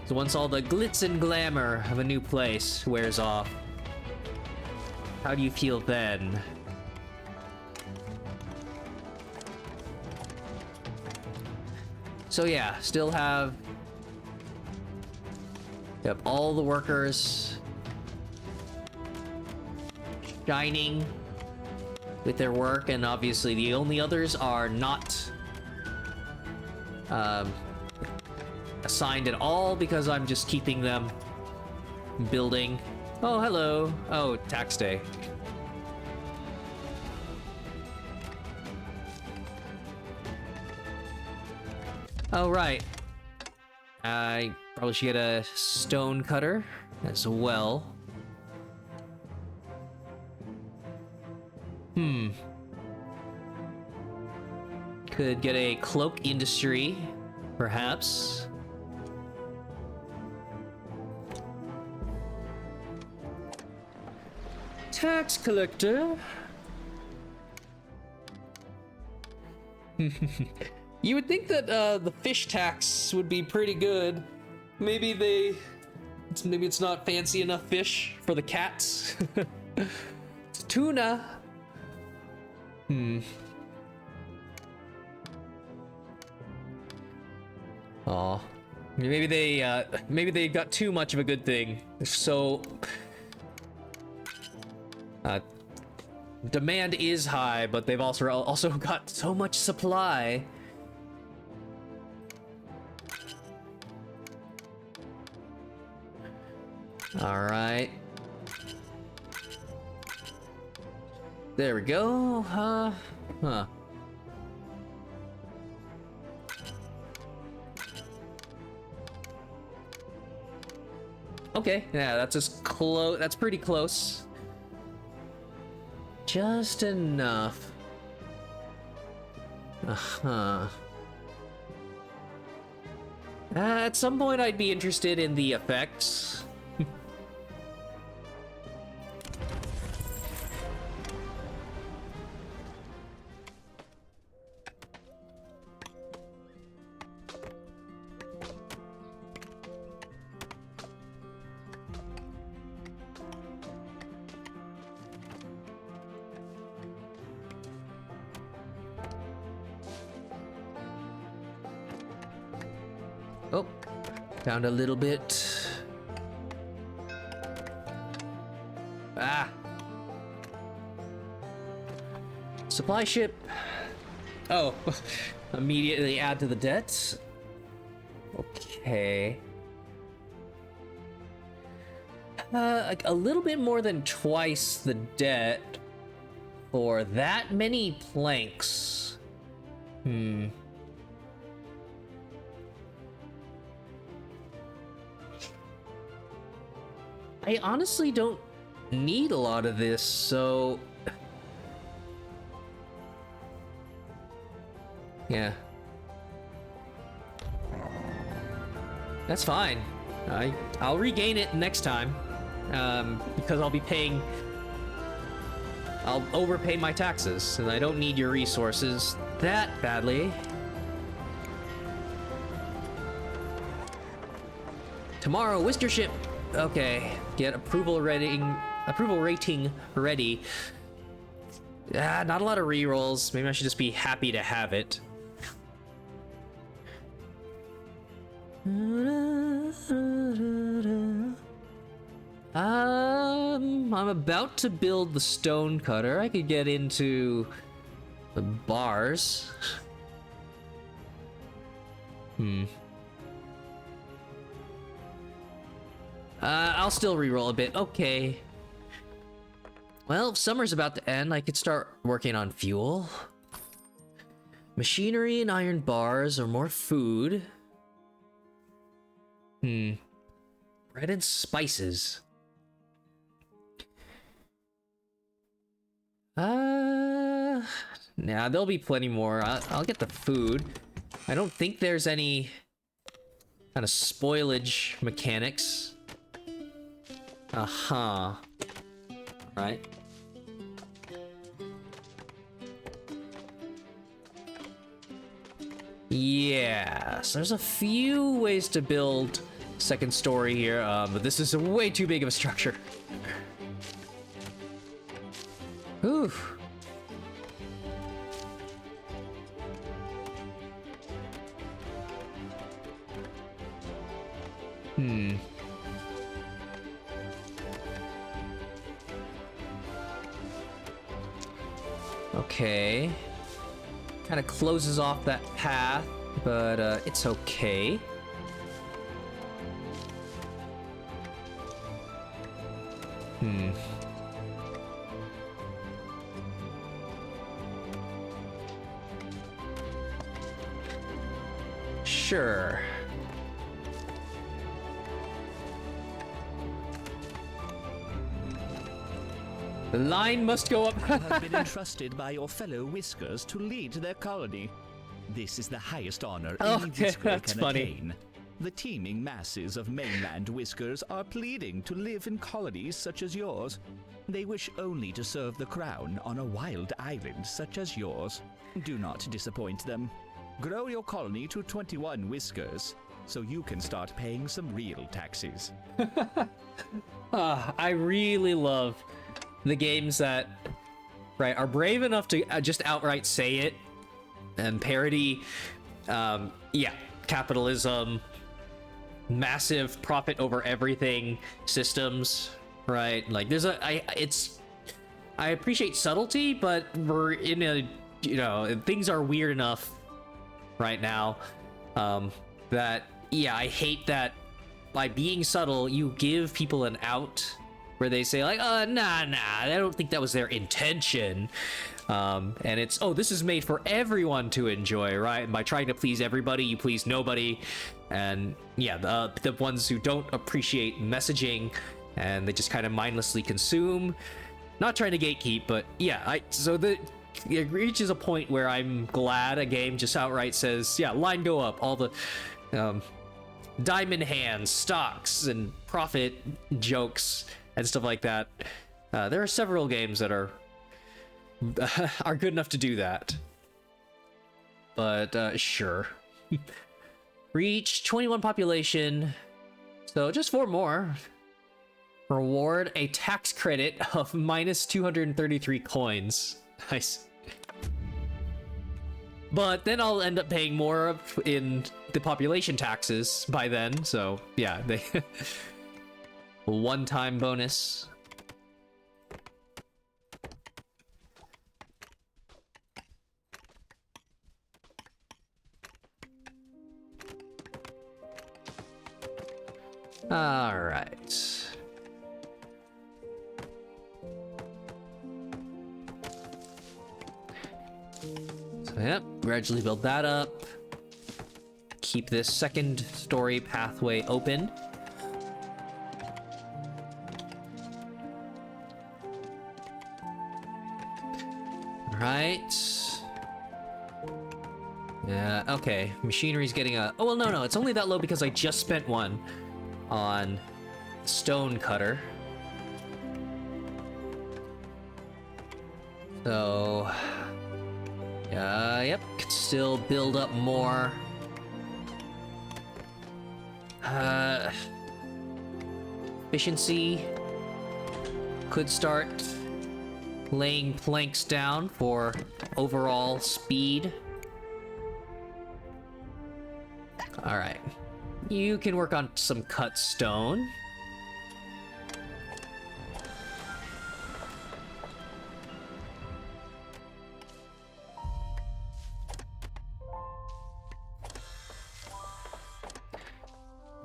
[SPEAKER 1] So once all the glitz and glamour of a new place wears off, how do you feel then? So yeah, still have... Yep, all the workers shining with their work, and obviously the only others are not assigned at all because I'm just keeping them building. Oh, hello. Oh, tax day. Oh, right. I probably should get a stone cutter as well. Could get a cloak industry, perhaps. Tax collector. You would think that the fish tax would be pretty good. Maybe it's not fancy enough fish for the cats. It's tuna. Aw. Maybe they got too much of a good thing. So demand is high, but they've also got so much supply. All right. There we go. Huh. Okay, yeah, that's as close. That's pretty close. Just enough. Uh-huh. At some point, I'd be interested in the effects. Oh, found a little bit. Ah. Supply ship. Oh, immediately add to the debt. Okay. Like a little bit more than twice the debt for that many planks. I honestly don't need a lot of this, so... Yeah. That's fine. I'll regain it next time. Because I'll be paying... I'll overpay my taxes, and I don't need your resources that badly. Tomorrow, Whisker ship! Okay, get approval rating ready. Not a lot of rerolls. Maybe I should just be happy to have it. I'm about to build the stone cutter. I could get into the bars. I'll still reroll a bit. Okay. Well, if summer's about to end, I could start working on fuel. Machinery and iron bars or more food. Bread and spices. Nah, there'll be plenty more. I'll get the food. I don't think there's any kind of spoilage mechanics. Right. Yeah, so there's a few ways to build second story here, but this is a way too big of a structure. Whew. Okay. Kind of closes off that path, but it's okay. Sure. The line must go up.
[SPEAKER 2] You have been entrusted by your fellow Whiskers to lead their colony. This is the highest honor any Whisker
[SPEAKER 1] that's
[SPEAKER 2] can
[SPEAKER 1] funny.
[SPEAKER 2] attain. The teeming masses of mainland Whiskers are pleading to live in colonies such as yours. They wish only to serve the crown on a wild island such as yours. Do not disappoint them. Grow your colony to 21 Whiskers, so you can start paying some real taxes.
[SPEAKER 1] I really love the games that are brave enough to just outright say it and parody capitalism, massive profit over everything systems, right? Like there's I appreciate subtlety, but we're in a, you know, things are weird enough right now, that, yeah, I hate that by being subtle, you give people an out where they say like, nah, I don't think that was their intention. And it's, oh, this is made for everyone to enjoy, right? And by trying to please everybody, you please nobody. And yeah, the ones who don't appreciate messaging and they just kind of mindlessly consume. Not trying to gatekeep, but yeah, it reaches a point where I'm glad a game just outright says, yeah, line go up, all the diamond hands, stocks, and profit jokes and stuff like that. There are several games that are good enough to do that. But sure. Reach 21 population. So just 4 more. Reward a tax credit of minus 233 coins. Nice. But then I'll end up paying more in the population taxes by then. So yeah, they one-time bonus. All right. So, yep, gradually build that up. Keep this second story pathway open. All right. Yeah, okay. Machinery's getting a... Oh, well, no. It's only that low because I just spent one on stone cutter. So... yep. Could still build up more. Efficiency. Could start laying planks down for overall speed. Alright. You can work on some cut stone.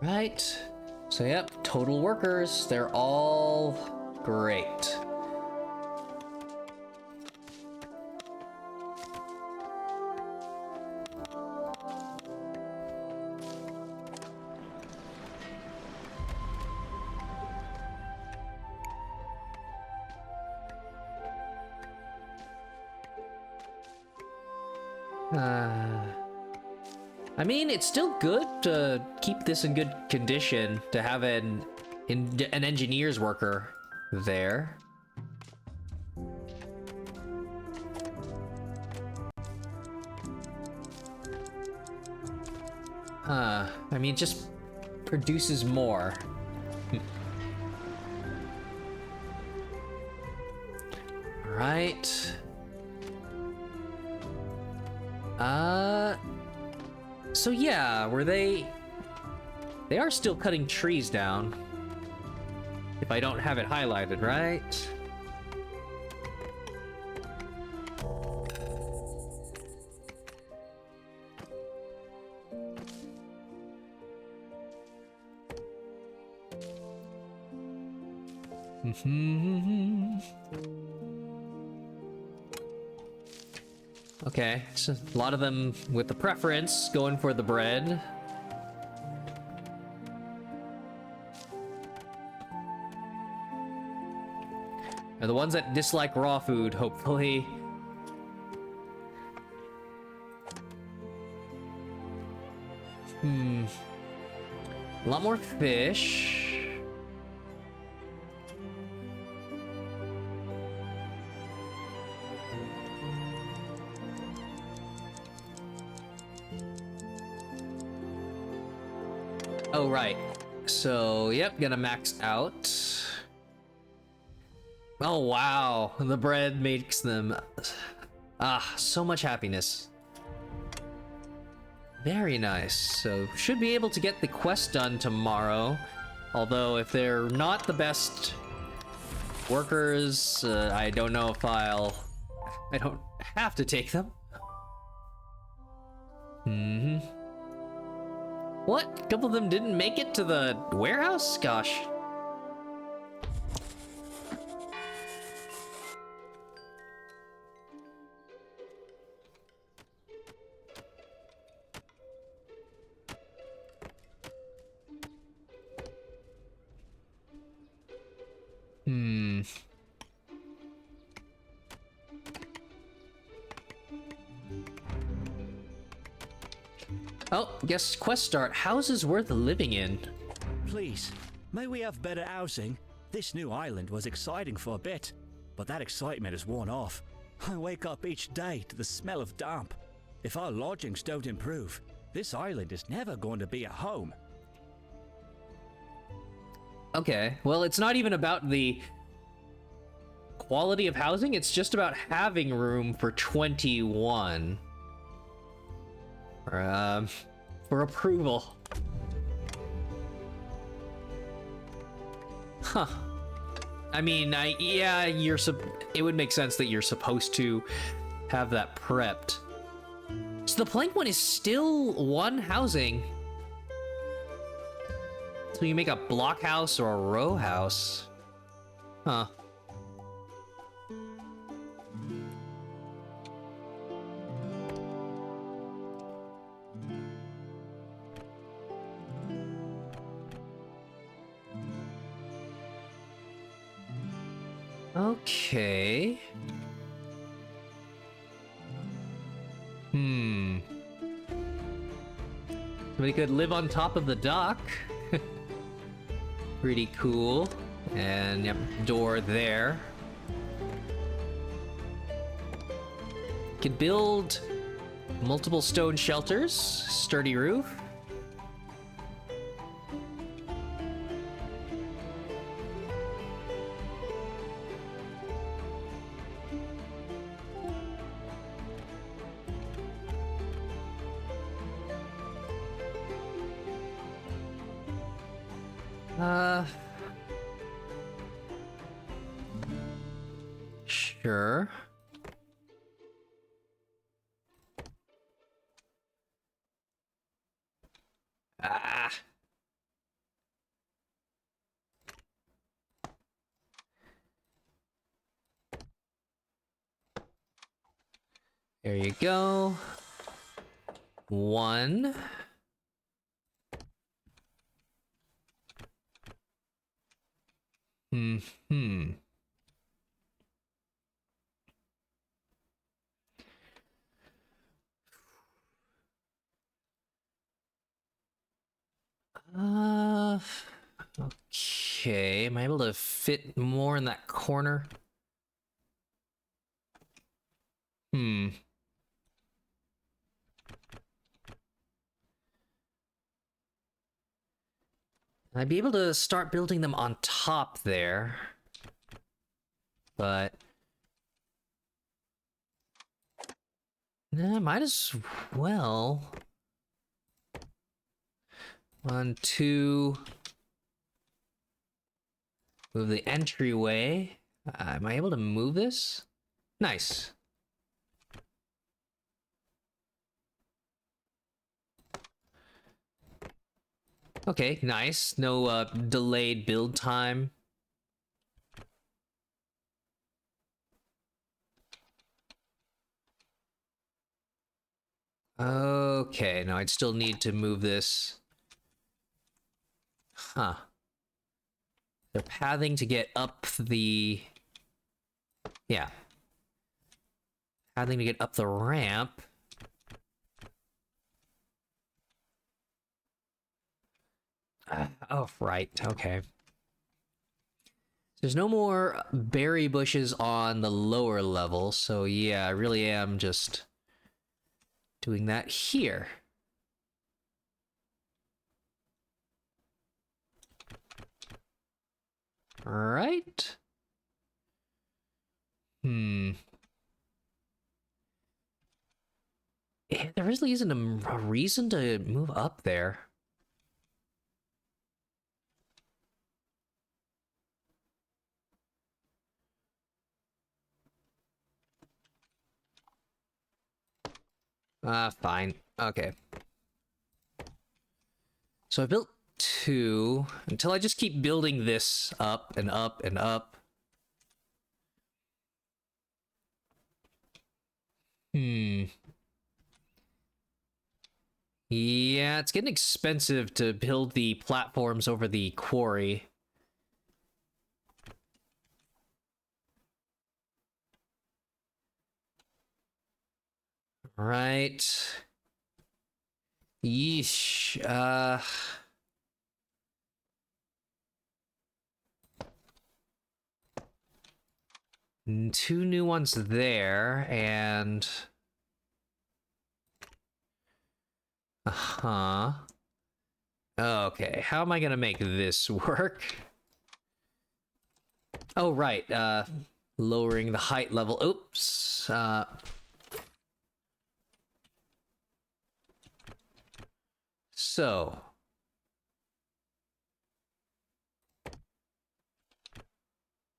[SPEAKER 1] Right. So yep, total workers. They're all great. I mean, it's still good to keep this in good condition, to have an engineer's worker there. I mean, it just produces more. Right. So yeah, were they are still cutting trees down. If I don't have it highlighted, right? Okay, so a lot of them with the preference going for the bread. And the ones that dislike raw food, hopefully. A lot more fish. Oh, right. So, yep, gonna max out. Oh, wow. The bread makes them... so much happiness. Very nice. So, should be able to get the quest done tomorrow. Although, if they're not the best Workers, I don't know if I don't have to take them. What? A couple of them didn't make it to the warehouse? Gosh. Oh, guess quest start. Houses worth living in.
[SPEAKER 2] Please, may we have better housing? This new island was exciting for a bit, but that excitement has worn off. I wake up each day to the smell of damp. If our lodgings don't improve, this island is never going to be a home.
[SPEAKER 1] Okay, well, it's not even about the quality of housing, it's just about having room for 21. For approval. Huh. I mean, yeah, it would make sense that you're supposed to have that prepped. So the plank one is still one housing. So you make a block house or a row house. Huh. Okay. We could live on top of the dock. Pretty cool. And yep, door there. Could build multiple stone shelters, sturdy roof. Sure. Ah. There you go. One. Okay. Am I able to fit more in that corner? I'd be able to start building them on top there. But might as well. 1, 2. Move the entryway. Am I able to move this? Nice. Okay, nice. No delayed build time. Okay, now I'd still need to move this. Huh. They're pathing to get up the... Yeah. Pathing to get up the ramp. Oh, right. Okay. There's no more berry bushes on the lower level, so yeah, I really am just doing that here. All right. There really isn't a reason to move up there. Fine. Okay. So I built 2 until I just keep building this up and up and up. Yeah, it's getting expensive to build the platforms over the quarry. Right. Yeesh. 2 new ones there, and... Uh-huh. Okay, how am I gonna make this work? Oh, right, lowering the height level. Oops. So...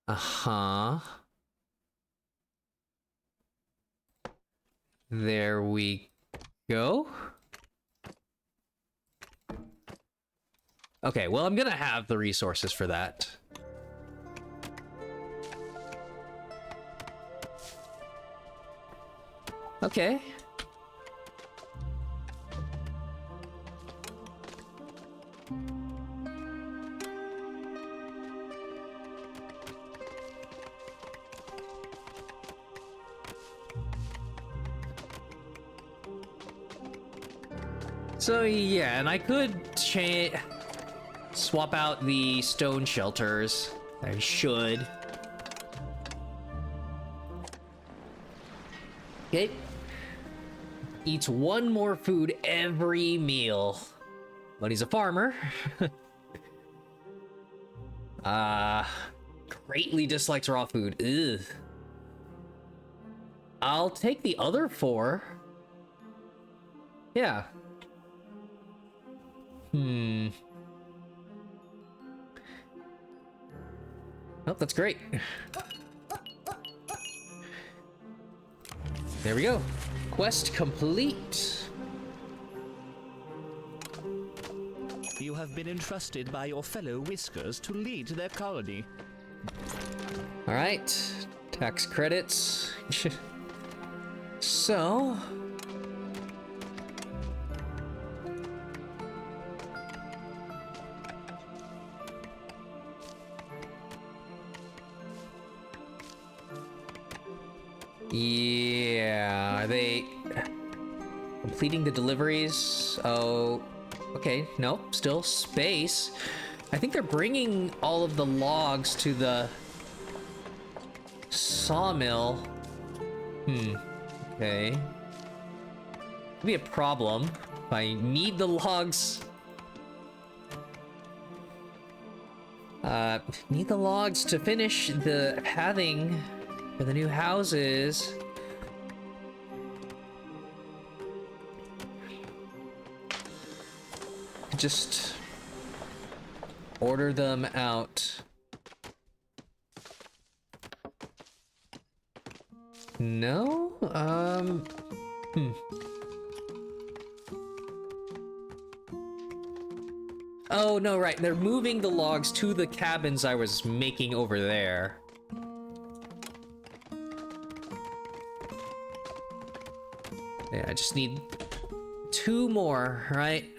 [SPEAKER 1] Uh-huh. There we go. Okay, well, I'm gonna have the resources for that. Okay. So yeah, and I could swap out the stone shelters. I should. Okay. Eats 1 more food every meal. But he's a farmer. Greatly dislikes raw food. Ugh. I'll take the other 4. Yeah. Oh, that's great. There we go. Quest complete.
[SPEAKER 2] You have been entrusted by your fellow Whiskers to lead their colony.
[SPEAKER 1] All right. Tax credits. So... Yeah, are they completing the deliveries? Oh, okay, nope, still space. I think they're bringing all of the logs to the sawmill. Okay. Could be a problem if I need the logs. Need the logs to finish the pathing for the new houses. Just order them out. No? Oh, no, right. They're moving the logs to the cabins I was making over there. Yeah, I just need 2 more, right?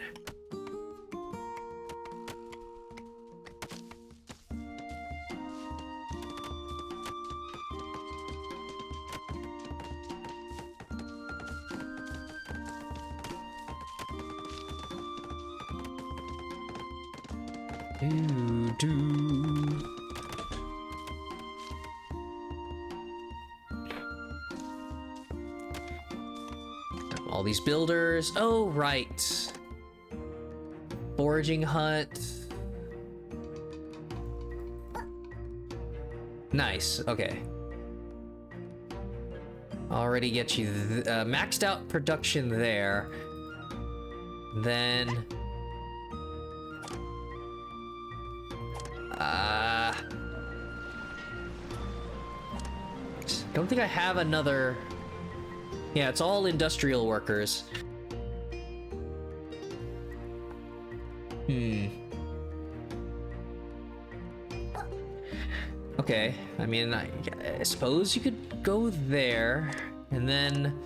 [SPEAKER 1] All these builders. Oh, right. Foraging hut. Nice. Okay. Already get you maxed out production there. Then... don't think I have another Yeah, it's all industrial workers. Okay, I mean, I suppose you could go there, and then...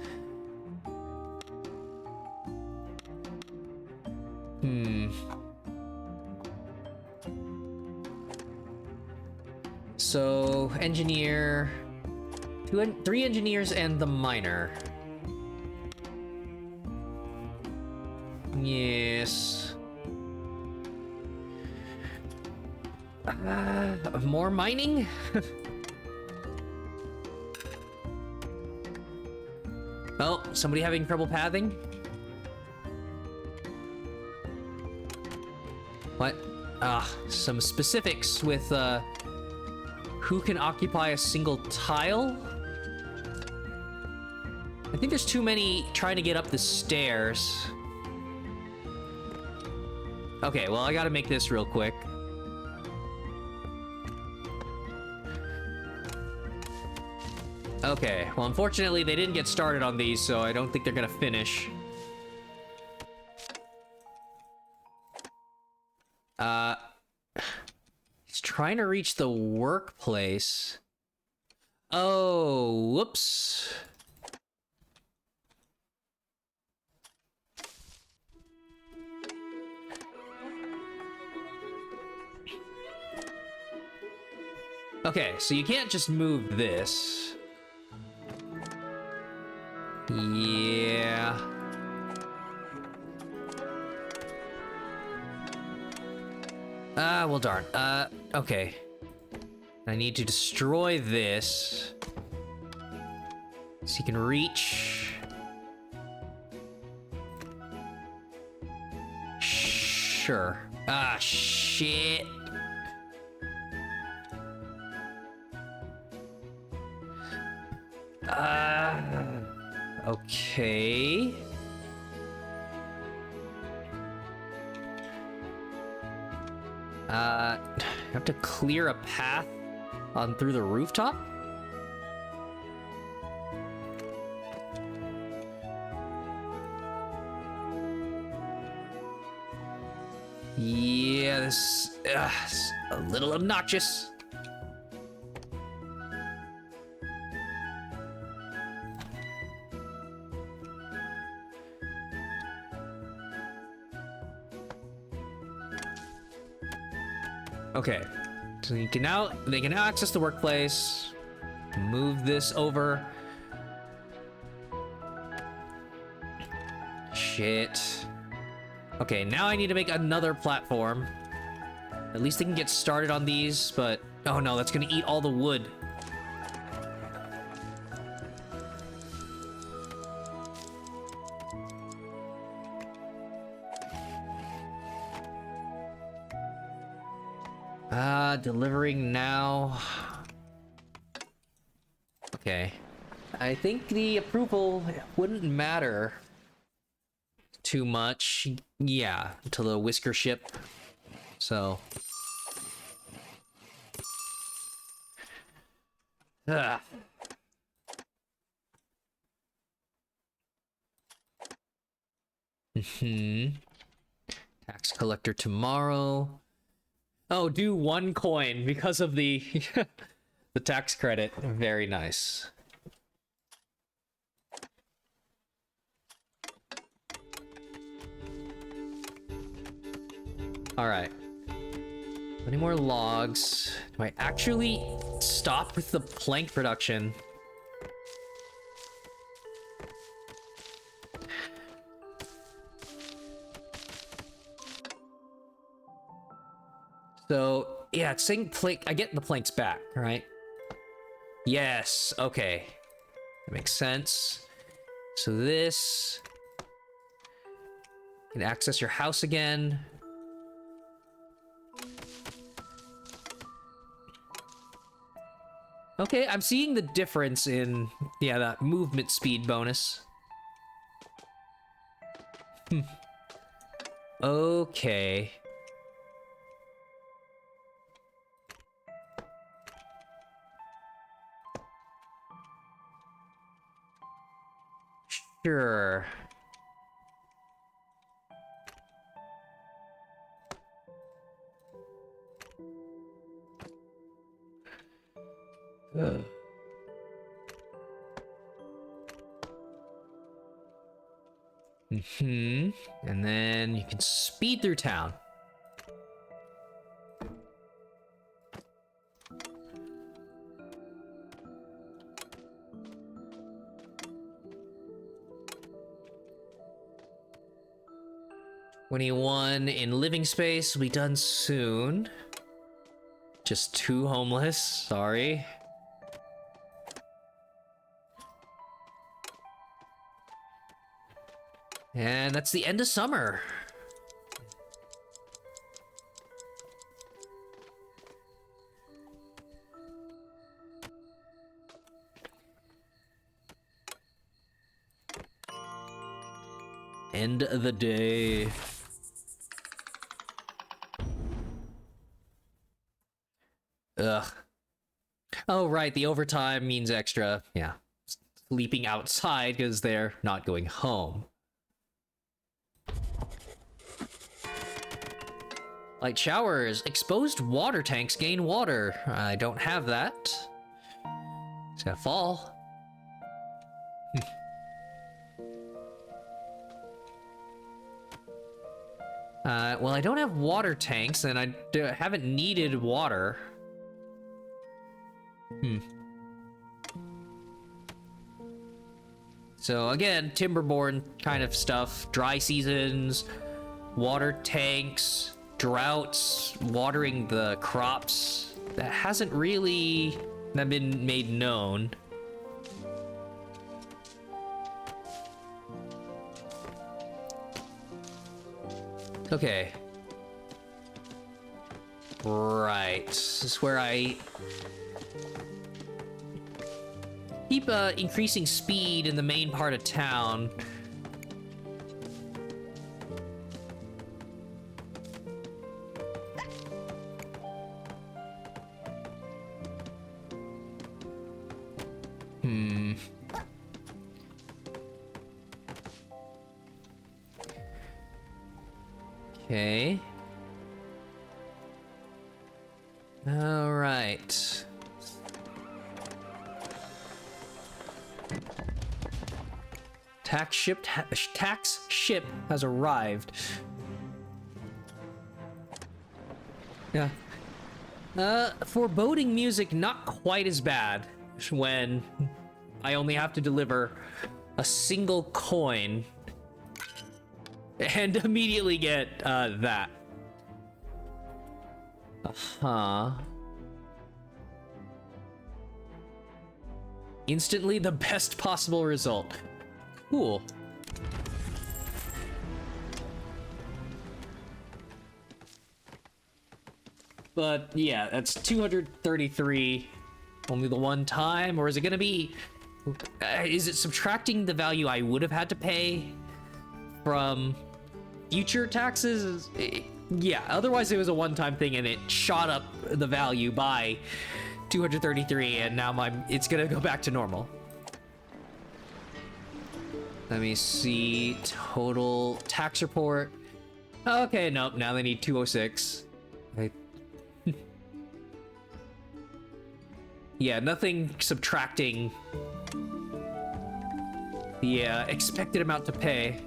[SPEAKER 1] So, engineer... three engineers and the miner. Yes. More mining? Oh, somebody having trouble pathing? What? Some specifics with, who can occupy a single tile? I think there's too many trying to get up the stairs. Okay, well, I gotta make this real quick. Okay, well, unfortunately, they didn't get started on these, so I don't think they're gonna finish. He's trying to reach the workplace. Oh, whoops. Okay, so you can't just move this. Yeah. Well, darn. Okay. I need to destroy this. So you can reach. Sure. Ah, shit. Okay. I have to clear a path on through the rooftop? Yeah, this is a little obnoxious. Okay, so they can now access the workplace. Move this over. Shit. Okay, now I need to make another platform. At least they can get started on these, but oh no, that's gonna eat all the wood. Delivering now. Okay. I think the approval wouldn't matter too much. Yeah, to the whisker ship. So. Ugh. Tax collector tomorrow. Oh, do 1 coin because of the the tax credit. Very nice. All right. Any more logs? Do I actually stop with the plank production? So, yeah, it's saying plank. I get the planks back, right? Yes, okay. That makes sense. So this... You can access your house again. Okay, I'm seeing the difference in, yeah, that movement speed bonus. Okay. Sure. Ugh. And then you can speed through town. $21 in living space will be done soon. Just 2 homeless, sorry. And that's the end of summer. End of the day. Ugh. Oh, right, the overtime means extra. Yeah. Sleeping outside because they're not going home. Light showers. Exposed water tanks gain water. I don't have that. It's gonna fall. Well, I don't have water tanks, and I haven't needed water. So again, Timberborn kind of stuff. Dry seasons, water tanks, droughts, watering the crops. That hasn't really been made known. Okay. Right. This is where I keep increasing speed in the main part of town. Okay. All right. Tax ship has arrived. Yeah. Foreboding music not quite as bad when I only have to deliver a single coin and immediately get that. Instantly the best possible result. Cool. But yeah, that's 233 only the one time, or is it gonna be is it subtracting the value I would have had to pay from future taxes? Yeah, otherwise it was a one-time thing and it shot up the value by 233, and now it's gonna go back to normal. Let me see. Total tax report. Okay, nope, now they need 206. Yeah, nothing subtracting the expected amount to pay.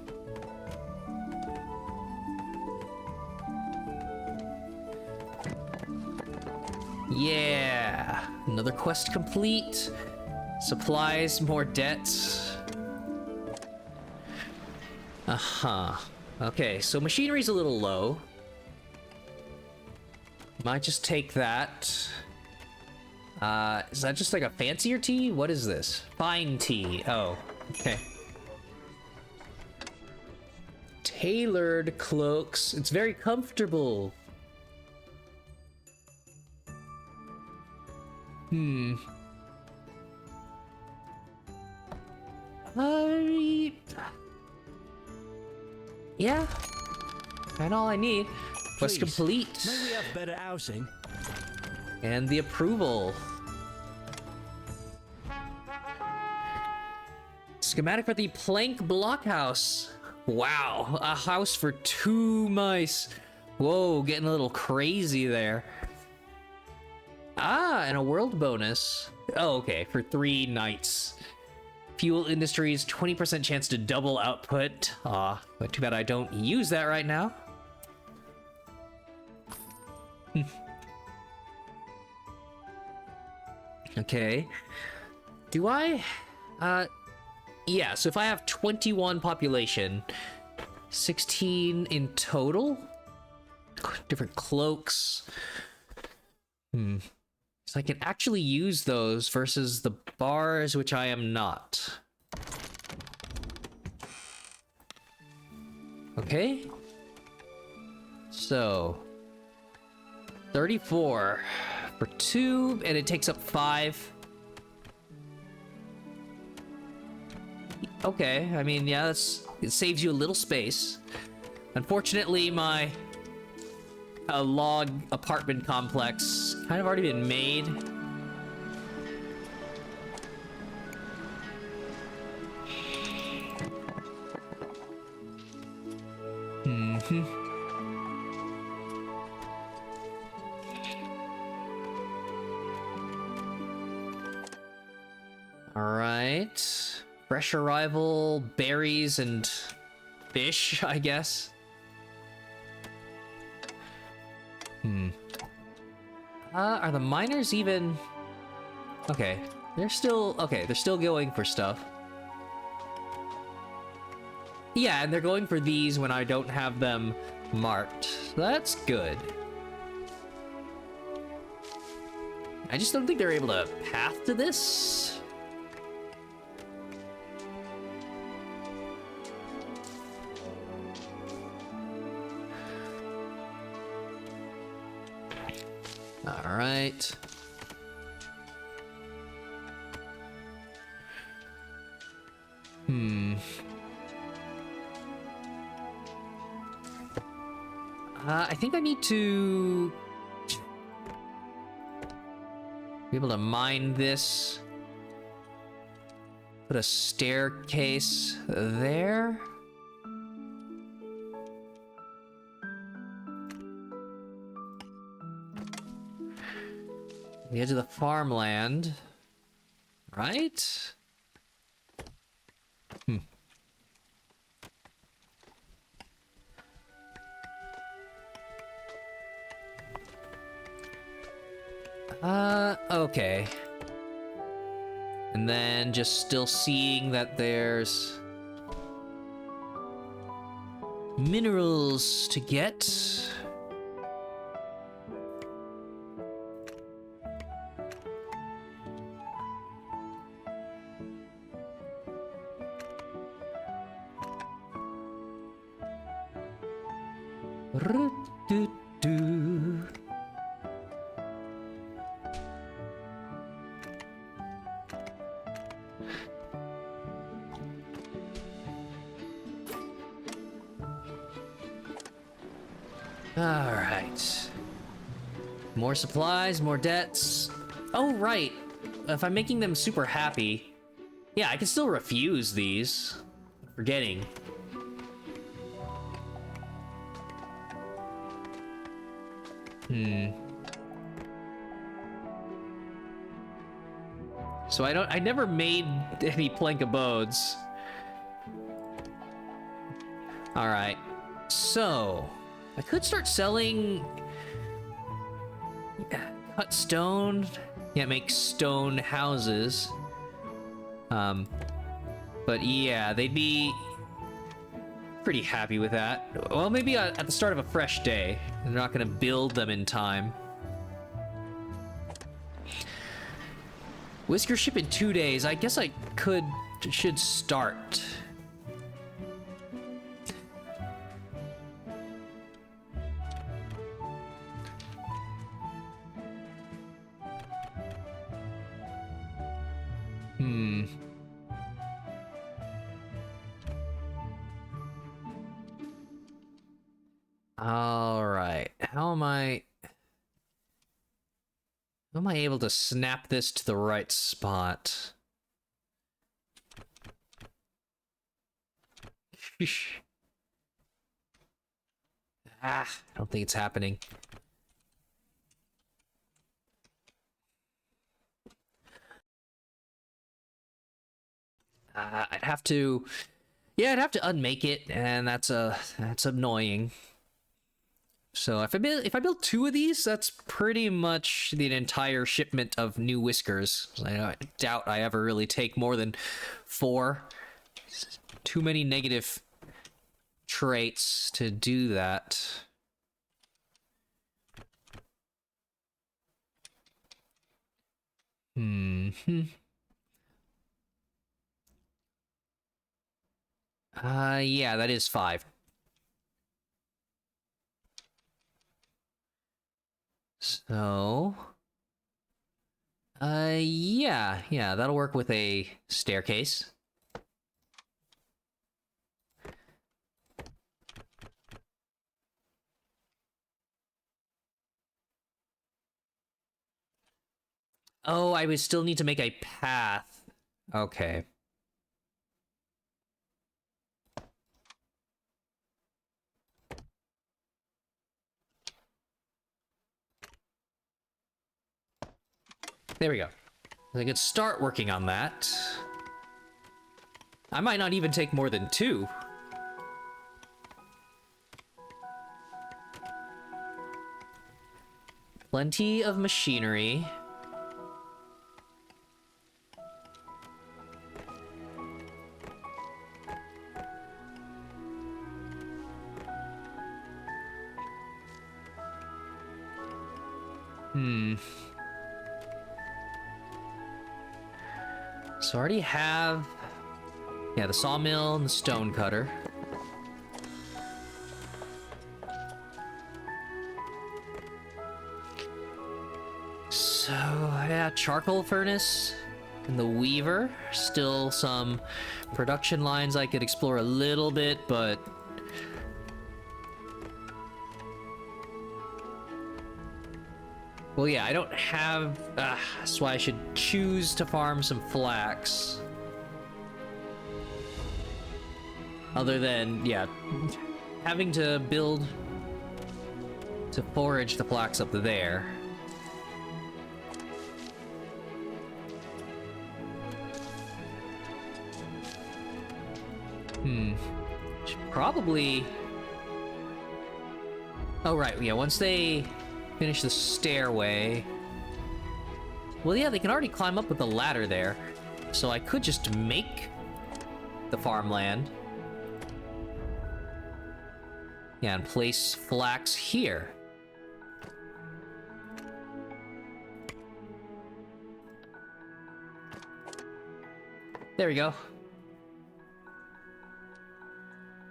[SPEAKER 1] Yeah, another quest complete. Supplies, more debts. Okay, so machinery's a little low. Might just take that. Is that just like a fancier tea? What is this? Fine tea. Oh, okay. Tailored cloaks. It's very comfortable. Yeah. And all I need. Quest complete.
[SPEAKER 2] May we have better housing?
[SPEAKER 1] And the approval. Schematic for the plank blockhouse. Wow, a house for 2 mice. Whoa, getting a little crazy there. Ah, and a world bonus. Oh, okay, for 3 nights. Fuel Industries, 20% chance to double output. Aw, but too bad I don't use that right now. Okay. Do I? Yeah, so if I have 21 population, 16 in total? Different cloaks. So I can actually use those versus the bars, which I am not. Okay. So 34 for 2, and it takes up 5. Okay, I mean, yeah, it saves you a little space. Unfortunately, my log apartment complex kind of already been made. All right. Fresh arrival, berries, and fish, I guess. Are the miners even... Okay, they're still going for stuff. Yeah, and they're going for these when I don't have them marked. That's good. I just don't think they're able to path to this. All right. I think I need to be able to mine this. Put a staircase there. The edge of the farmland, right? Okay. And then just still seeing that there's minerals to get. Alright. More supplies, more debts. Oh, right. If I'm making them super happy... Yeah, I can still refuse these. Forgetting. So I never made any plank abodes. Alright. So... I could start selling cut stone. Yeah, make stone houses. But yeah, they'd be pretty happy with that. Well, maybe at the start of a fresh day. They're not gonna build them in time. Whisker ship in 2 days. I guess I should start. All right. How am I able to snap this to the right spot? I don't think it's happening. I'd have to, yeah, I'd have to unmake it, and that's annoying. So if I build 2 of these, that's pretty much the entire shipment of new whiskers. I doubt I ever really take more than 4. Too many negative traits to do that. Yeah, that is 5. So, yeah, that'll work with a staircase. Oh, I would still need to make a path. Okay. There we go. I could start working on that. I might not even take more than 2. Plenty of machinery. So I already have, yeah, the sawmill and the stone cutter. So, yeah, charcoal furnace and the weaver. Still some production lines I could explore a little bit, but well, yeah, I don't have... that's why I should choose to farm some flax. Other than, yeah, having to build... to forage the flax up there. Should probably... oh, right, yeah, once they... finish the stairway. Well, yeah, they can already climb up with the ladder there. So I could just make the farmland. Yeah, and place flax here. There we go.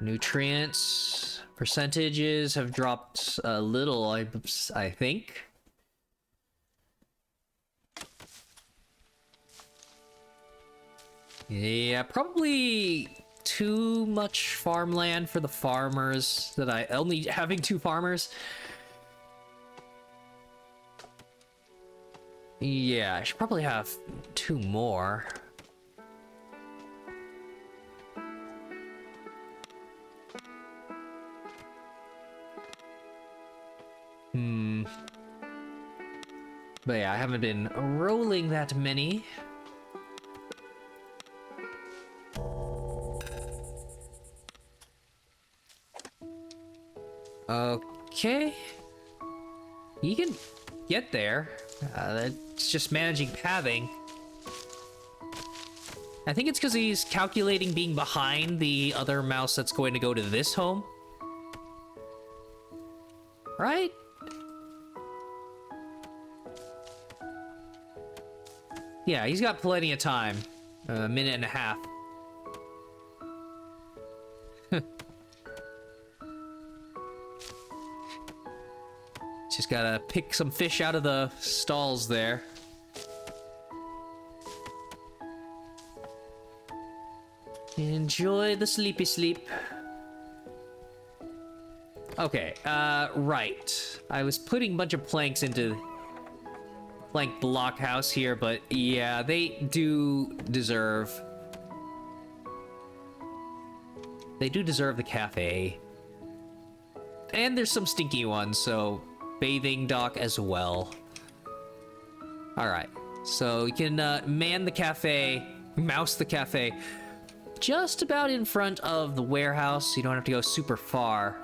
[SPEAKER 1] Nutrients percentages have dropped a little, I think. Yeah, probably too much farmland for the farmers that I only having 2 farmers. Yeah, I should probably have 2 more. But yeah, I haven't been rolling that many. Okay. You can get there. It's just managing pathing. I think it's because he's calculating being behind the other mouse that's going to go to this home. Right? Yeah, he's got plenty of time. A minute and a half. Just gotta pick some fish out of the stalls there. Enjoy the sleepy sleep. Okay, right. I was putting a bunch of planks into plank blockhouse here, but yeah, they do deserve They do deserve the cafe. And there's some stinky ones, so bathing dock as well. Alright, so you can man the cafe, mouse the cafe, just about in front of the warehouse, so you don't have to go super far.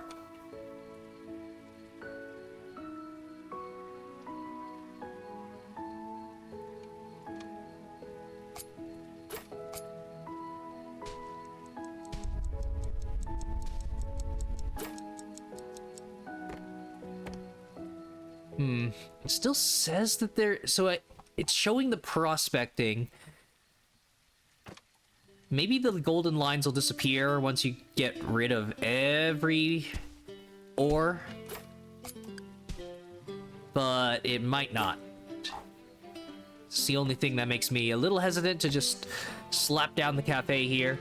[SPEAKER 1] It still says that it's showing the prospecting. Maybe the golden lines will disappear once you get rid of every ore. But it might not. It's the only thing that makes me a little hesitant to just slap down the cafe here.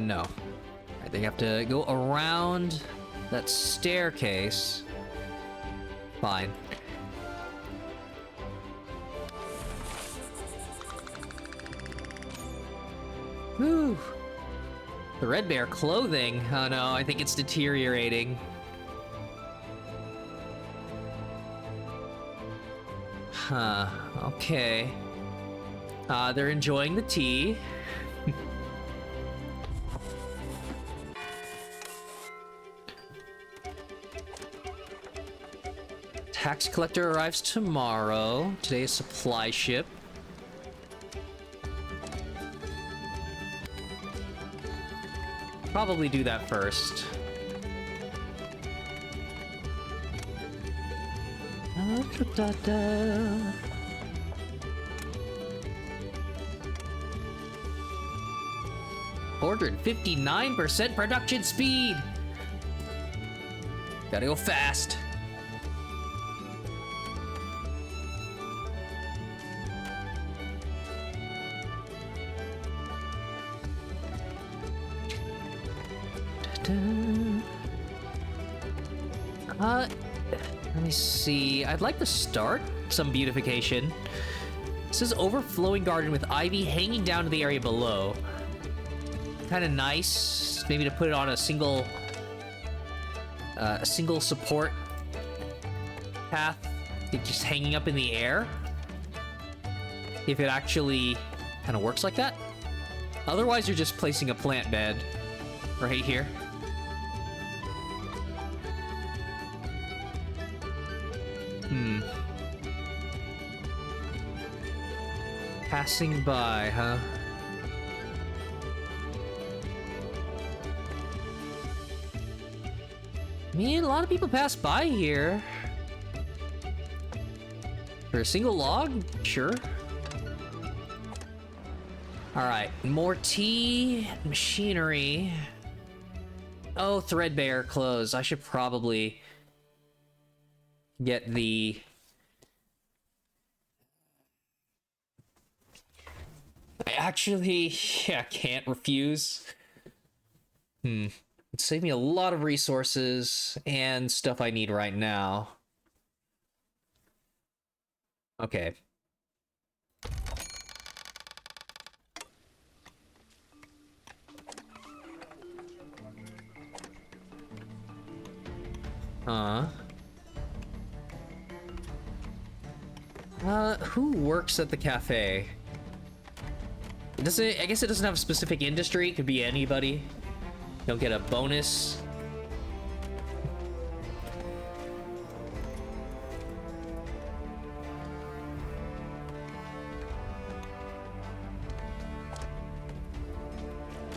[SPEAKER 1] No. I think I have to go around that staircase. Fine. Whew. The red bear clothing. Oh no, I think it's deteriorating. Huh. Okay. They're enjoying the tea. Tax collector arrives tomorrow. Today's supply ship. Probably do that first. Ordered 59% production speed. Gotta go fast. Let me see. I'd like to start some beautification. This is overflowing garden with ivy hanging down to the area below. Kind of nice, maybe to put it on a single support path, just hanging up in the air. If it actually kind of works like that. Otherwise, you're just placing a plant bed right here. Passing by, huh? I mean, a lot of people pass by here. For a single log? Sure. Alright, more tea, machinery. Oh, threadbare clothes. I should probably get the... I actually, yeah, can't refuse. It'd save me a lot of resources and stuff I need right now. Okay. Who works at the cafe? I guess it doesn't have a specific industry. It could be anybody. You'll get a bonus.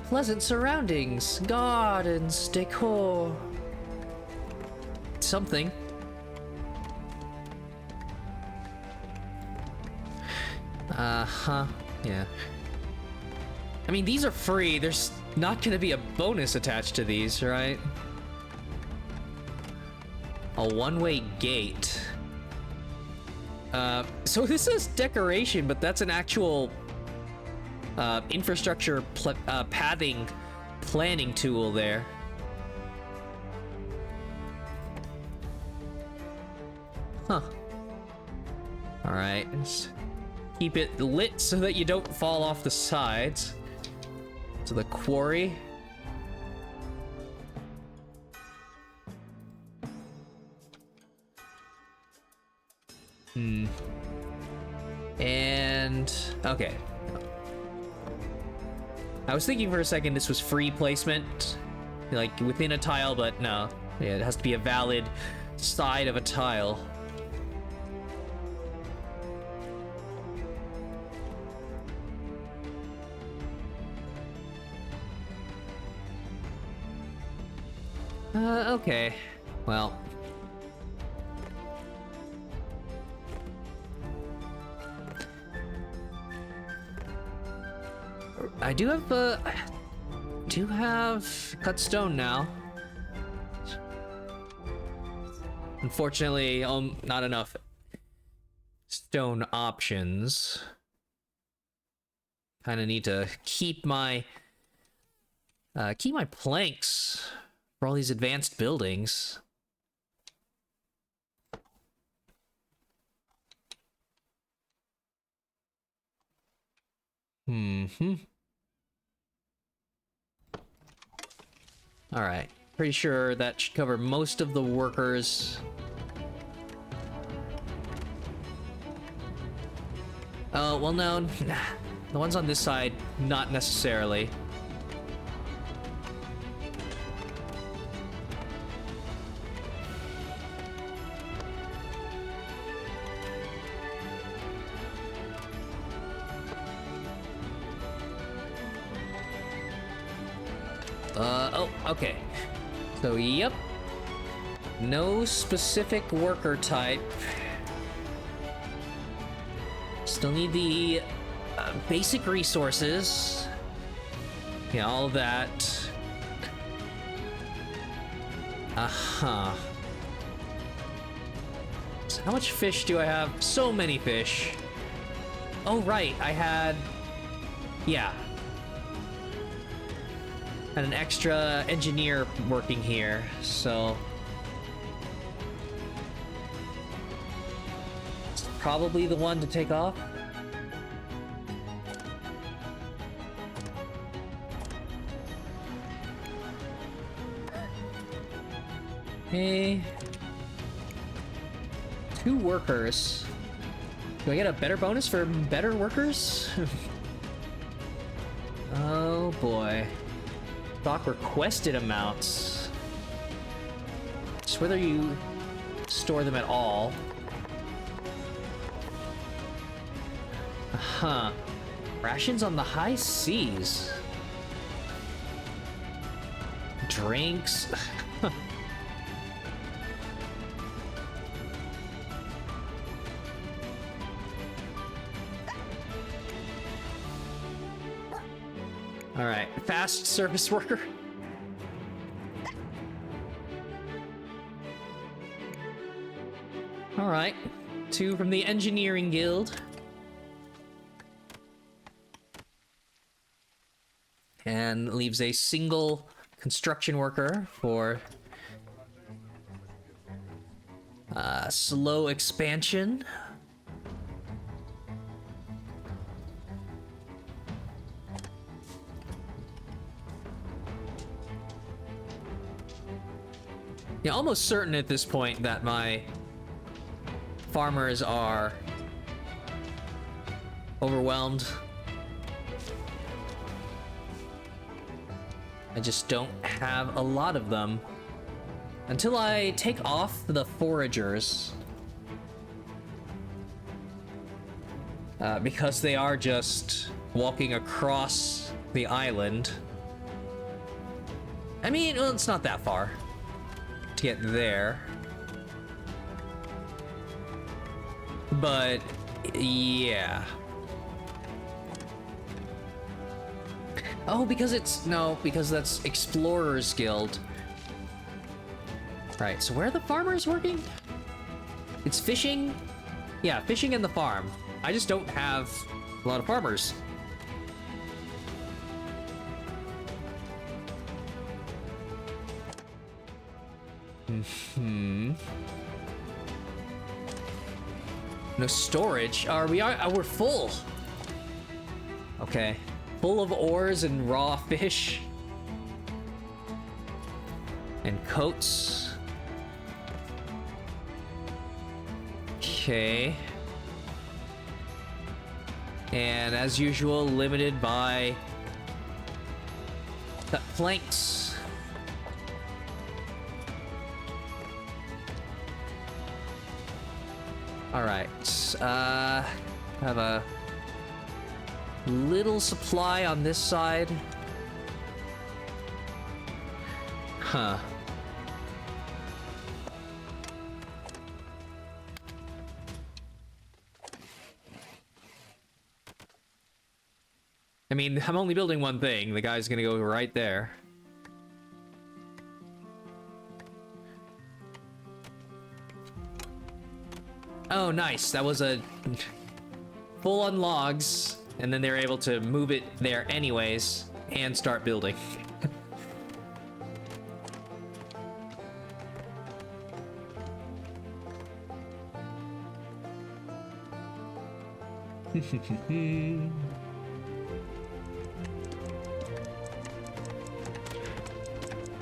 [SPEAKER 1] Pleasant surroundings, gardens, decor. Something. Yeah. I mean, these are free. There's not gonna be a bonus attached to these, right? A one-way gate. So this is decoration, but that's an actual infrastructure pathing planning tool there. All right, just keep it lit so that you don't fall off the sides to the quarry. And okay. I was thinking for a second this was free placement, like within a tile, but no. Yeah, it has to be a valid side of a tile. Okay. Well. I do have cut stone now. Unfortunately, not enough stone options. Kind of need to keep my planks for all these advanced buildings. All right. Pretty sure that should cover most of the workers. Oh, well, no. The ones on this side, not necessarily. Oh, okay. So, yep. No specific worker type. Still need the basic resources. Yeah, all that. Uh-huh. So how much fish do I have? So many fish. Oh, right. I had... Yeah. Had an extra engineer working here, so... It's probably the one to take off. Okay. 2 workers. Do I get a better bonus for better workers? Oh boy. Stock requested amounts. Just whether you store them at all. Huh. Rations on the high seas. Drinks. All right, fast service worker. All right, 2 from the engineering guild. And leaves a single construction worker for slow expansion. Yeah, almost certain at this point that my farmers are overwhelmed. I just don't have a lot of them. Until I take off the foragers. Because they are just walking across the island. I mean, well, it's not that far to get there. But, yeah. Oh, because it's... No, because that's Explorers Guild. Right, so where are the farmers working? It's fishing? Yeah, fishing and the farm. I just don't have a lot of farmers. No storage. We're full. Okay. Full of ores and raw fish. And coats. Okay. And as usual, limited by cut planks. Alright. Have a little supply on this side. Huh. I mean, I'm only building one thing. The guy's gonna go right there. Oh, nice. That was a full on logs, and then they're able to move it there anyways and start building.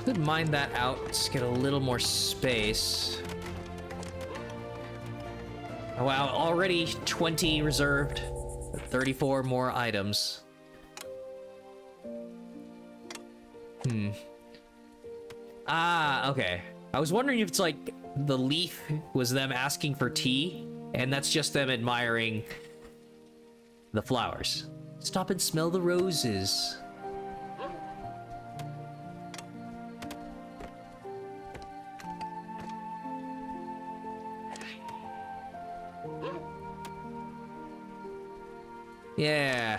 [SPEAKER 1] Could mine that out, just get a little more space. Oh, wow, already 20 reserved. 34 more items. Ah, okay. I was wondering if it's like the leaf was them asking for tea, and that's just them admiring the flowers. Stop and smell the roses. Yeah.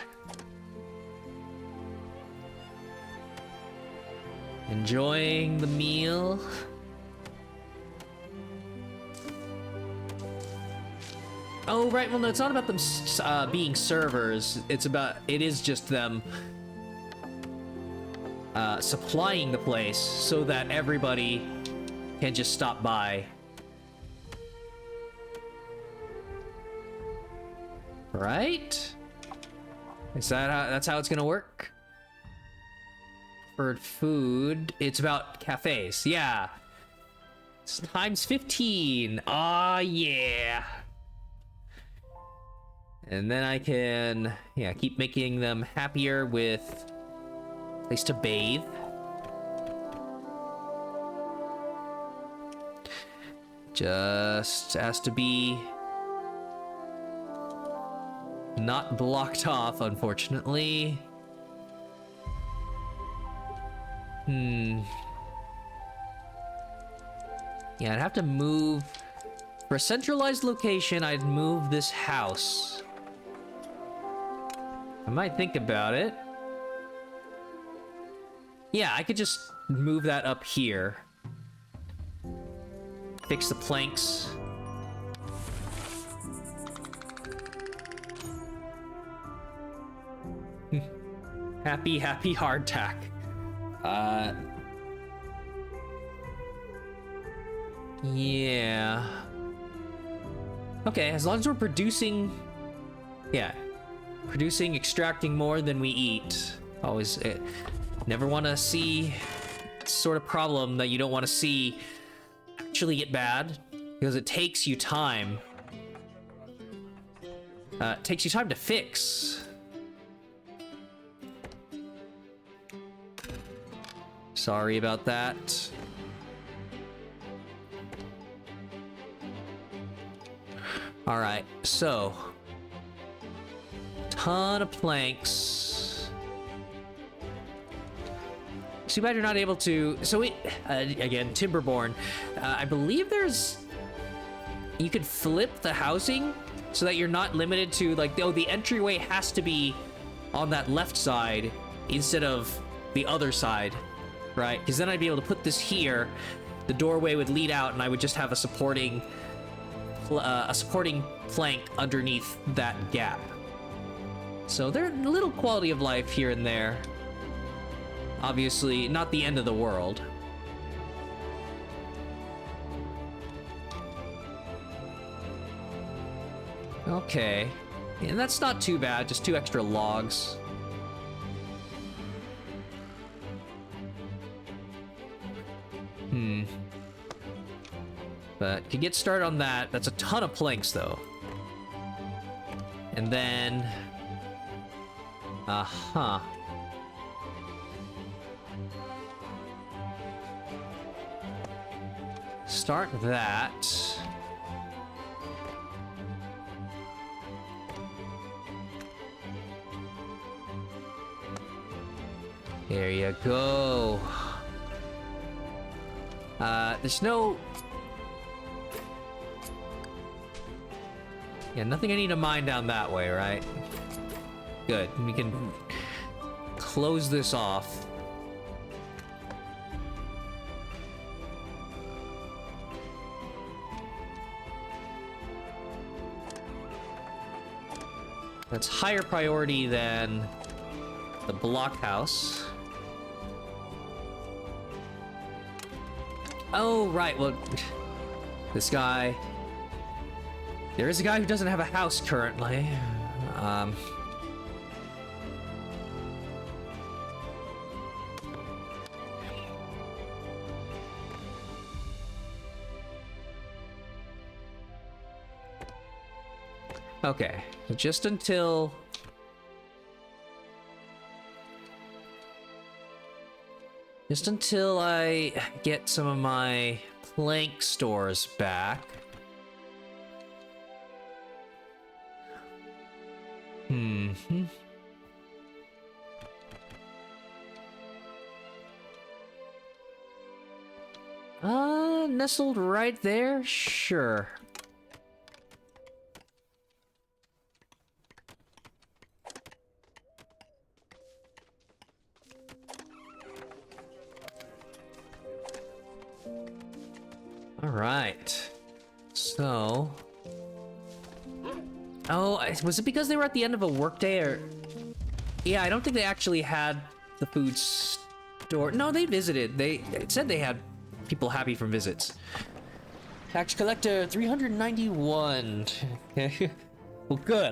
[SPEAKER 1] Enjoying the meal. Oh, right. Well, no, it's not about them being servers. It is just them supplying the place so that everybody can just stop by. Right? Is that that's how it's gonna work? For food, it's about cafes. Yeah. It's times 15. Ah, yeah. And then I can, yeah, keep making them happier with a place to bathe. Just has to be not blocked off, unfortunately. Yeah, I'd have to move. For a centralized location, I'd move this house. I might think about it. Yeah, I could just move that up here. Fix the planks. Happy hardtack. Yeah. Okay, as long as we're producing... Yeah. Producing, extracting more than we eat. Always... never want to see... sort of problem that you don't want to see actually get bad. Because it takes you time. It takes you time to fix. Sorry about that. All right, so ton of planks. Too bad you're not able to. So we again, Timberborn. I believe you could flip the housing so that you're not limited to like the entryway has to be on that left side instead of the other side. Right, because then I'd be able to put this here, the doorway would lead out, and I would just have a supporting plank underneath that gap. So there's a little quality of life here and there. Obviously, not the end of the world. Okay. And that's not too bad, just 2 extra logs. But could get started on that. That's a ton of planks, though. And then... Uh-huh. Start that. There you go. There's no... Yeah, nothing I need to mine down that way, right? Good. We can close this off. That's higher priority than the blockhouse. Oh, right. Well, this guy... There is a guy who doesn't have a house currently. Okay, just until... Just until I get some of my plank stores back. Nestled right there? Sure. All right. So... Oh, was it because they were at the end of a workday, or... Yeah, I don't think they actually had the food store. No, they visited. It said they had people happy from visits. Tax collector 391. Well, good.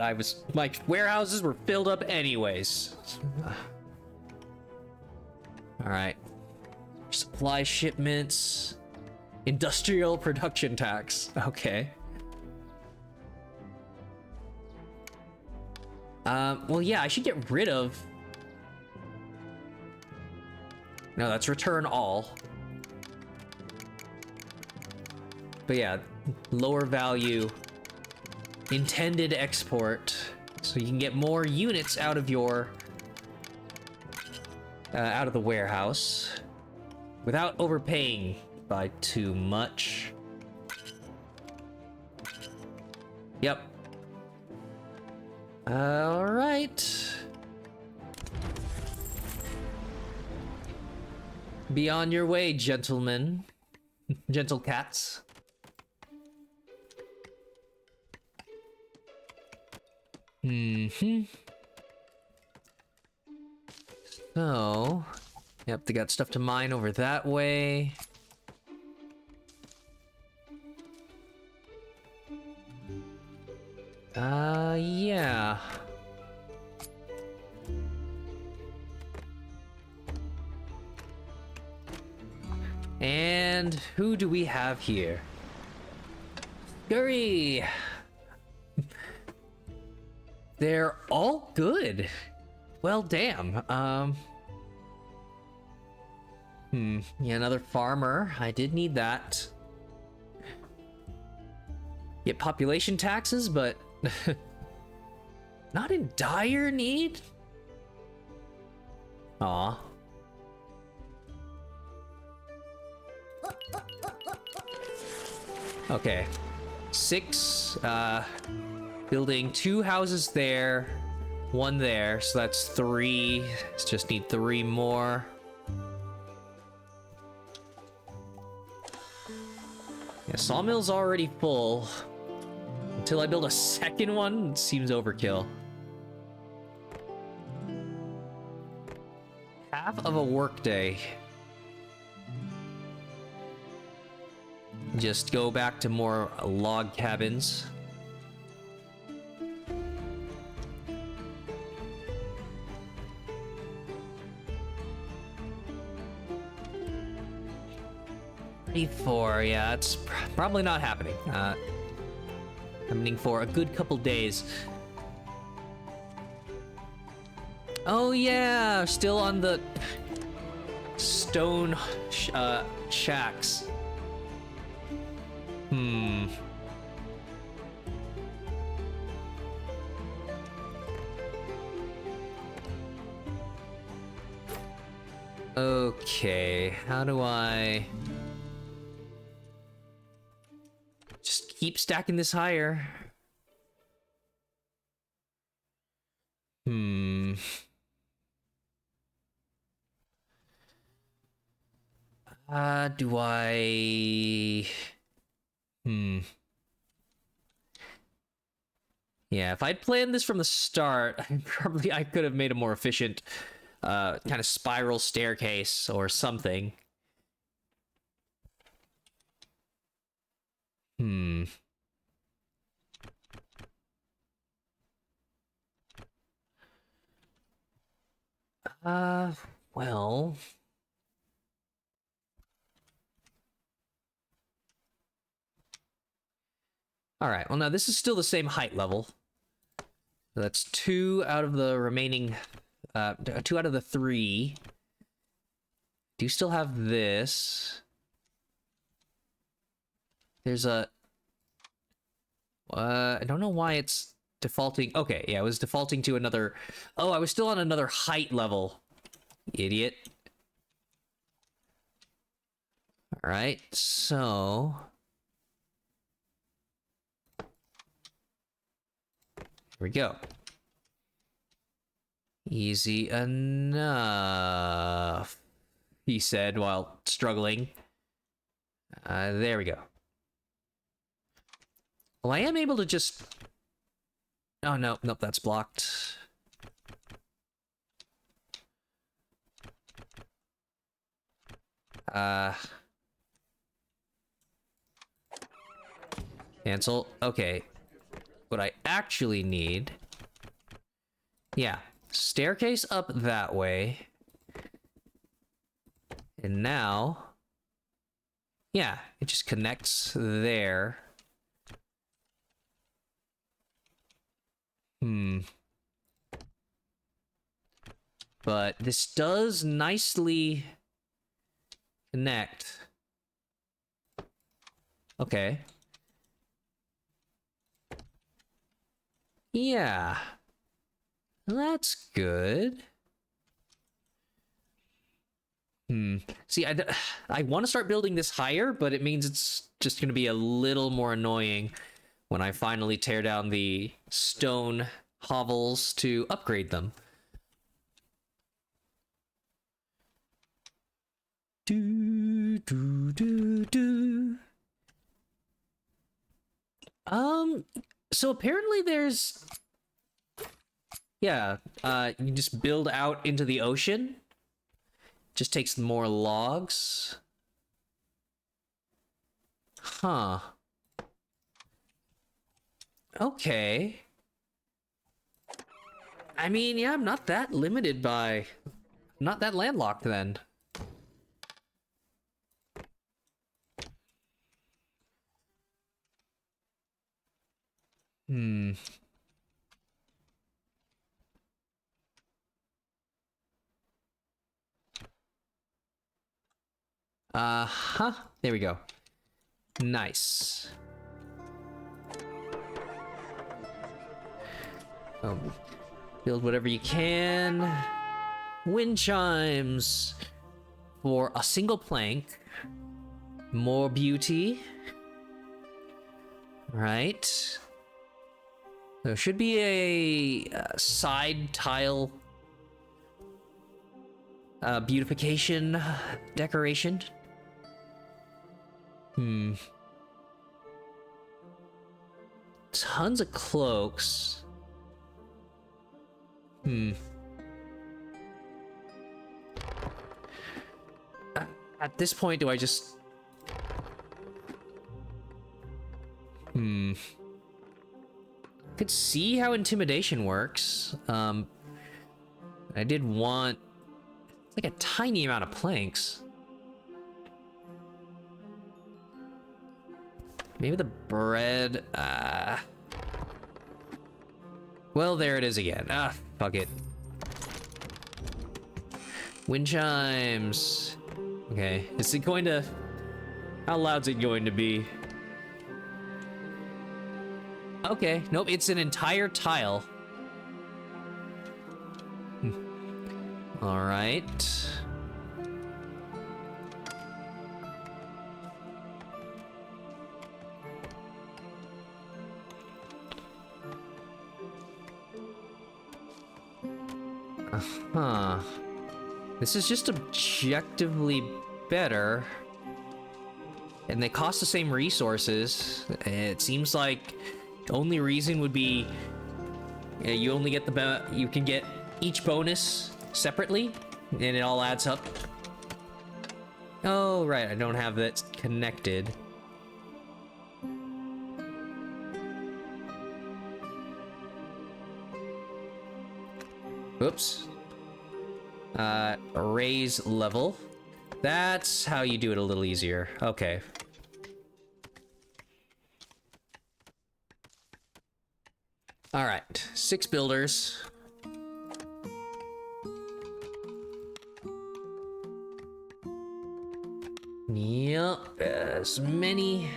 [SPEAKER 1] My warehouses were filled up anyways. All right. Supply shipments. Industrial production tax. Okay. Well, yeah, I should get rid of... No, that's return all. But yeah, lower value intended export, so you can get more units out of your out of the warehouse without overpaying by too much. Yep. All right. Be on your way, gentlemen. Gentle cats. So, yep, they got stuff to mine over that way. Yeah. And who do we have here? Scurry! They're all good. Well, damn. Yeah, another farmer. I did need that. Get population taxes, but not in dire need. Aw. Okay. 6, building 2 houses there, 1 there, so that's 3. Let's just need 3 more. Yeah, sawmill's already full. Until I build a second one, it seems overkill. Half of a workday. Just go back to more log cabins. 34, yeah, it's probably not happening. Happening for a good couple days. Oh yeah, still on the stone shacks. Okay, how do I just keep stacking this higher? Do I... Yeah, if I'd planned this from the start, I could have made a more efficient kind of spiral staircase or something. Well... Alright, well now this is still the same height level. So that's 2 out of the remaining... 2 out of the 3. Do you still have this? There's a... I don't know why it's defaulting... Okay, yeah, it was defaulting to another... Oh, I was still on another height level. Idiot. Alright, so... Here we go. Easy enough, he said while struggling. There we go. Well, I am able to just... Oh, no, nope, that's blocked. Cancel. Okay. What I actually need... Yeah. Staircase up that way. And now... Yeah, it just connects there. But this does nicely connect. Okay. Yeah. That's good. See, I want to start building this higher, but it means it's just going to be a little more annoying when I finally tear down the stone hovels to upgrade them. Do, do, do, do. So apparently there's... Yeah, you just build out into the ocean. Just takes more logs. Huh. Okay. I mean, yeah, I'm not that limited by... I'm not that landlocked then. Uh-huh. There we go. Nice. Build whatever you can. Wind chimes. For a single plank. More beauty. Right. There should be a side tile beautification decoration. Tons of cloaks. At this point, do I just... Could see how intimidation works. I did want... It's like a tiny amount of planks. maybe the bread. Well, there it is again. Fuck it. Wind chimes. Okay, is it going to... How loud's it going to be? Okay, nope, it's an entire tile. All right. Huh. This is just objectively better. And they cost the same resources. It seems like the only reason would be you only get you can get each bonus separately, and it all adds up. Oh, right, I don't have that connected. Oops. Raise level. That's how you do it a little easier. Okay. All right, 6 builders. Yep, as many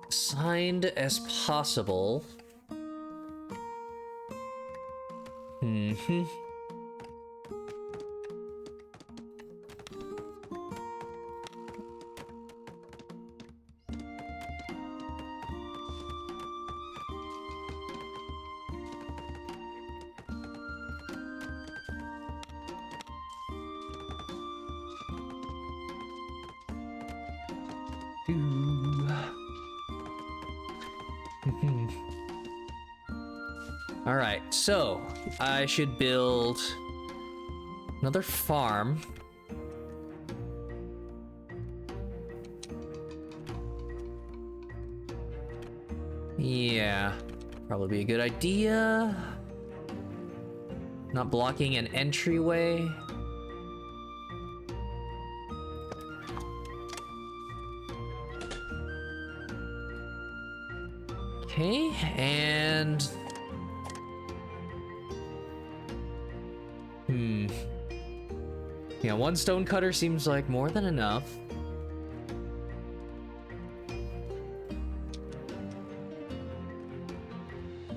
[SPEAKER 1] assigned as possible. All right, so I should build another farm. Yeah, probably be a good idea. Not blocking an entryway. Okay, and... Yeah, 1 stone cutter seems like more than enough.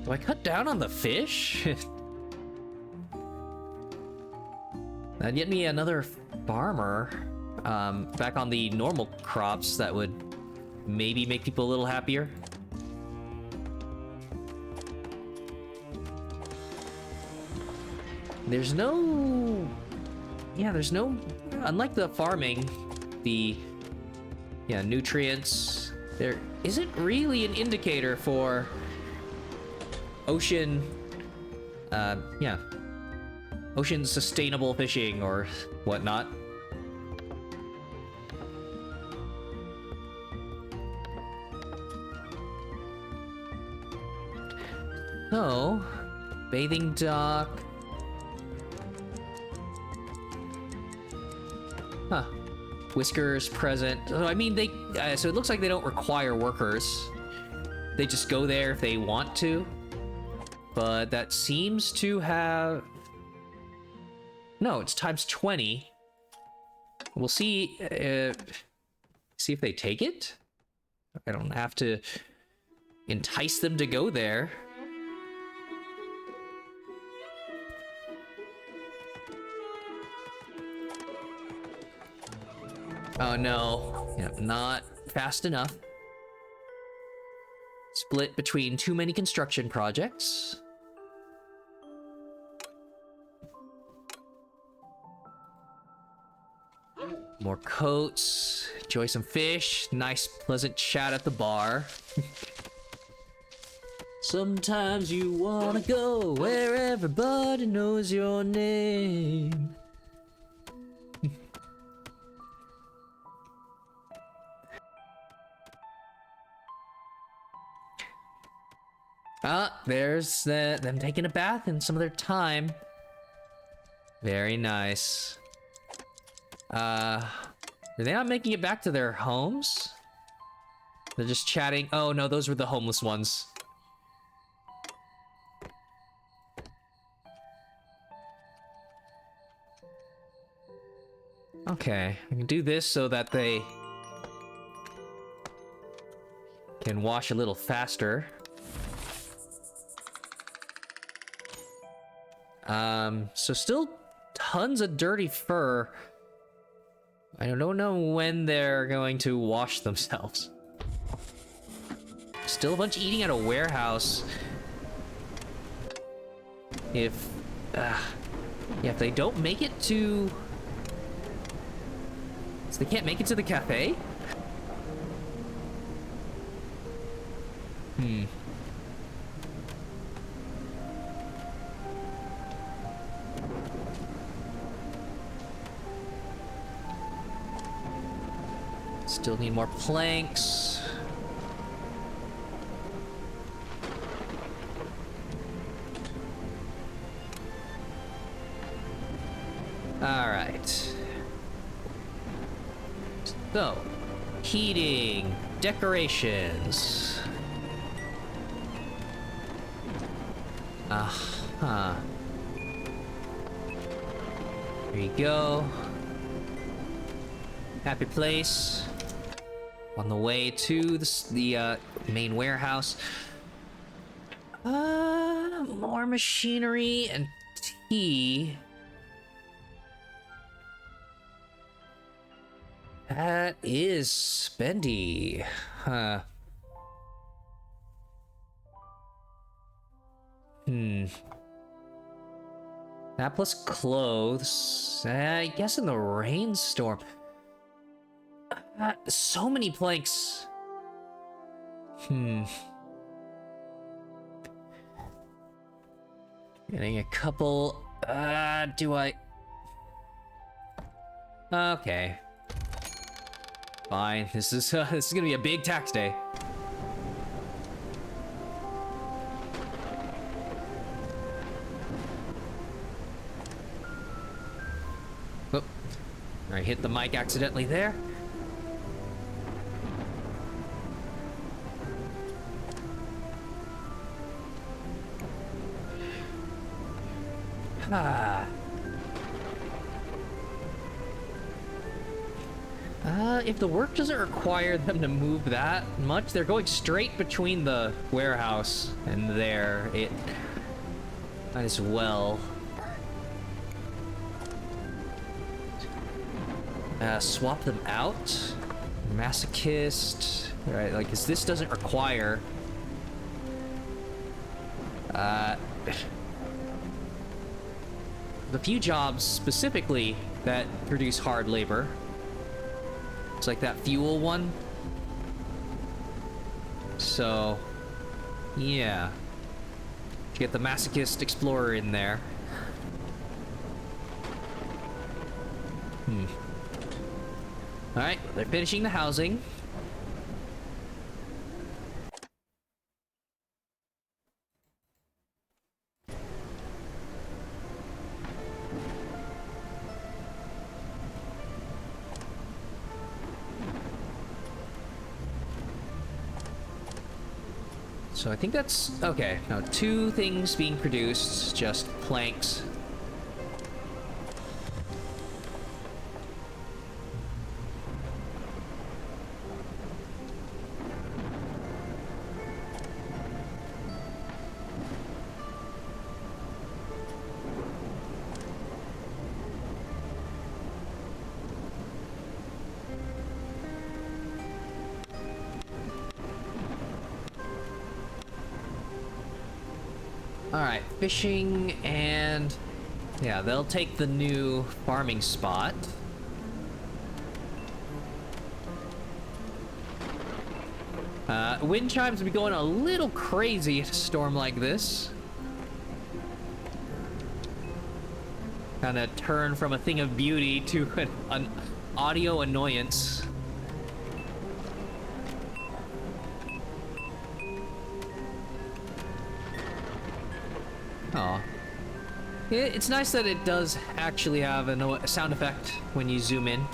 [SPEAKER 1] Do I cut down on the fish? That'd get me another farmer. Back on the normal crops, that would maybe make people a little happier. There's no... Yeah, there's no... Unlike the farming, the... Yeah, nutrients... There isn't really an indicator for... Ocean... yeah. Ocean sustainable fishing or whatnot. So... Bathing dock... Huh. Whiskers present. So, I mean, they... so it looks like they don't require workers. They just go there if they want to. But that seems to have... No, it's times 20. We'll see... see if they take it? I don't have to entice them to go there. Oh no, yeah, not fast enough. Split between too many construction projects. More coats, enjoy some fish, nice pleasant chat at the bar. Sometimes you wanna go where everybody knows your name. There's them taking a bath in some of their time. Very nice. Are they not making it back to their homes? They're just chatting. Oh no, those were the homeless ones. Okay, I can do this so that they can wash a little faster. So still tons of dirty fur. I don't know when they're going to wash themselves. Still a bunch eating at a warehouse. If they don't make it to... So they can't make it to the cafe? Still need more planks. Alright. So, heating, decorations. There you go. Happy place. On the way to the main warehouse. More machinery and tea. That is spendy. Huh. That plus clothes. I guess in the rainstorm. So many planks. Getting a couple. Do I? Okay. Fine. This is gonna be a big tax day. Whoop. I hit the mic accidentally there. If the work doesn't require them to move that much, they're going straight between the warehouse and there. It might as well. Swap them out. Masochist. Right, like, 'cause this doesn't require... the few jobs specifically that produce hard labor. It's like that fuel one. So, yeah. Get the Masochist Explorer in there. Alright, they're finishing the housing. So I think that's... okay, now 2 things being produced, just planks. Alright, fishing and... yeah, they'll take the new farming spot. Wind chimes will be going a little crazy in a storm like this. Kind of turn from a thing of beauty to an audio annoyance. Aw. It's nice that it does actually have a sound effect when you zoom in.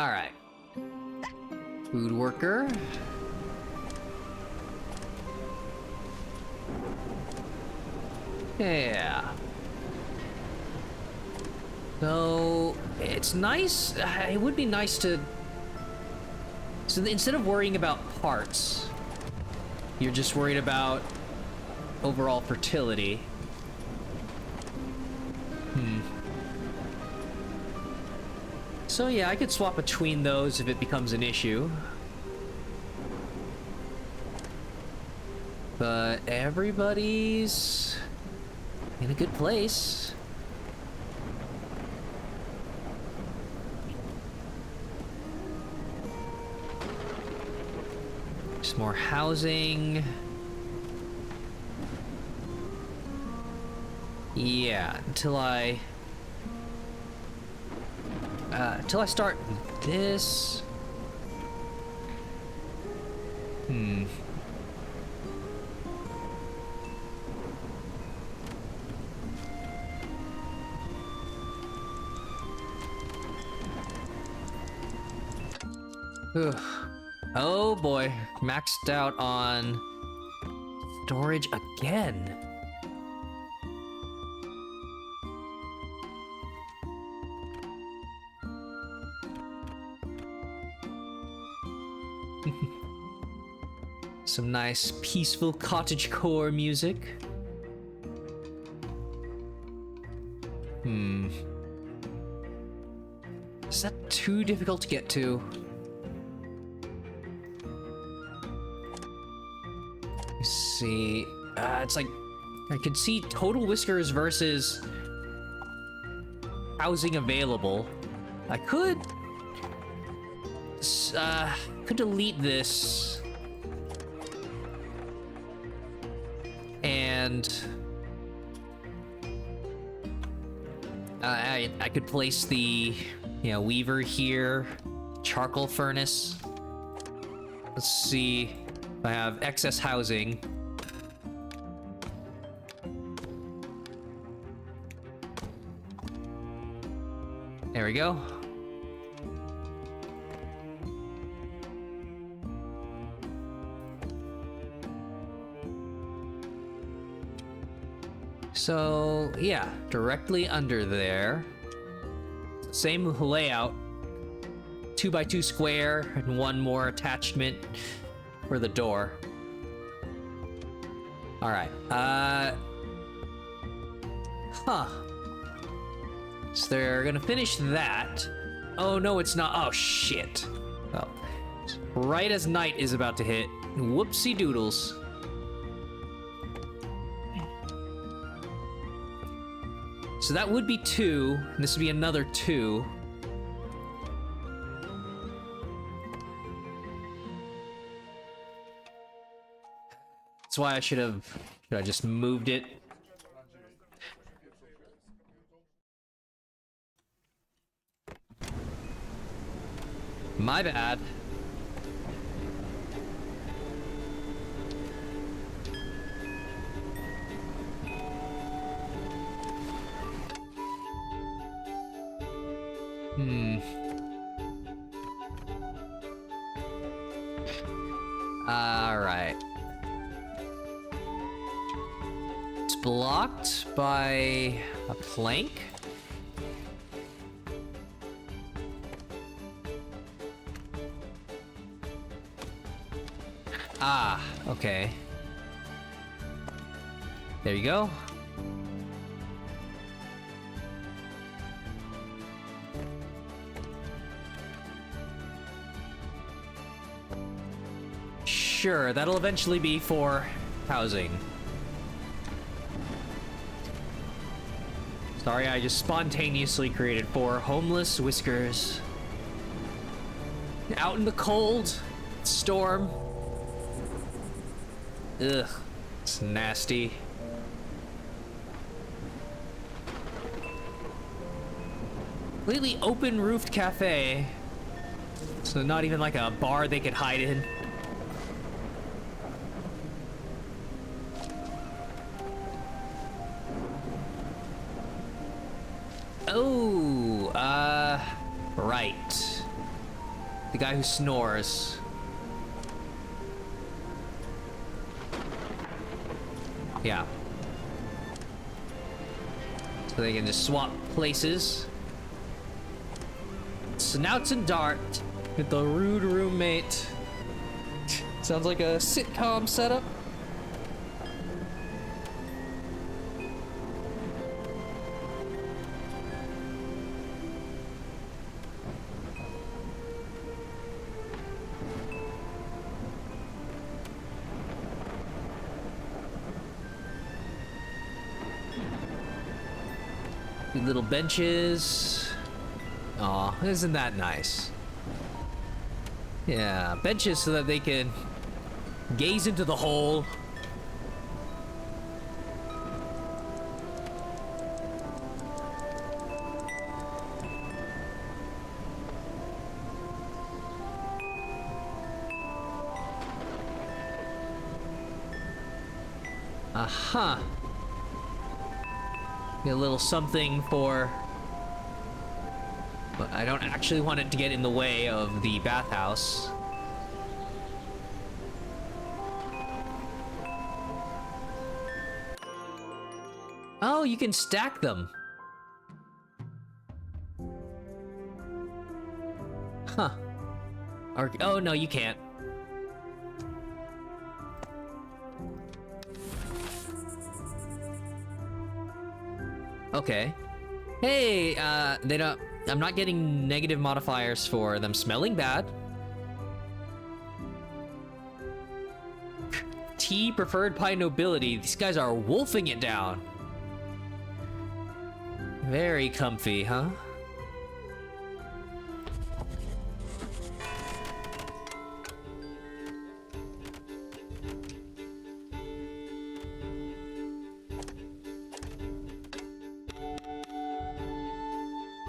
[SPEAKER 1] Alright. Food worker. Yeah. So, it's nice. It would be nice to... So instead of worrying about parts, you're just worried about overall fertility. So yeah, I could swap between those if it becomes an issue. But everybody's in a good place. Just more housing. Yeah, until I start this. Ugh. Oh boy, maxed out on storage again. Some nice peaceful cottagecore music. Is that too difficult to get to? Let's see. It's like I could see total whiskers versus housing available. I could delete this and I could place the weaver here, charcoal furnace. Let's see if I have excess housing. There we go. So, yeah, directly under there. Same layout. 2x2 square and one more attachment for the door. Alright, so they're gonna finish that. Oh no, it's not. Oh shit. Oh. Right as night is about to hit. Whoopsie doodles. So that would be 2. And this would be another 2. That's why I should I just moved it. My bad. Alright. It's blocked by a plank? Ah, okay. There you go. Sure, that'll eventually be for housing. Sorry, I just spontaneously created 4 homeless whiskers. Out in the cold, storm. Ugh, it's nasty. Completely open roofed cafe. So not even like a bar they could hide in. Oh, right. guy who snores. Yeah. So they can just swap places. Snouts and Dart with the rude roommate. Sounds like a sitcom setup. Good little benches. Aw, isn't that nice? Yeah, benches so that they can gaze into the hole. Aha. Get a little something for... But I don't actually want it to get in the way of the bathhouse. Oh, you can stack them. Huh. Or, oh, no, you can't. Okay. Hey, they don't... I'm not getting negative modifiers for them smelling bad. Tea preferred by nobility. These guys are wolfing it down. Very comfy, huh?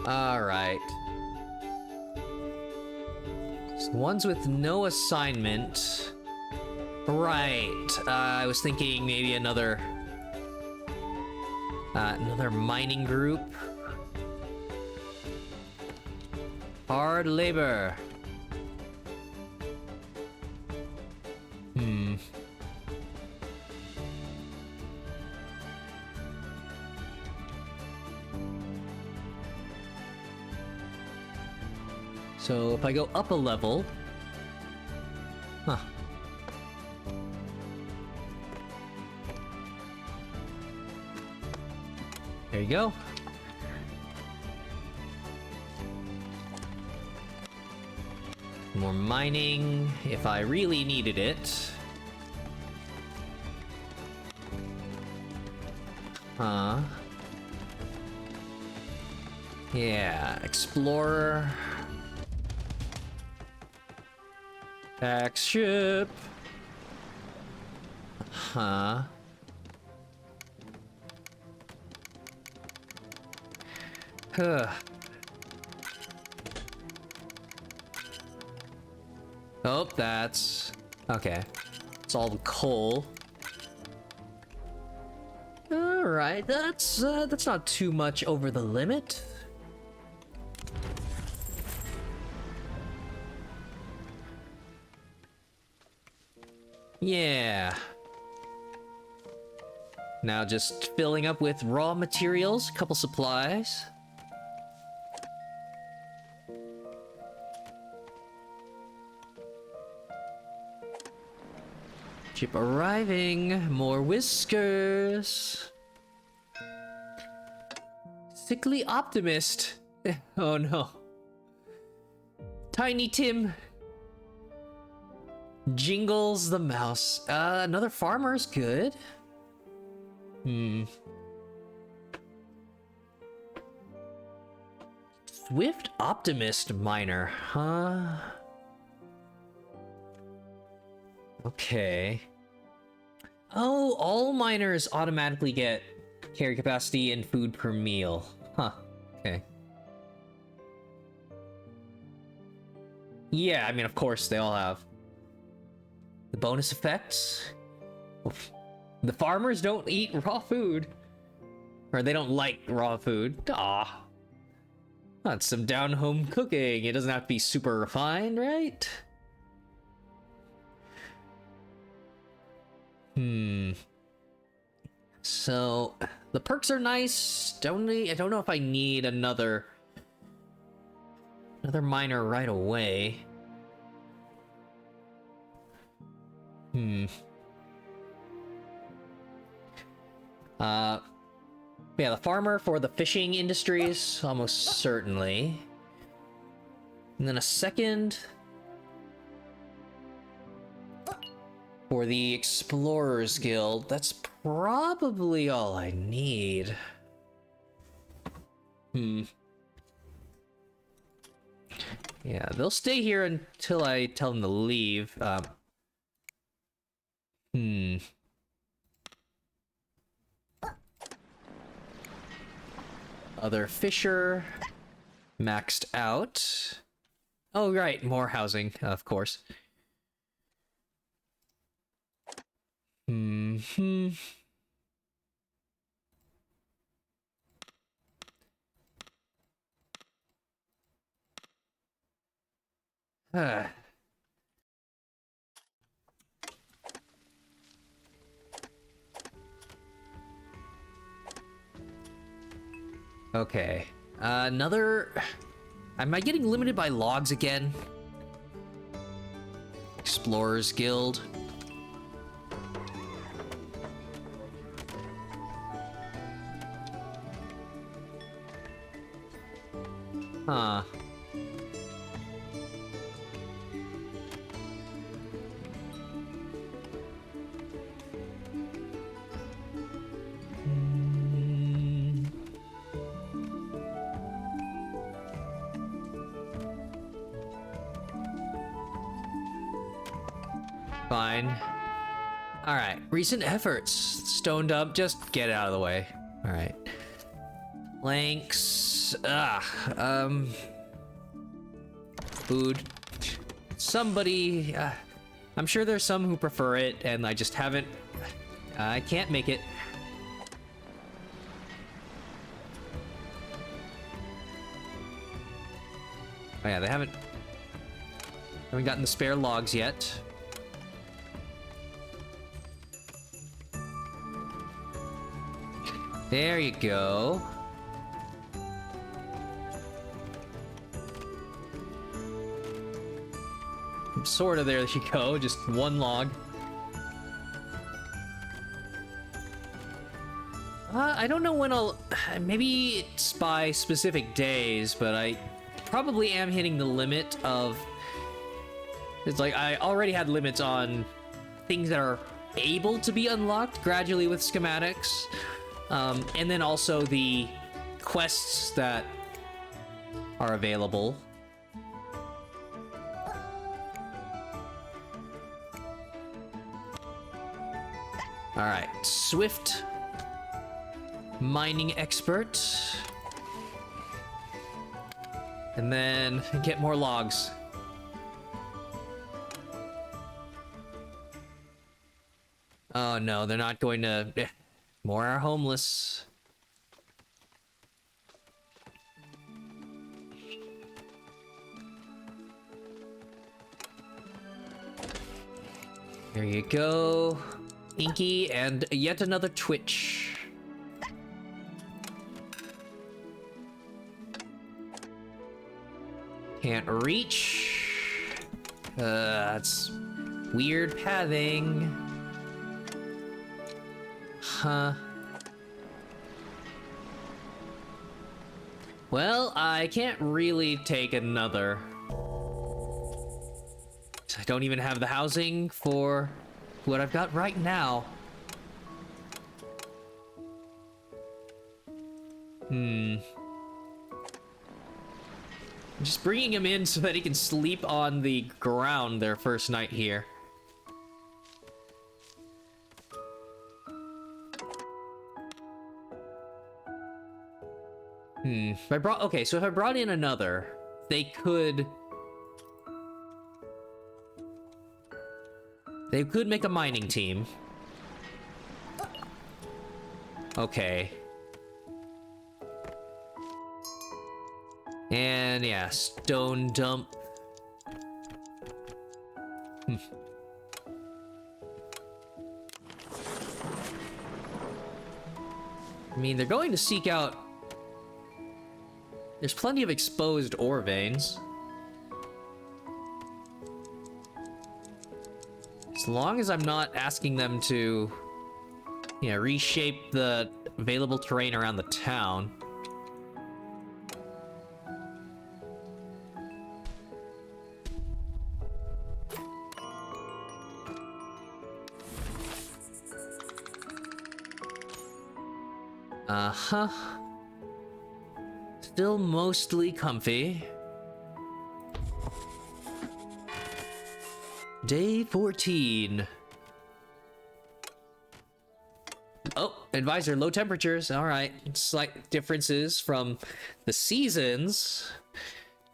[SPEAKER 1] Alright. So ones with no assignment. Right. I was thinking maybe another mining group. Hard labor. So if I go up a level... Huh. There you go. More mining if I really needed it. Huh. Yeah, explorer. Tax ship. Huh. Huh. Oh, that's... Okay. It's all the coal. Alright, that's not too much over the limit. Yeah. Now just filling up with raw materials, couple supplies. Ship arriving, more whiskers. Sickly optimist. Oh no. Tiny Tim. Jingles the mouse. Another farmer's good. Swift optimist miner, huh? Okay. Oh, all miners automatically get carry capacity and food per meal. Huh. Okay. Yeah, I mean, of course, they all have. The bonus effects? The farmers don't eat raw food. Or they don't like raw food. Ah. That's some down-home cooking. It doesn't have to be super refined, right? So, the perks are nice. I don't know if I need another miner right away. Yeah, the farmer for the fishing industries, almost certainly. And then a second for the Explorers Guild. That's probably all I need. Yeah, they'll stay here until I tell them to leave. Other fisher. Maxed out. Oh, right, more housing, of course. Okay. Another... Am I getting limited by logs again? Explorers Guild. Huh. Fine. Alright, recent efforts. Stone dump, just get it out of the way. Alright. Planks. Food. Somebody... I'm sure there's some who prefer it, and I just haven't... I can't make it. Oh yeah, they haven't gotten the spare logs yet. There you go. Sort of, there you go, just one log. I don't know when I'll... Maybe it's by specific days, but I probably am hitting the limit of... It's like, I already had limits on things that are able to be unlocked gradually with schematics. And then also the quests that are available. Alright, Swift mining expert. And then get more logs. Oh no, they're not going to... More are homeless. There you go. Inky and yet another Twitch. Can't reach. That's weird pathing. Huh. Well, I can't really take another. I don't even have the housing for what I've got right now. I'm just bringing him in so that he can sleep on the ground their first night here. If I brought... Okay, so if I brought in another, they could make a mining team. Okay. And yeah, stone dump. I mean, they're going to seek out... There's plenty of exposed ore veins. As long as I'm not asking them to, you know, reshape the available terrain around the town. Uh-huh. Still mostly comfy. Day 14. Oh, advisor, low temperatures. All right. Slight differences from the seasons.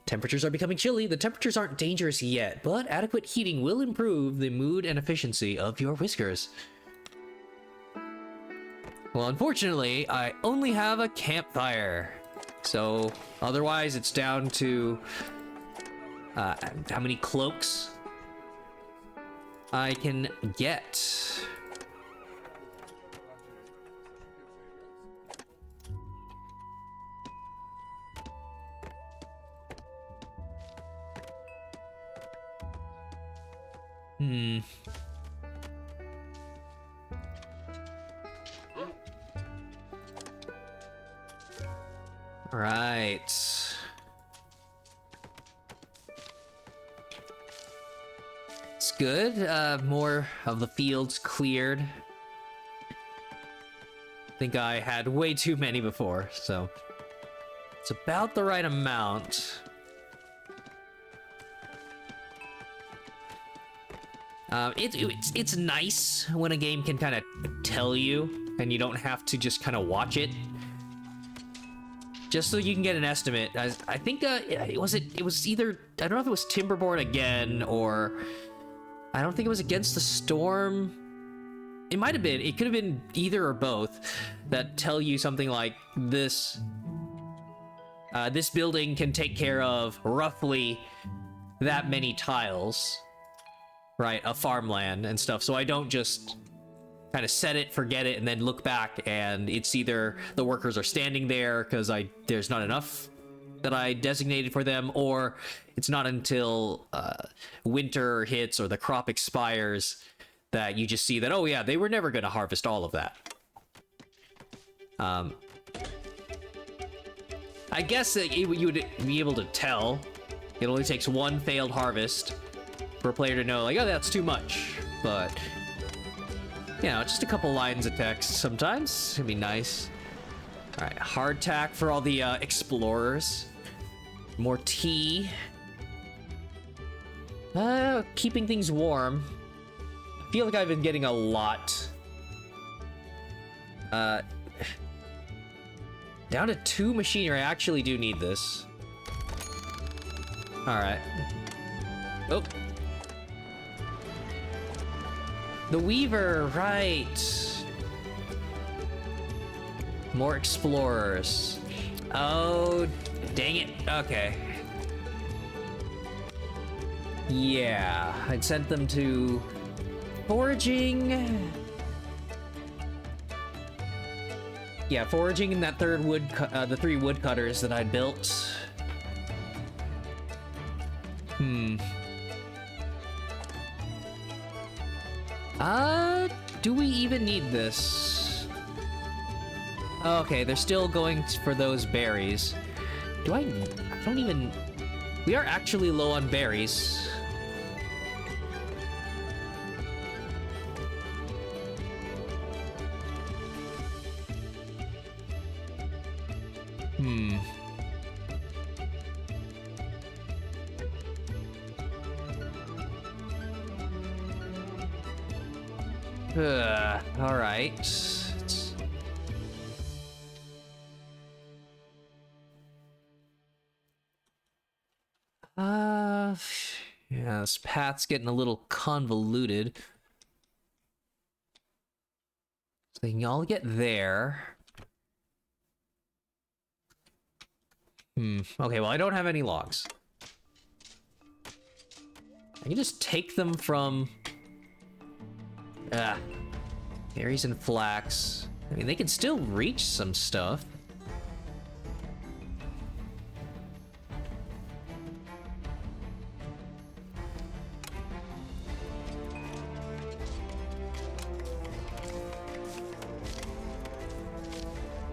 [SPEAKER 1] Temperatures are becoming chilly. The temperatures aren't dangerous yet, but adequate heating will improve the mood and efficiency of your whiskers. Well, unfortunately, I only have a campfire. So, otherwise, it's down to how many cloaks I can get. Right. It's good. More of the fields cleared. I think I had way too many before, so it's about the right amount. It's nice when a game can kind of tell you, and you don't have to just kind of watch it. Just so you can get an estimate. I think it was either, I don't know if it was Timberborn again, or I don't think it was Against the Storm. It might have been. It could have been either or both that tell you something like this. This building can take care of roughly that many tiles, right? Of farmland and stuff. So I don't just kind of set it, forget it, and then look back and it's either the workers are standing there because there's not enough that I designated for them, or it's not until winter hits or the crop expires that you just see that, oh yeah, they were never going to harvest all of that. I guess that you would be able to tell. It only takes one failed harvest for a player to know, like, oh, that's too much. But you know, just a couple lines of text sometimes. It'd be nice. All right, hardtack for all the explorers. More tea. Keeping things warm. I feel like I've been getting a lot. Down to 2 machinery. I actually do need this. All right. Oh. The Weaver, right. More explorers. Oh, dang it. Okay. Yeah, I'd sent them to foraging. Yeah, foraging in that third the 3 woodcutters that I'd built. Do we even need this? Okay, they're still going for those berries. I don't even... We are actually low on berries. All right. Yeah, this path's getting a little convoluted. So you can all get there. Okay, well, I don't have any logs. I can just take them from... berries and flax. I mean, they can still reach some stuff.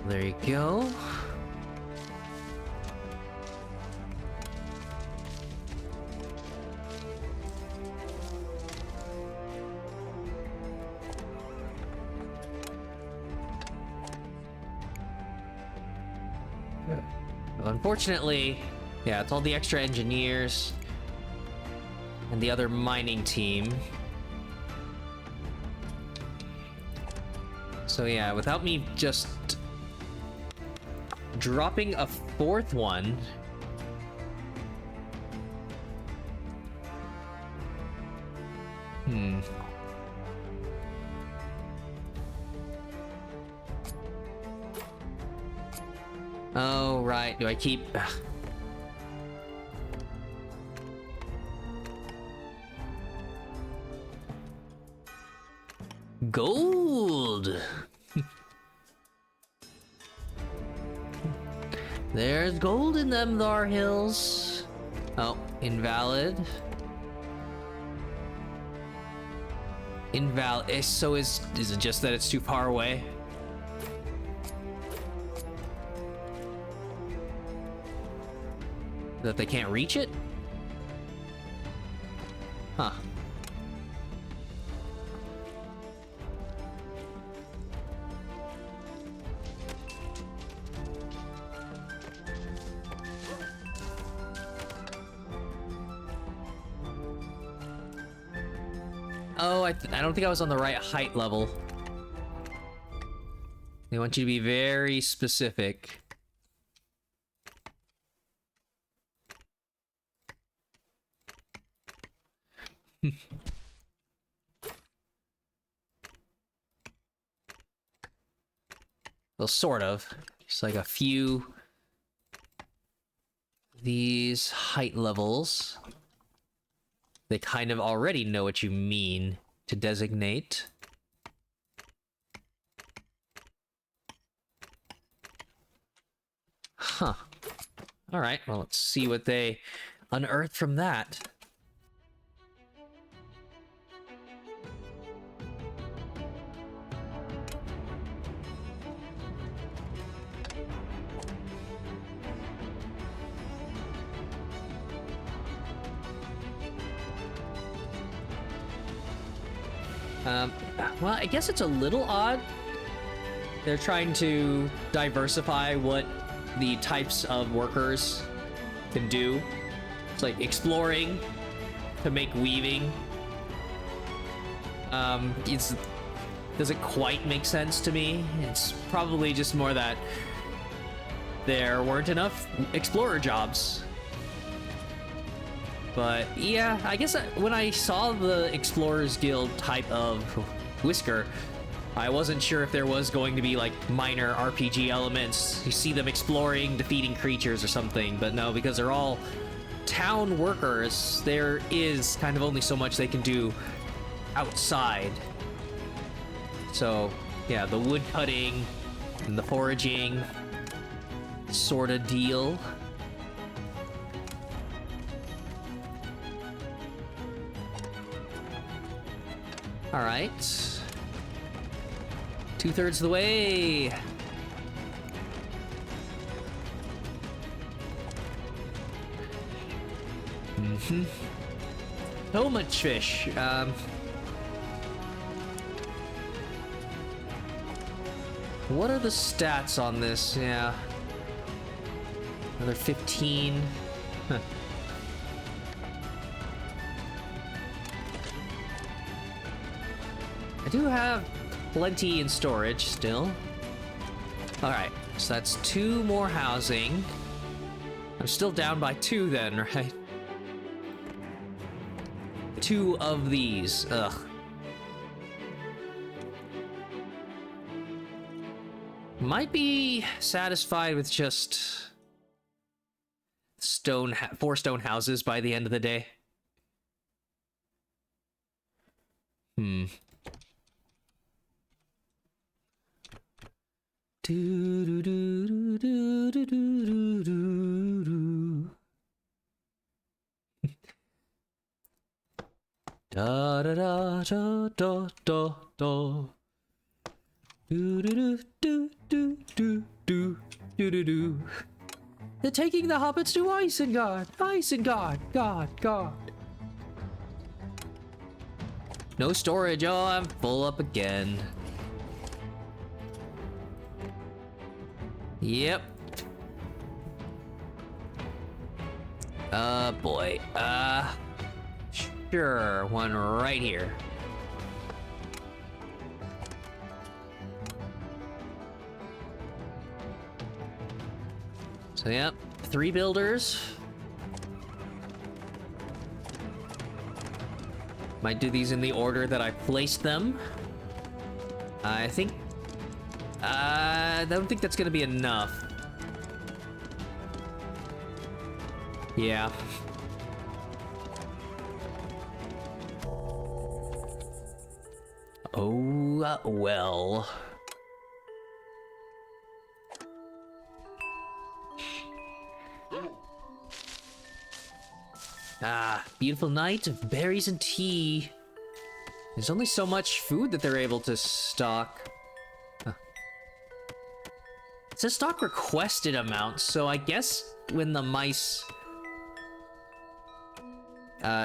[SPEAKER 1] There you go. Well, unfortunately, yeah, it's all the extra engineers and the other mining team. So yeah, without me just dropping a fourth one. Oh, right. Do I keep... Gold! There's gold in them thar hills. Oh, invalid. Invalid. So is it just that it's too far away? That they can't reach it? Huh. Oh, I don't think I was on the right height level. They want you to be very specific. Well, sort of. Just like a few these height levels. They kind of already know what you mean to designate. Huh. Alright, well, let's see what they unearth from that. Well, I guess it's a little odd. They're trying to diversify what the types of workers can do. It's like exploring to make weaving. Doesn't quite make sense to me. It's probably just more that there weren't enough explorer jobs. But yeah, I guess when I saw the Explorers Guild type of Whisker, I wasn't sure if there was going to be like minor RPG elements. You see them exploring, defeating creatures or something, but no, because they're all town workers, there is kind of only so much they can do outside. So yeah, the wood cutting and the foraging sort of deal. All right. 2/3 of the way. So much fish. What are the stats on this? Yeah. Another 15. Huh. I do have plenty in storage still. Alright, so that's 2 more housing. I'm still down by 2 then, right? 2 of these. Ugh. Might be satisfied with just four stone houses by the end of the day. Hmm. Do do do do do do do do. Da da da da da da da. Do do do do do do do do do. They're taking the hobbits to Isengard. Isengard, God. No storage. Oh, I'm full up again. Yep. Boy. Sure. One right here. So, yep. 3 builders. Might do these in the order that I placed them. I think... I don't think that's gonna be enough. Yeah. Oh, well. Ah, beautiful night of berries and tea. There's only so much food that they're able to stock. Huh. It says stock requested amount, so I guess when the mice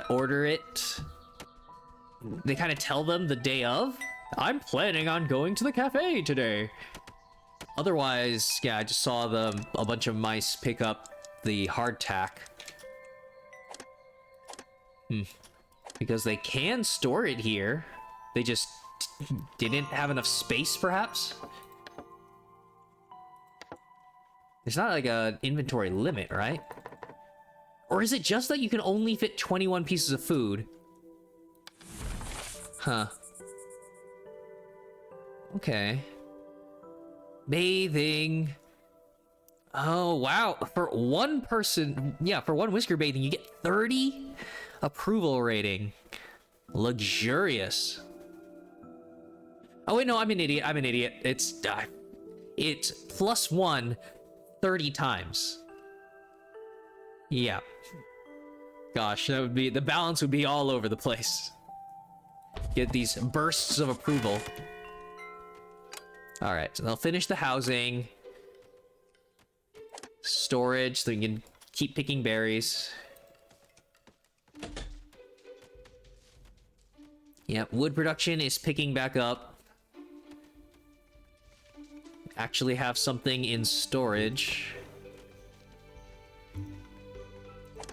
[SPEAKER 1] order it, they kind of tell them the day of. I'm planning on going to the cafe today. Otherwise, yeah, I just saw a bunch of mice pick up the hardtack. Because they can store it here. They just didn't have enough space, perhaps? There's not like an inventory limit, right? Or is it just that you can only fit 21 pieces of food? Huh. Okay. Bathing. Oh, wow. For one person, yeah, for one whisker bathing, you get 30 approval rating. Luxurious. Oh, wait, no, I'm an idiot. It's +1 30 times. Yeah. Gosh, that would be, the balance would be all over the place. Get these bursts of approval. All right, so they'll finish the housing. Storage, so you can keep picking berries. Yep, wood production is picking back up. Actually have something in storage.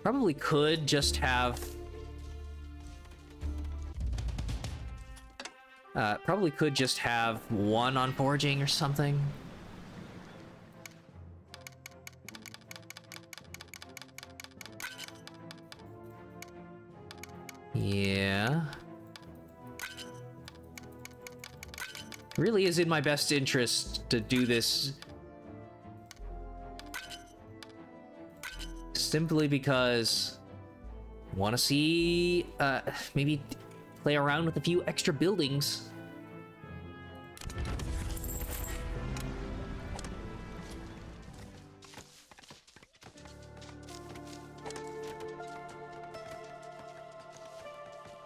[SPEAKER 1] Probably could just have... probably could just have one on foraging or something. Yeah. Really is in my best interest to do this. Simply because I want to see, maybe play around with a few extra buildings.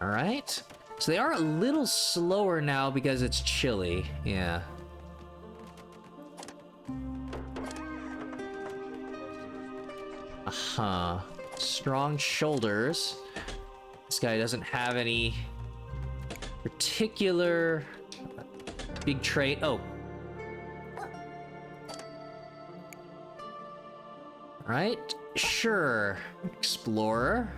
[SPEAKER 1] All right. So they are a little slower now because it's chilly. Yeah. Uh-huh. Strong shoulders. This guy doesn't have any particular big trait. Oh. Right. Sure. Explorer.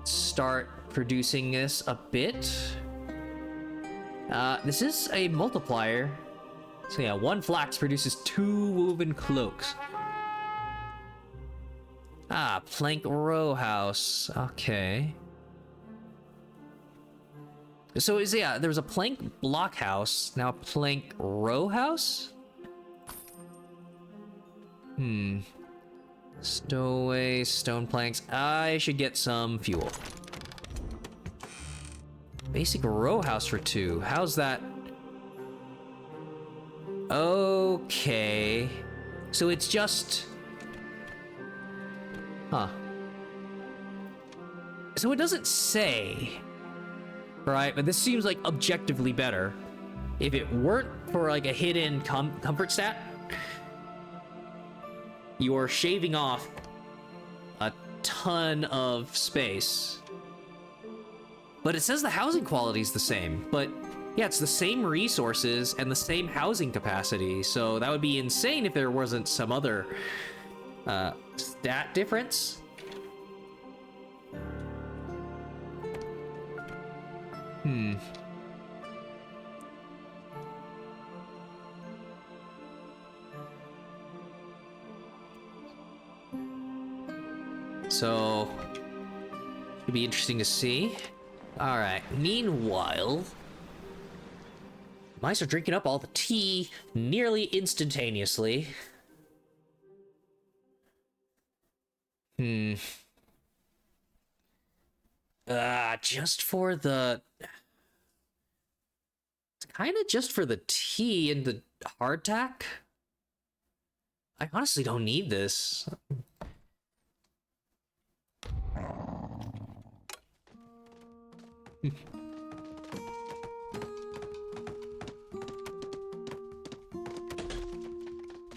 [SPEAKER 1] Start producing this a bit. This is a multiplier. So yeah, 1 flax produces 2 woven cloaks. Ah, plank row house. Okay. So is, yeah, there was a plank block house, now a plank row house? Stowaway, stone planks. I should get some fuel. Basic row house for 2. How's that? Okay. So it's just... Huh. So it doesn't say, right? But this seems like objectively better. If it weren't for like a hidden comfort stat, you're shaving off a ton of space. But it says the housing quality is the same. But yeah, it's the same resources and the same housing capacity. So that would be insane if there wasn't some other stat difference. So, it'd be interesting to see. All right. Meanwhile, mice are drinking up all the tea nearly instantaneously. Just for the... It's kind of just for the tea and the hardtack. I honestly don't need this.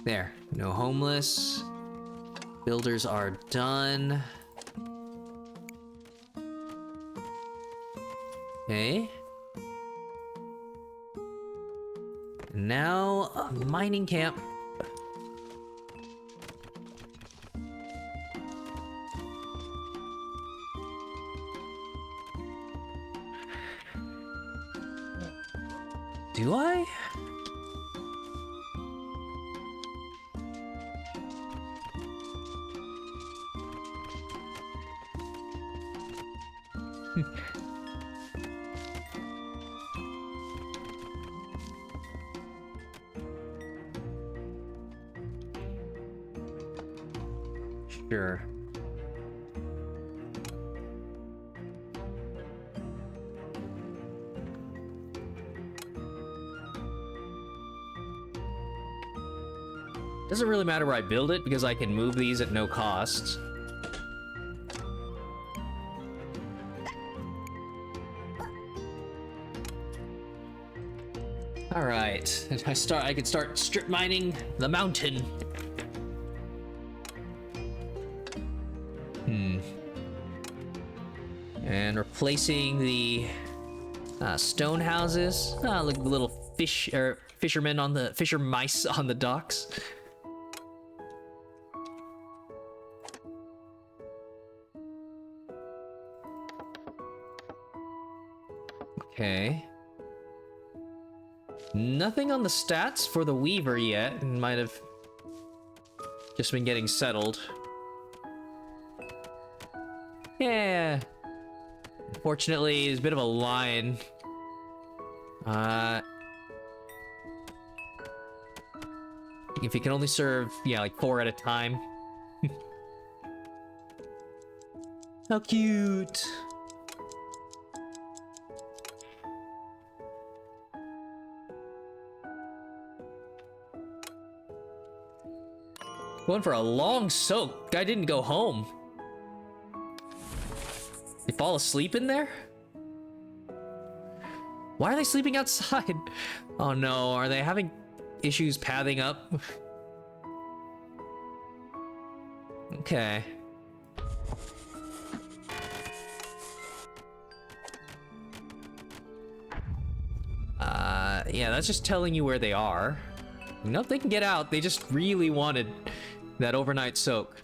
[SPEAKER 1] There, no homeless. Builders are done. Okay. Now, a mining camp. Do I? Sure. Doesn't really matter where I build it because I can move these at no cost. All right, I can start strip mining the mountain. And replacing the stone houses. Look, the little fishermen on the fisher mice on the docks. Okay. Nothing on the stats for the weaver yet. It might have just been getting settled. Yeah. Unfortunately, there's a bit of a line. If you can only serve, yeah, like 4 at a time. How cute. Going for a long soak. Guy didn't go home. They fall asleep in there? Why are they sleeping outside? Oh no, are they having issues pathing up? Okay. Yeah, that's just telling you where they are. Nope, they can get out. They just really wanted that overnight soak.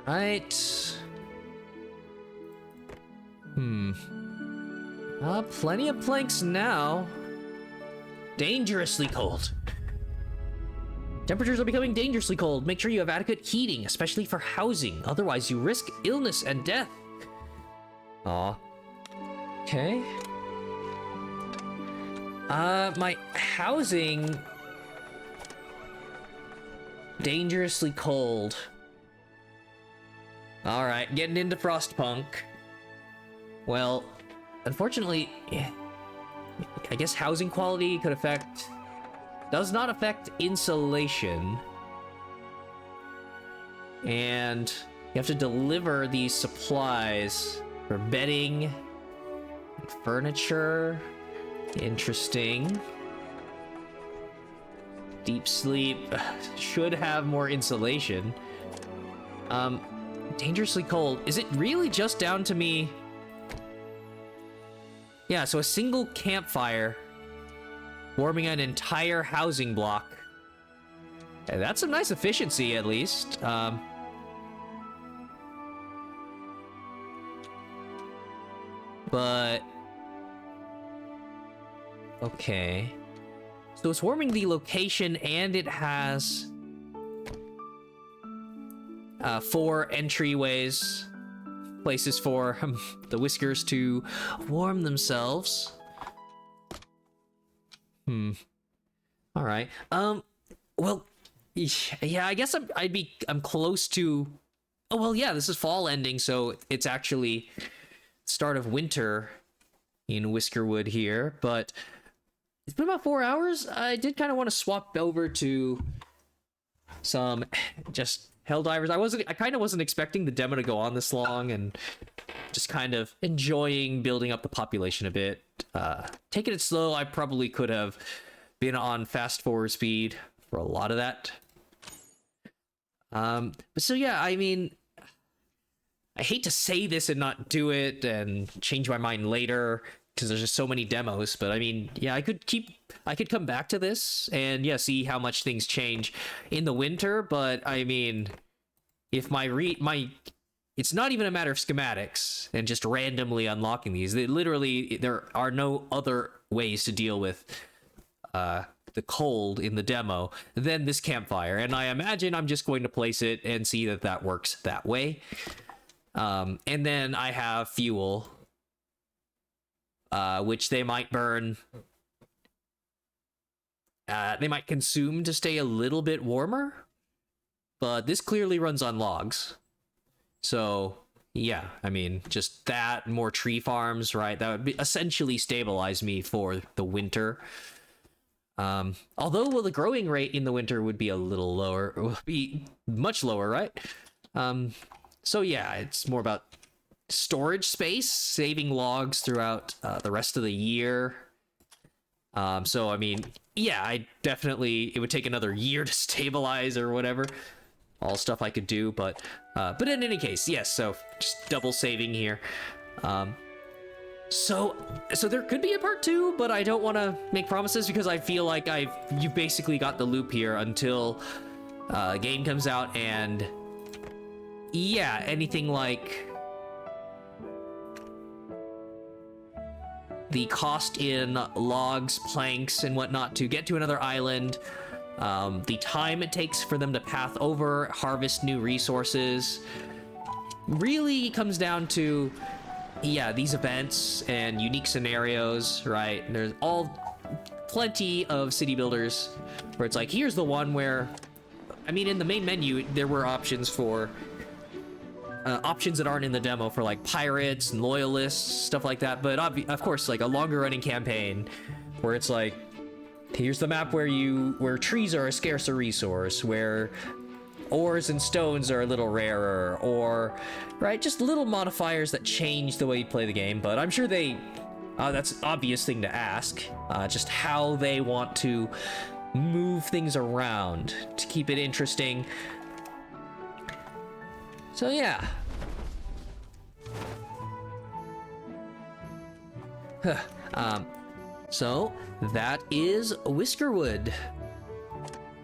[SPEAKER 1] Right. Plenty of planks now. Dangerously cold. Temperatures are becoming dangerously cold. Make sure you have adequate heating, especially for housing. Otherwise, you risk illness and death. Aw. Okay. My housing... Dangerously cold. Alright, getting into Frostpunk. Well, unfortunately, I guess housing quality could affect... Does not affect insulation. And you have to deliver these supplies for bedding and furniture. Interesting. Deep sleep should have more insulation. Dangerously cold. Is it really just down to me? Yeah, so a single campfire warming an entire housing block. Yeah, that's some nice efficiency, at least. But... Okay. So it's warming the location, and it has 4 entryways, places for the Whiskers to warm themselves. All right. Well, yeah. I guess I'm close to. Oh well, yeah. This is fall ending, so it's actually start of winter in Whiskerwood here, but. It's been about 4 hours. I did kind of want to swap over to some just Helldivers. I kind of wasn't expecting the demo to go on this long, and just kind of enjoying building up the population a bit. Taking it slow, I probably could have been on fast forward speed for a lot of that. But so yeah, I mean, I hate to say this and not do it and change my mind later, because there's just so many demos, but I mean, yeah, I could come back to this and yeah, see how much things change in the winter, but I mean, if it's not even a matter of schematics and just randomly unlocking these. There are no other ways to deal with the cold in the demo than this campfire, and I imagine I'm just going to place it and see that works that way. And then I have fuel, which they might burn. They might consume to stay a little bit warmer, but this clearly runs on logs. So, yeah, I mean, just that, more tree farms, right? That would essentially stabilize me for the winter. Although, well, the growing rate in the winter would be a little lower. It would be much lower, right? So, yeah, it's more about storage space, saving logs throughout the rest of the year. So I mean, yeah, it would take another year to stabilize or whatever. All stuff I could do, but in any case, yes. So just double saving here. So there could be a part 2, but I don't want to make promises because I feel like you basically got the loop here until the game comes out, and yeah, anything like the cost in logs, planks, and whatnot to get to another island, the time it takes for them to path over, harvest new resources, really comes down to, yeah, these events and unique scenarios, right? There's plenty of city builders where it's like, here's the one where, I mean, in the main menu, there were options for options that aren't in the demo for like pirates and loyalists, stuff like that. But of course, like a longer running campaign where it's like, here's the map where trees are a scarcer resource, where ores and stones are a little rarer, or right, just little modifiers that change the way you play the game. But I'm sure that's an obvious thing to ask, just how they want to move things around to keep it interesting. So yeah. So that is Whiskerwood.